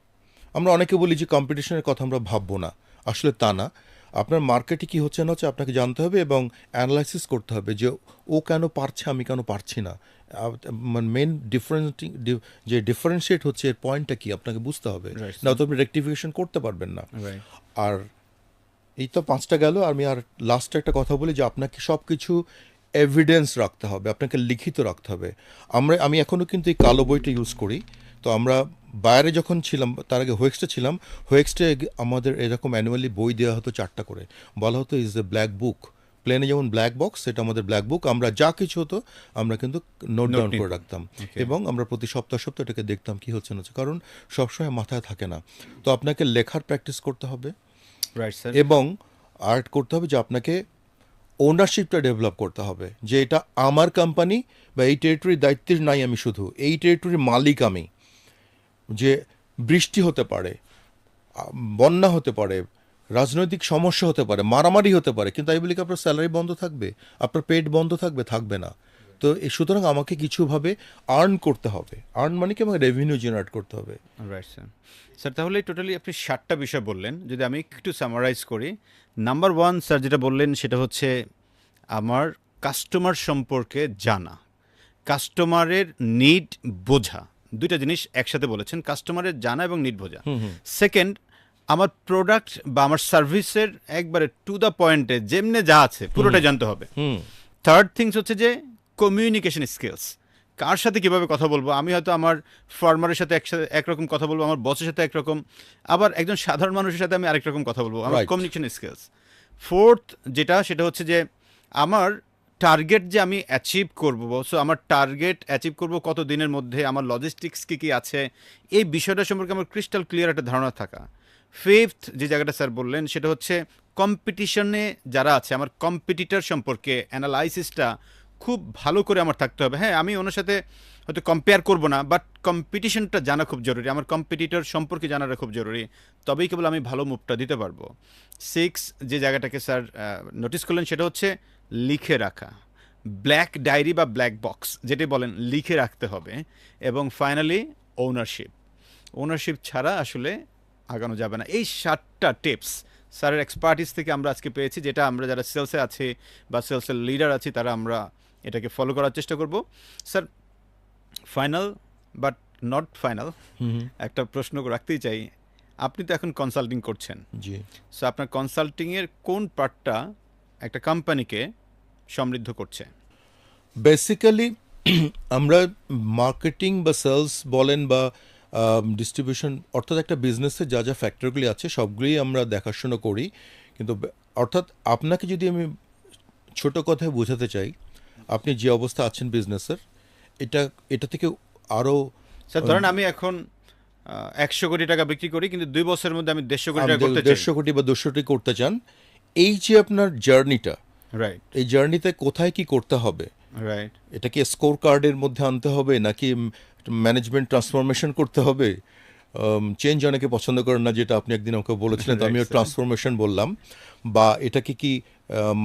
আমরা অনেকে বলি যে কম্পিটিশনের কথা আমরা ভাববো না, আসলে তা না। আপনার মার্কেটে কী হচ্ছে না হচ্ছে আপনাকে জানতে হবে এবং অ্যানালাইসিস করতে হবে যে ও কেন পারছে, আমি কেন পারছি না। মেন যে ডিফারেন্সিয়েট হচ্ছে এর পয়েন্টটা কি আপনাকে বুঝতে হবে, না তো আপনি রেকটিফিকেশন করতে পারবেন না। আর এই তো 5টা গেল, আমি আর লাস্টে একটা কথা বলি যে আপনাকে সব কিছু এভিডেন্স রাখতে হবে, আপনাকে লিখিত রাখতে হবে। আমি এখনও কিন্তু এই কালো বইটা ইউজ করি। তো আমরা বাইরে যখন ছিলাম, তার আগে হোয়েক্সটে ছিলাম, হোয়েক্সটে আমাদের এরকম অ্যানুয়ালি বই দেওয়া হতো 4টা করে, বলা হতো ইজ এ ব্ল্যাক বুক। প্লেনে যেমন ব্ল্যাক বক্স, সেটা আমাদের ব্ল্যাক বুক। আমরা যা কিছু হতো আমরা কিন্তু নোট ডাউন করে রাখতাম, এবং আমরা প্রতি সপ্তাহ এটাকে দেখতাম কী হচ্ছে না হচ্ছে, কারণ সবসময় মাথায় থাকে না। তো আপনাকে লেখার প্র্যাকটিস করতে হবে, এবং আর্ট করতে হবে যে আপনাকে ওনারশিপটা ডেভেলপ করতে হবে, যে এটা আমার কোম্পানি বা এই টেরিটরির দায়িত্বের নাই আমি, শুধু এই টেরিটরির মালিক আমি। যে বৃষ্টি হতে পারে, বন্যা হতে পারে, রাজনৈতিক সমস্যা হতে পারে, মারামারি হতে পারে, কিন্তু তাই বলি কি আপনার স্যালারি বন্ধ থাকবে, আপনার পেট বন্ধ থাকবে? থাকবে না। তো সুতরাং আমাকে কিছুভাবে আর্ন করতে হবে। আর্ন মানে কি, আমাকে রেভিনিউ জেনারেট করতে হবে। Right sir. স্যার তাহলে টোটালি আপনি 7টা বিষয় বললেন, যদি আমি একটু সামারাইজ করি। নাম্বার 1 স্যার যেটা বললেন সেটা হচ্ছে আমার কাস্টমার সম্পর্কে জানা, কাস্টমারের নিড বোঝা। 2টা জিনিস একসাথে বলেছেন, কাস্টমারের জানা এবং নিড বোঝা। সেকেন্ড, আমার প্রোডাক্ট বা আমার সার্ভিসের একবারে টু দ্য পয়েন্টে যেমনে যা আছে পুরোটা জানতে হবে। থার্ড থিংস হচ্ছে যে কমিউনিকেশন স্কিলস, কার সাথে কিভাবে কথা বলবো, আমি হয়তো আমার ফার্মারের সাথে একসাথে একরকম কথা বলবো, আমার বসের সাথে একরকম, আবার একজন সাধারণ মানুষের সাথে আমি আরেক রকম কথা বলবো, আমার Right. Communication skills. ফোর্থ সেটা হচ্ছে যে আমার টার্গেট যে আমি অ্যাচিভ করবো, সো আমার টার্গেট অ্যাচিভ করবো কত দিনের মধ্যে, আমার লজিস্টিক্স কী কী আছে, এই বিষয়টা সম্পর্কে আমার ক্রিস্টাল ক্লিয়ার একটা ধারণা থাকা। ফিফথ যে জায়গাটা স্যার বললেন সেটা হচ্ছে কম্পিটিশনে যারা আছে আমার কম্পিটিটর সম্পর্কে অ্যানালাইসিসটা খুব ভালো করে আমার থাকতে হবে। হ্যাঁ, আমি ওনার সাথে হয়তো কম্পেয়ার করবো না, বাট কম্পিটিশনটা জানা খুব জরুরি, আমার কম্পিটিটর সম্পর্কে জানাটা খুব জরুরি, তবেই কেবল আমি ভালো মুভটা দিতে পারবো। সিক্স যে জায়গাটাকে স্যার নোটিস করলেন সেটা হচ্ছে লিখে রাখা, ব্ল্যাক ডায়েরি বা ব্ল্যাক বক্স যেটি বলেন, লিখে রাখতে হবে। এবং ফাইনালি ওনারশিপ ছাড়া আসলে আগানো যাবে না। এই 7টা টিপস স্যারের এক্সপার্টিস থেকে আমরা আজকে পেয়েছি, যেটা আমরা যারা সেলসে আছি বা সেলসের লিডার আছি তারা আমরা এটাকে ফলো করার চেষ্টা করব। Sir final but not final একটা প্রশ্ন রাখতেই চাই, আপনি তো এখন কনসাল্টিং করছেন, জি। সো আপনার কনসাল্টিংয়ের কোন পার্টটা একটা কোম্পানিকে সমৃদ্ধ করছে? বেসিক্যালি আমরা মার্কেটিং বা সেলস বলেন বা ডিস্ট্রিবিউশন, অর্থাৎ একটা বিজনেসে যা যা ফ্যাক্টরগুলি আছে সবগুলোই আমরা দেখাশোনা করি। কিন্তু অর্থাৎ আপনাকে যদি আমি ছোট কথায় বোঝাতে চাই, আপনি যে অবস্থা আছেন বিজনেসের, এটা থেকে আরও স্যার ধরেন আমি এখন 100 কোটি টাকা বিক্রি করি, কিন্তু 2 বছরের মধ্যে আমি 150 কোটি টাকা করতে চাই। 150 কোটি বা 200 কোটি করতে চান, এই যে আপনার জার্নিটা, রাইট এই জার্নিতে কোথায় কি করতে হবে, রাইট এটা কি স্কোর কার্ডের মধ্যে আনতে হবে নাকি ম্যানেজমেন্ট ট্রান্সফরমেশন করতে হবে? চেঞ্জ অনেকে পছন্দ করেন না, যেটা আপনি একদিন আমাকে বলেছিলেন, তো আমিও ট্রান্সফরমেশন বললাম। বা এটাকে কি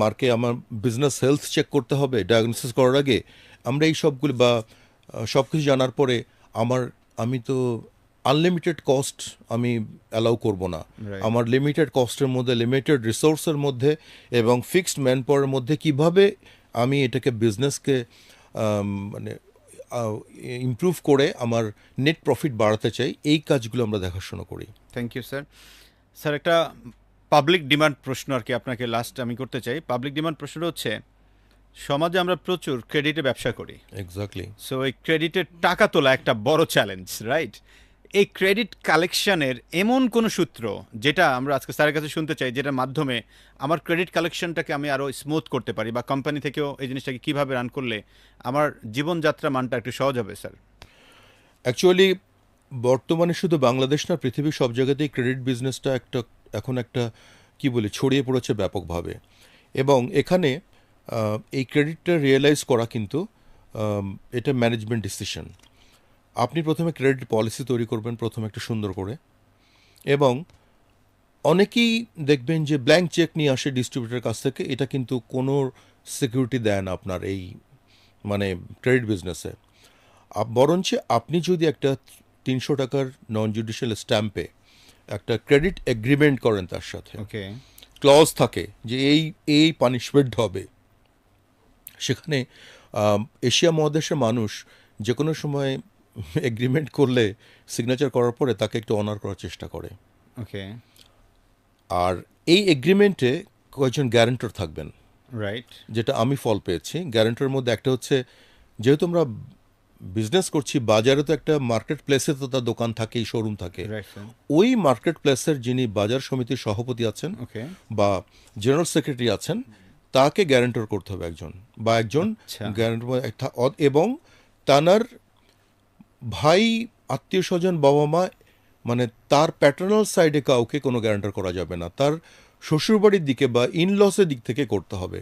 মার্কে আমার বিজনেস হেলথ চেক করতে হবে ডায়াগনোসিস করার আগে? আমরা এই সবগুলি বা সব কিছু জানার পরে আমি তো আনলিমিটেড কস্ট আমি অ্যালাউ করব না। Right. আমার লিমিটেড কস্টের মধ্যে, লিমিটেড রিসোর্সের মধ্যে এবং ফিক্সড ম্যান পাওয়ারের মধ্যে কিভাবে আমি এটাকে বিজনেসকে মানে ইমপ্রুভ করে আমার নেট প্রফিট বাড়াতে চাই, এই কাজগুলো আমরা দেখাশোনা করি। Thank you sir. স্যার একটা পাবলিক ডিমান্ড প্রশ্ন আর কি আপনাকে লাস্ট আমি করতে চাই। পাবলিক ডিমান্ড প্রশ্নটা হচ্ছে, সমাজে আমরা প্রচুর ক্রেডিটে ব্যবসা করি, এক্স্যাক্টলি। সো এই ক্রেডিটের টাকা তোলা একটা বড় চ্যালেঞ্জ, রাইট? এই ক্রেডিট কালেকশনের এমন কোনো সূত্র যেটা আমরা আজকে স্যারের কাছে শুনতে চাই, যেটার মাধ্যমে আমার ক্রেডিট কালেকশনটাকে আমি আরও স্মুথ করতে পারি, বা কোম্পানি থেকেও এই জিনিসটাকে কীভাবে রান করলে আমার জীবনযাত্রা মানটা একটু সহজ হবে স্যার? অ্যাকচুয়ালি বর্তমানে শুধু বাংলাদেশ না, পৃথিবীর সব জায়গাতেই ক্রেডিট বিজনেসটা এখন একটা কি বলি ছড়িয়ে পড়েছে ব্যাপকভাবে। এবং এখানে এই ক্রেডিটটা রিয়েলাইজ করা কিন্তু এটা ম্যানেজমেন্ট ডিসিশন। আপনি প্রথমে ক্রেডিট পলিসি তৈরি করবেন প্রথমে একটা সুন্দর করে, এবং অনেকেই দেখবেন যে ব্ল্যাঙ্ক চেক নিয়ে আসে ডিস্ট্রিবিউটরের কাছ থেকে, এটা কিন্তু কোনো সিকিউরিটি দেয় না আপনার এই মানে ক্রেডিট বিজনেসে। বরঞ্চ আপনি যদি একটা 300 টাকার নন জুডিশিয়াল স্ট্যাম্পে একটা ক্রেডিট এগ্রিমেন্ট করেন, তার সাথে ওকে ক্লজ থাকে যে এই পানিশমেন্ট হবে, সেখানে এশিয়া মহাদেশের মানুষ যে কোনো সময় এগ্রিমেন্ট করলে সিগনেচার করার পরে তাকে একটু অনার করার চেষ্টা করে। ওকে আর এই এগ্রিমেন্টে কয়েকজন গ্যারেন্টর থাকবেন, রাইট যেটা আমি ফল পেয়েছি। গ্যারেন্টরের মধ্যে একটা হচ্ছে, যেহেতু আমরা বিজনেস করছি বাজারে, তো একটা মার্কেট প্লেসে তো তার দোকান থাকেই, শোরুম থাকে। রাইট স্যার ওই মার্কেট প্লেসের যিনি বাজার সমিতির সভাপতি আছেন ওকে বা জেনারেল সেক্রেটারি আছেন, তাকে গ্যারেন্টর করতে হবে একজন বা একজন আচ্ছা। গ্যারেন্টর, এবং তানার ভাই, আত্মীয় স্বজন, বাবা মা, মানে তার প্যাটার্নাল সাইডে কাউকে কোনো গ্যারান্টার করা যাবে না, তার শ্বশুরবাড়ির দিকে বা ইনলসের দিক থেকে করতে হবে।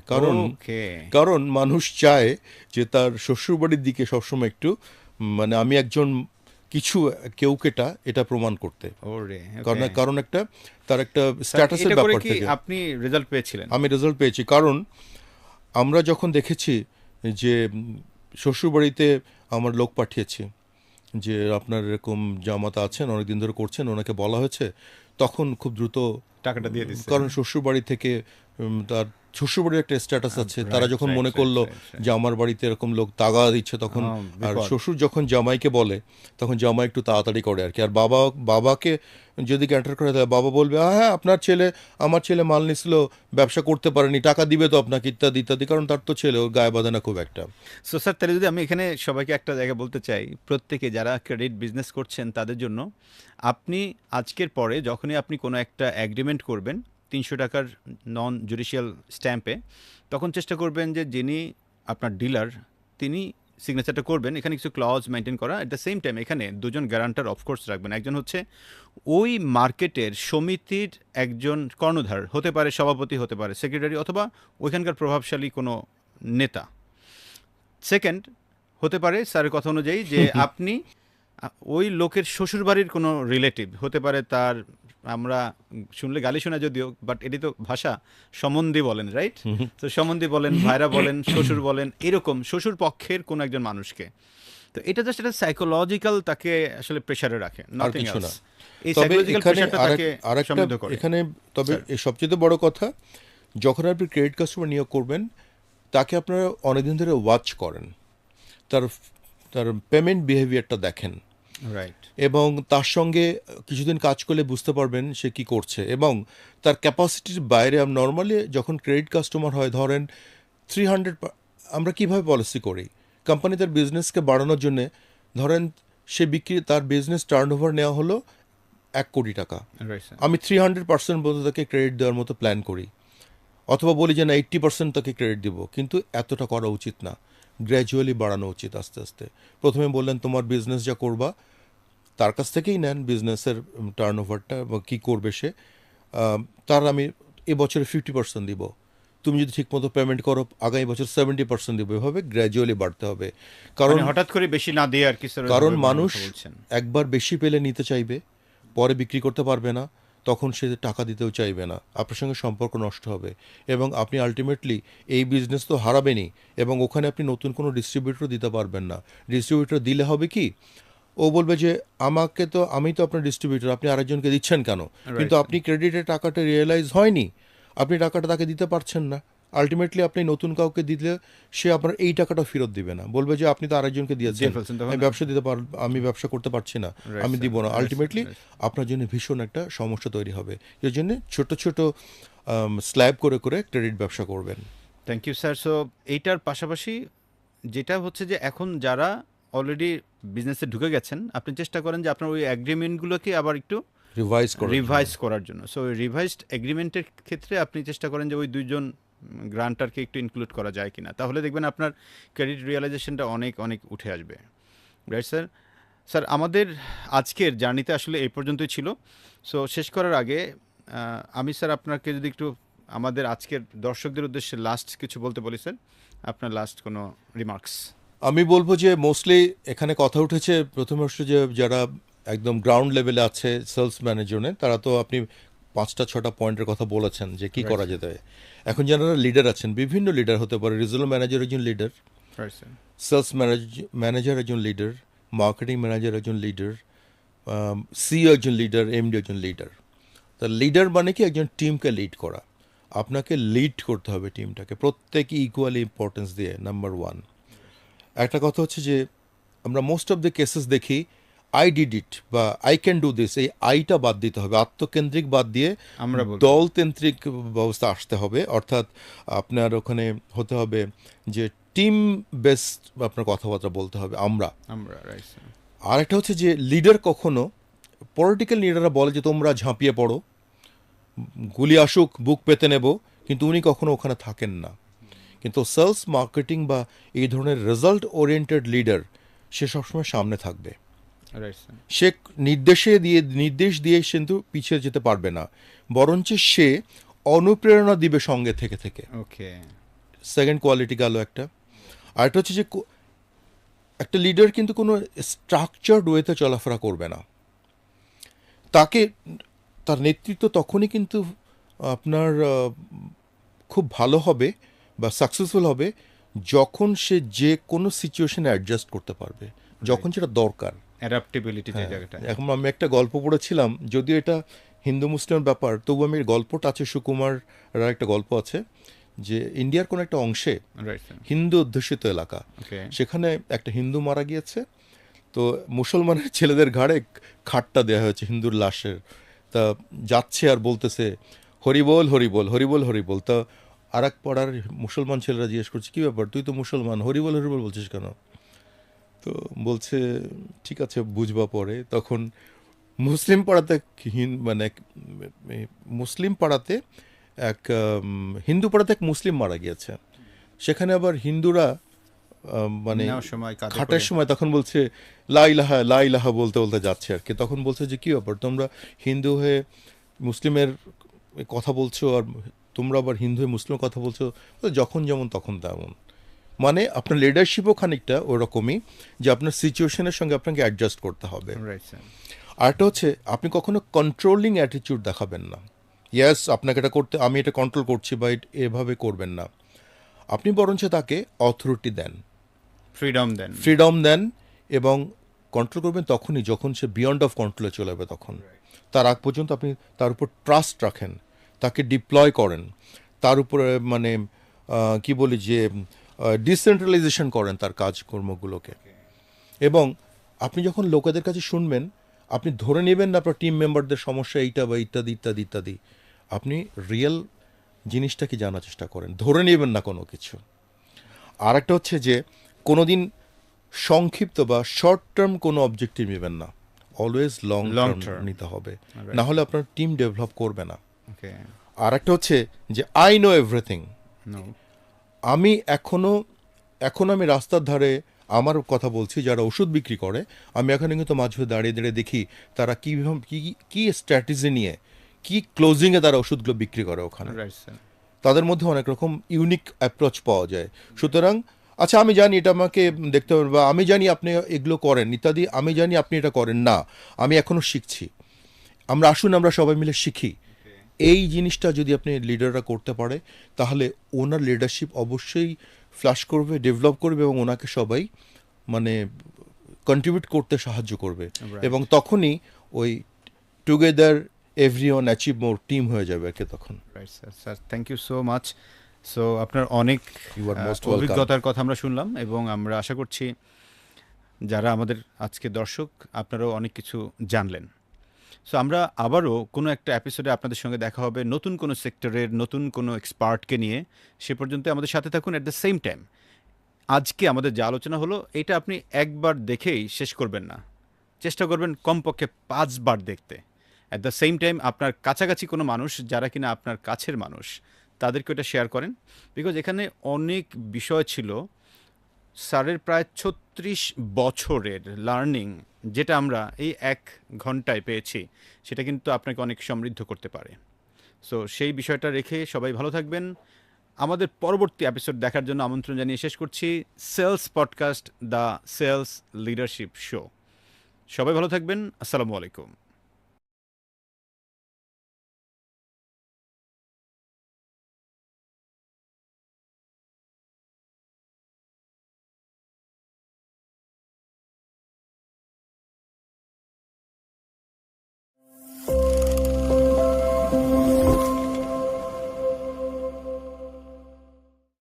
ওকে কারণ মানুষ চায় যে তার শ্বশুরবাড়ির দিকে সবসময় একটু মানে আমি একজন কিছু কেউকেটা এটা প্রমাণ করতে। ওরে কারণ একটা তার একটা স্ট্যাটাসের এটা করে ব্যাপার কি থেকে আপনি রেজাল্ট পেয়েছিলেন? আমি রেজাল্ট পেয়েছি। কারণ আমরা যখন দেখেছি যে শ্বশুরবাড়িতে আমার লোক পাঠিয়েছি যে আপনার এরকম জামাতা আছেন, অনেকদিন ধরে করছেন, ওনাকে বলা হয়েছে, তখন খুব দ্রুত টাকাটা দিয়ে দিচ্ছে। কারণ শ্বশুরবাড়ি থেকে তার শ্বশুরবাড়ির একটা স্ট্যাটাস আছে, তারা যখন মনে করলো যে আমার বাড়িতে এরকম লোক তাগা দিচ্ছে তখন, আর শ্বশুর যখন জামাইকে বলে তখন জামাই একটু তাড়াতাড়ি করে আর কি। আর বাবাকে যদি ক্যান্টার করে দেয়, বাবা বলবে হ্যাঁ আমার ছেলে মাল নিছিল, ব্যবসা করতে পারেনি, টাকা দিবে তো আপনাকে, ইত্যাদি ইত্যাদি, কারণ তার তো ছেলে, ওর গায়ে বাঁধে না খুব একটা। সো স্যার, তাহলে যদি আমি এখানে সবাইকে একটা জায়গা বলতে চাই, প্রত্যেকে যারা ক্রেডিট বিজনেস করছেন তাদের জন্য, আপনি আজকের পরে যখনই আপনি কোনো একটা অ্যাগ্রিমেন্ট করবেন 300 টাকার নন জুডিশিয়াল স্ট্যাম্পে, তখন চেষ্টা করবেন যে যিনি আপনার ডিলার তিনি সিগনেচারটা করবেন, এখানে কিছু ক্লজ মেনটেন করা। এট দ্য সেম টাইম এখানে দুজন গ্যারান্টার অফকোর্স রাখবেন। একজন হচ্ছে ওই মার্কেটের সমিতির একজন কর্ণধার, হতে পারে সভাপতি, হতে পারে সেক্রেটারি, অথবা ওইখানকার প্রভাবশালী কোনো নেতা। সেকেন্ড, হতে পারে স্যারের কথা অনুযায়ী যে আপনি ওই লোকের শ্বশুরবাড়ির কোনো রিলেটিভ, হতে পারে তার, আমরা শুনলে গালি শোনা যদিও, বাট এটি তো ভাষা, সম্বন্ধী বলেন, রাইট? তো সম্বন্ধী বলেন, ভাইরা বলেন, শ্বশুর বলেন, এরকম শ্বশুর পক্ষের কোনো একজন মানুষকে। তো এটা জাস্ট একটা সাইকোলজিক্যাল, তাকে আসলে প্রেসারে রাখে, আর নাথিং কিছু না। এলস। এই তবে সাইকোলজিক্যাল এখানে প্রেসারটা তাকে সমৃদ্ধ করে। এখানে তবে সবচেয়ে বড় কথা, যখন আপনি ক্রেডিট কাস্টমার নিয়োগ করবেন তাকে আপনারা অনেকদিন ধরে ওয়াচ করেন, তার তার পেমেন্ট বিহেভিয়ারটা দেখেন, রাইট। এবং তার সঙ্গে কিছুদিন কাজ করলে বুঝতে পারবেন সে কি করছে, এবং তার ক্যাপাসিটির বাইরে। নর্মালি যখন ক্রেডিট কাস্টমার হয়, ধরেন 300, আমরা কিভাবে পলিসি করি, কোম্পানি তার বিজনেসকে বাড়ানোর জন্যে, ধরেন সে তার বিজনেস টার্নওভার নেওয়া হলো 1 কোটি টাকা, আমি 300% বলতে তাকে ক্রেডিট দেওয়ার মতো প্ল্যান করি, অথবা বলি যে না 80% তাকে ক্রেডিট দিব, কিন্তু এতটা করা উচিত না, গ্র্যাজুয়ালি বাড়ানো উচিত আস্তে আস্তে। প্রথমে বললেন তোমার বিজনেস যা করবা তার কাছ থেকেই নেন বিজনেসের টার্নওভারটা বা কী করবে সে, তার আমি এবছরে 50% দিব, তুমি যদি ঠিকমতো পেমেন্ট করো আগামী বছর 70% দিব, এভাবে গ্র্যাজুয়ালি বাড়তে হবে। কারণ হঠাৎ করে বেশি না দিয়ে আর কি স্যার, কারণ মানুষ একবার বেশি পেলে নিতে চাইবে, পরে বিক্রি করতে পারবে না, তখন সে টাকা দিতেও চাইবে না, আপনার সঙ্গে সম্পর্ক নষ্ট হবে, এবং আপনি আলটিমেটলি এই বিজনেস তো হারাবেনই, এবং ওখানে আপনি নতুন কোনো ডিস্ট্রিবিউটর দিতে পারবেন না। ডিস্ট্রিবিউটর দিলে হবে কি, ও বলবে যে আমি তো আপনার ডিস্ট্রিবিউটর, আপনি আরেকজনকে দিচ্ছেন কেন? কিন্তু আপনি ক্রেডিটের টাকাটা রিয়েলাইজ হয়নি, আপনি টাকাটা তাকে দিতে পারছেন না, আলটিমেটলি আপনি নতুন কাউকে দিলে সে আপনার এই টাকাটা ফেরত দিবে না, বলবে যে আপনি তো আরেকজনকে দিয়েছেন, আমি ব্যবসা করতে পারছি না, আমি দিব না। আলটিমেটলি আপনার জন্য ভীষণ একটা সমস্যা তৈরি হবে। এর জন্য ছোট ছোট স্ল্যাব করে করে ক্রেডিট ব্যবসা করবেন। Thank you sir. সো এইটার পাশাপাশি যেটা হচ্ছে যে এখন যারা অলরেডি বিজনেসে ঢুকে গেছেন, আপনি চেষ্টা করেন যে আপনার ওই অ্যাগ্রিমেন্টগুলোকে আবার একটু রিভাইজ করার জন্য। সো ওই রিভাইজড এগ্রিমেন্টের ক্ষেত্রে আপনি চেষ্টা করেন যে ওই দুইজন গ্রান্টারকে একটু ইনক্লুড করা যায় কিনা, তাহলে দেখবেন আপনার ক্রেডিট রিয়েলাইজেশনটা অনেক অনেক উঠে আসবে। Right sir? স্যার, আমাদের আজকের জার্নিতে আসলে এই পর্যন্তই ছিল। সো শেষ করার আগে আমি স্যার আপনাকে যদি একটু আমাদের আজকের দর্শকদের উদ্দেশ্যে লাস্ট কিছু বলতে বলি স্যার, আপনার লাস্ট কোনো রিমার্কস। আমি বলবো যে মোস্টলি এখানে কথা উঠেছে প্রথমে হচ্ছে যে যারা একদম গ্রাউন্ড লেভেলে আছে সেলস ম্যানেজনে, তারা তো আপনি 5-6টা পয়েন্টের কথা বলেছেন যে কি করা যেতে হয়। এখন যারা লিডার আছেন, বিভিন্ন লিডার হতে পারে, রিজনাল ম্যানেজার একজন লিডার, সেলস ম্যানেজার একজন লিডার, মার্কেটিং ম্যানেজার একজন লিডার, সিইও একজন লিডার, এমডি একজন লিডার। তা লিডার মানে কি একজন টিমকে লিড করা, আপনাকে লিড করতে হবে টিমটাকে, প্রত্যেকে ইকুয়ালি ইম্পর্টেন্স দিয়ে। নাম্বার 1 একটা কথা হচ্ছে যে আমরা মোস্ট অফ দ্য কেসেস দেখি আই ডিড ইট বা আই ক্যান ডু দিস, এই আইটা বাদ দিতে হবে, আত্মকেন্দ্রিক বাদ দিয়ে আমরা দলকেন্দ্রিক ব্যবস্থা আসতে হবে। অর্থাৎ আপনার ওখানে হতে হবে যে টিম বেসড আপনার কথাবার্তা বলতে হবে। আমরা আর একটা হচ্ছে যে লিডার কখনো, পলিটিক্যাল লিডাররা বলে যে তোমরা ঝাঁপিয়ে পড়ো, গুলি আসুক বুক পেতে নেব, কিন্তু উনি কখনো ওখানে থাকেন না। কিন্তু সেলস মার্কেটিং বা এই ধরনের রেজাল্ট ওরিয়েন্টেড লিডার, সে সবসময় সামনে থাকবে, সে নির্দেশ দিয়ে কিন্তু পিছিয়ে যেতে পারবে না, বরঞ্চ সে অনুপ্রেরণা দিবে সঙ্গে থেকে থেকে। ওকে, সেকেন্ড কোয়ালিটি গেল একটা। আরেকটা হচ্ছে যে একটা লিডার কিন্তু কোনো স্ট্রাকচারড ওয়েতে চলাফেরা করবে না, তার নেতৃত্ব তখনই কিন্তু আপনার খুব ভালো হবে বা সাকসেসফুল হবে যখন সে যে কোনো সিচুয়েশনে অ্যাডজাস্ট করতে পারবে, যখন যেটা দরকার। অ্যাডাপ্টেবিলিটি যে জায়গাটা। এখন আমি একটা গল্প পড়েছিলাম, যদিও এটা হিন্দু মুসলিমের ব্যাপার, তবু আমি গল্পটা আছে, সুকুমার একটা গল্প আছে যে ইন্ডিয়ার কোনো একটা অংশে রাইট স্যার। হিন্দু অধ্যুষিত এলাকা, ওকে। সেখানে একটা হিন্দু মারা গিয়েছে, তো মুসলমানের ছেলেদের ঘাড়ে খাটটা দেওয়া হয়েছে হিন্দুর লাশের, তা যাচ্ছে আর বলতেছে হরিবোল হরিবোল হরিবোল হরিবোল। তা আর এক পাড়ার মুসলমান ছেলেরা জিজ্ঞেস করছে কী ব্যাপার, তুই তো মুসলমান, হরিবোল হরিবোল বলছিস কেন? তো বলছে ঠিক আছে বুঝবা পরে। তখন মুসলিম পাড়াতে মানে মুসলিম পাড়াতে এক হিন্দু পাড়াতে এক মুসলিম মারা গিয়েছে, সেখানে আবার হিন্দুরা মানে নেওয়ার সময় কাঁধে খাটের করে। সময় তখন বলছে লা ইলাহা বলতে বলতে যাচ্ছে আর কি। তখন বলছে যে কী ব্যাপার, তোমরা হিন্দু হয়ে মুসলিমের কথা বলছো আর তোমরা আবার হিন্দু হয়ে মুসলিমের কথা বলছো, তো যখন যেমন তখন তেমন। মানে আপনার লিডারশিপও খানিকটা ওরকমই, যে আপনার সিচুয়েশনের সঙ্গে আপনাকে অ্যাডজাস্ট করতে হবে। Right sir. আরেকটা হচ্ছে আপনি কখনো কন্ট্রোলিং অ্যাটিটিউড দেখাবেন না, ইয়েস আপনাকে এটা করতে, আমি এটা কন্ট্রোল করছি বা এভাবে করবেন না। আপনি বরঞ্চ তাকে অথরিটি দেন, ফ্রিডম দেন। এবং কন্ট্রোল করবেন তখনই যখন সে বিয়ন্ড অফ কন্ট্রোলে চলে যাবে। তখন তার আগ পর্যন্ত আপনি তার উপর ট্রাস্ট রাখেন, তাকে ডিপ্লয় করেন, তার উপরে মানে কি বলি যে ডিসেন্ট্রালাইজেশন করেন তার কাজকর্মগুলোকে। এবং আপনি যখন লোকেদের কাছে শুনবেন, আপনি ধরে নেবেন না আপনার টিম মেম্বারদের সমস্যা এইটা বা ইত্যাদি ইত্যাদি ইত্যাদি, আপনি রিয়েল জিনিসটাকে জানার চেষ্টা করেন, ধরে নেবেন না কোনো কিছু। আর একটা হচ্ছে যে কোনো দিন সংক্ষিপ্ত বা শর্ট টার্ম কোনো অবজেক্টিভ নেবেন না, always long Long term term. নিতে হবে, Right. না হলে আপনার টিম ডেভেলপ করবে না। ওকে। আর একটা হচ্ছে যে আই নো এভরিথিং, নো। আমি এখনো আমি রাস্তার ধারে আমার কথা বলছি, যারা ওষুধ বিক্রি করে, আমি এখানে কিন্তু মাঝে দাঁড়িয়ে দাঁড়িয়ে দেখি তারা কীভাবে কী স্ট্র্যাটেজি নিয়ে কী ক্লোজিংয়ে তারা ওষুধগুলো বিক্রি করে ওখানে। Right sir. তাদের মধ্যে অনেক রকম ইউনিক অ্যাপ্রোচ পাওয়া যায়। সুতরাং আচ্ছা আমি জানি এটা আমাকে দেখতে হবে, বা আমি জানি আপনি এগুলো করেন ইত্যাদি, আমি জানি আপনি এটা করেন না, আমি এখনও শিখছি, আমরা আসুন আমরা সবাই মিলে শিখি। এই জিনিসটা যদি আপনি লিডাররা করতে পারে, তাহলে ওনার লিডারশিপ অবশ্যই ফ্লাশ করবে, ডেভেলপ করবে, এবং ওনাকে সবাই মানে কন্ট্রিবিউট করতে সাহায্য করবে। Right. এবং তখনই ওই together everyone achieve more team হয়ে যাবে আর কি তখন। Right sir. Sir thank you so much. So আপনার অনেক You are most welcome. অভিজ্ঞতার কথা আমরা শুনলাম, এবং আমরা আশা করছি যারা আমাদের আজকে দর্শক, আপনারাও অনেক কিছু জানলেন। সো আমরা আবারও কোনো একটা এপিসোডে আপনাদের সঙ্গে দেখা হবে নতুন কোনো সেক্টরের নতুন কোনো এক্সপার্টকে নিয়ে। সে পর্যন্ত আমাদের সাথে থাকুন। অ্যাট দ্য সেম টাইম, আজকে আমাদের যে আলোচনা হলো, এটা আপনি একবার দেখেই শেষ করবেন না, চেষ্টা করবেন কমপক্ষে 5 বার দেখতে। অ্যাট দ্য সেম টাইম আপনার কাছাকাছি কোনো মানুষ, যারা কিনা আপনার কাছের মানুষ, তাদেরকে এটা শেয়ার করেন। বিকজ এখানে অনেক বিষয় ছিল, স্যারের প্রায় 36 বছরের লার্নিং, যেটা আমরা এই 1 ঘন্টায় পেয়েছি, সেটা কিন্তু আপনাকে অনেক সমৃদ্ধ করতে পারে। সো সেই বিষয়টা রেখে সবাই ভালো থাকবেন। আমাদের পরবর্তী এপিসোড দেখার জন্য আমন্ত্রণ জানিয়ে শেষ করছি sales podcast, the sales leadership show. সবাই ভালো থাকবেন। আসসালামু আলাইকুম।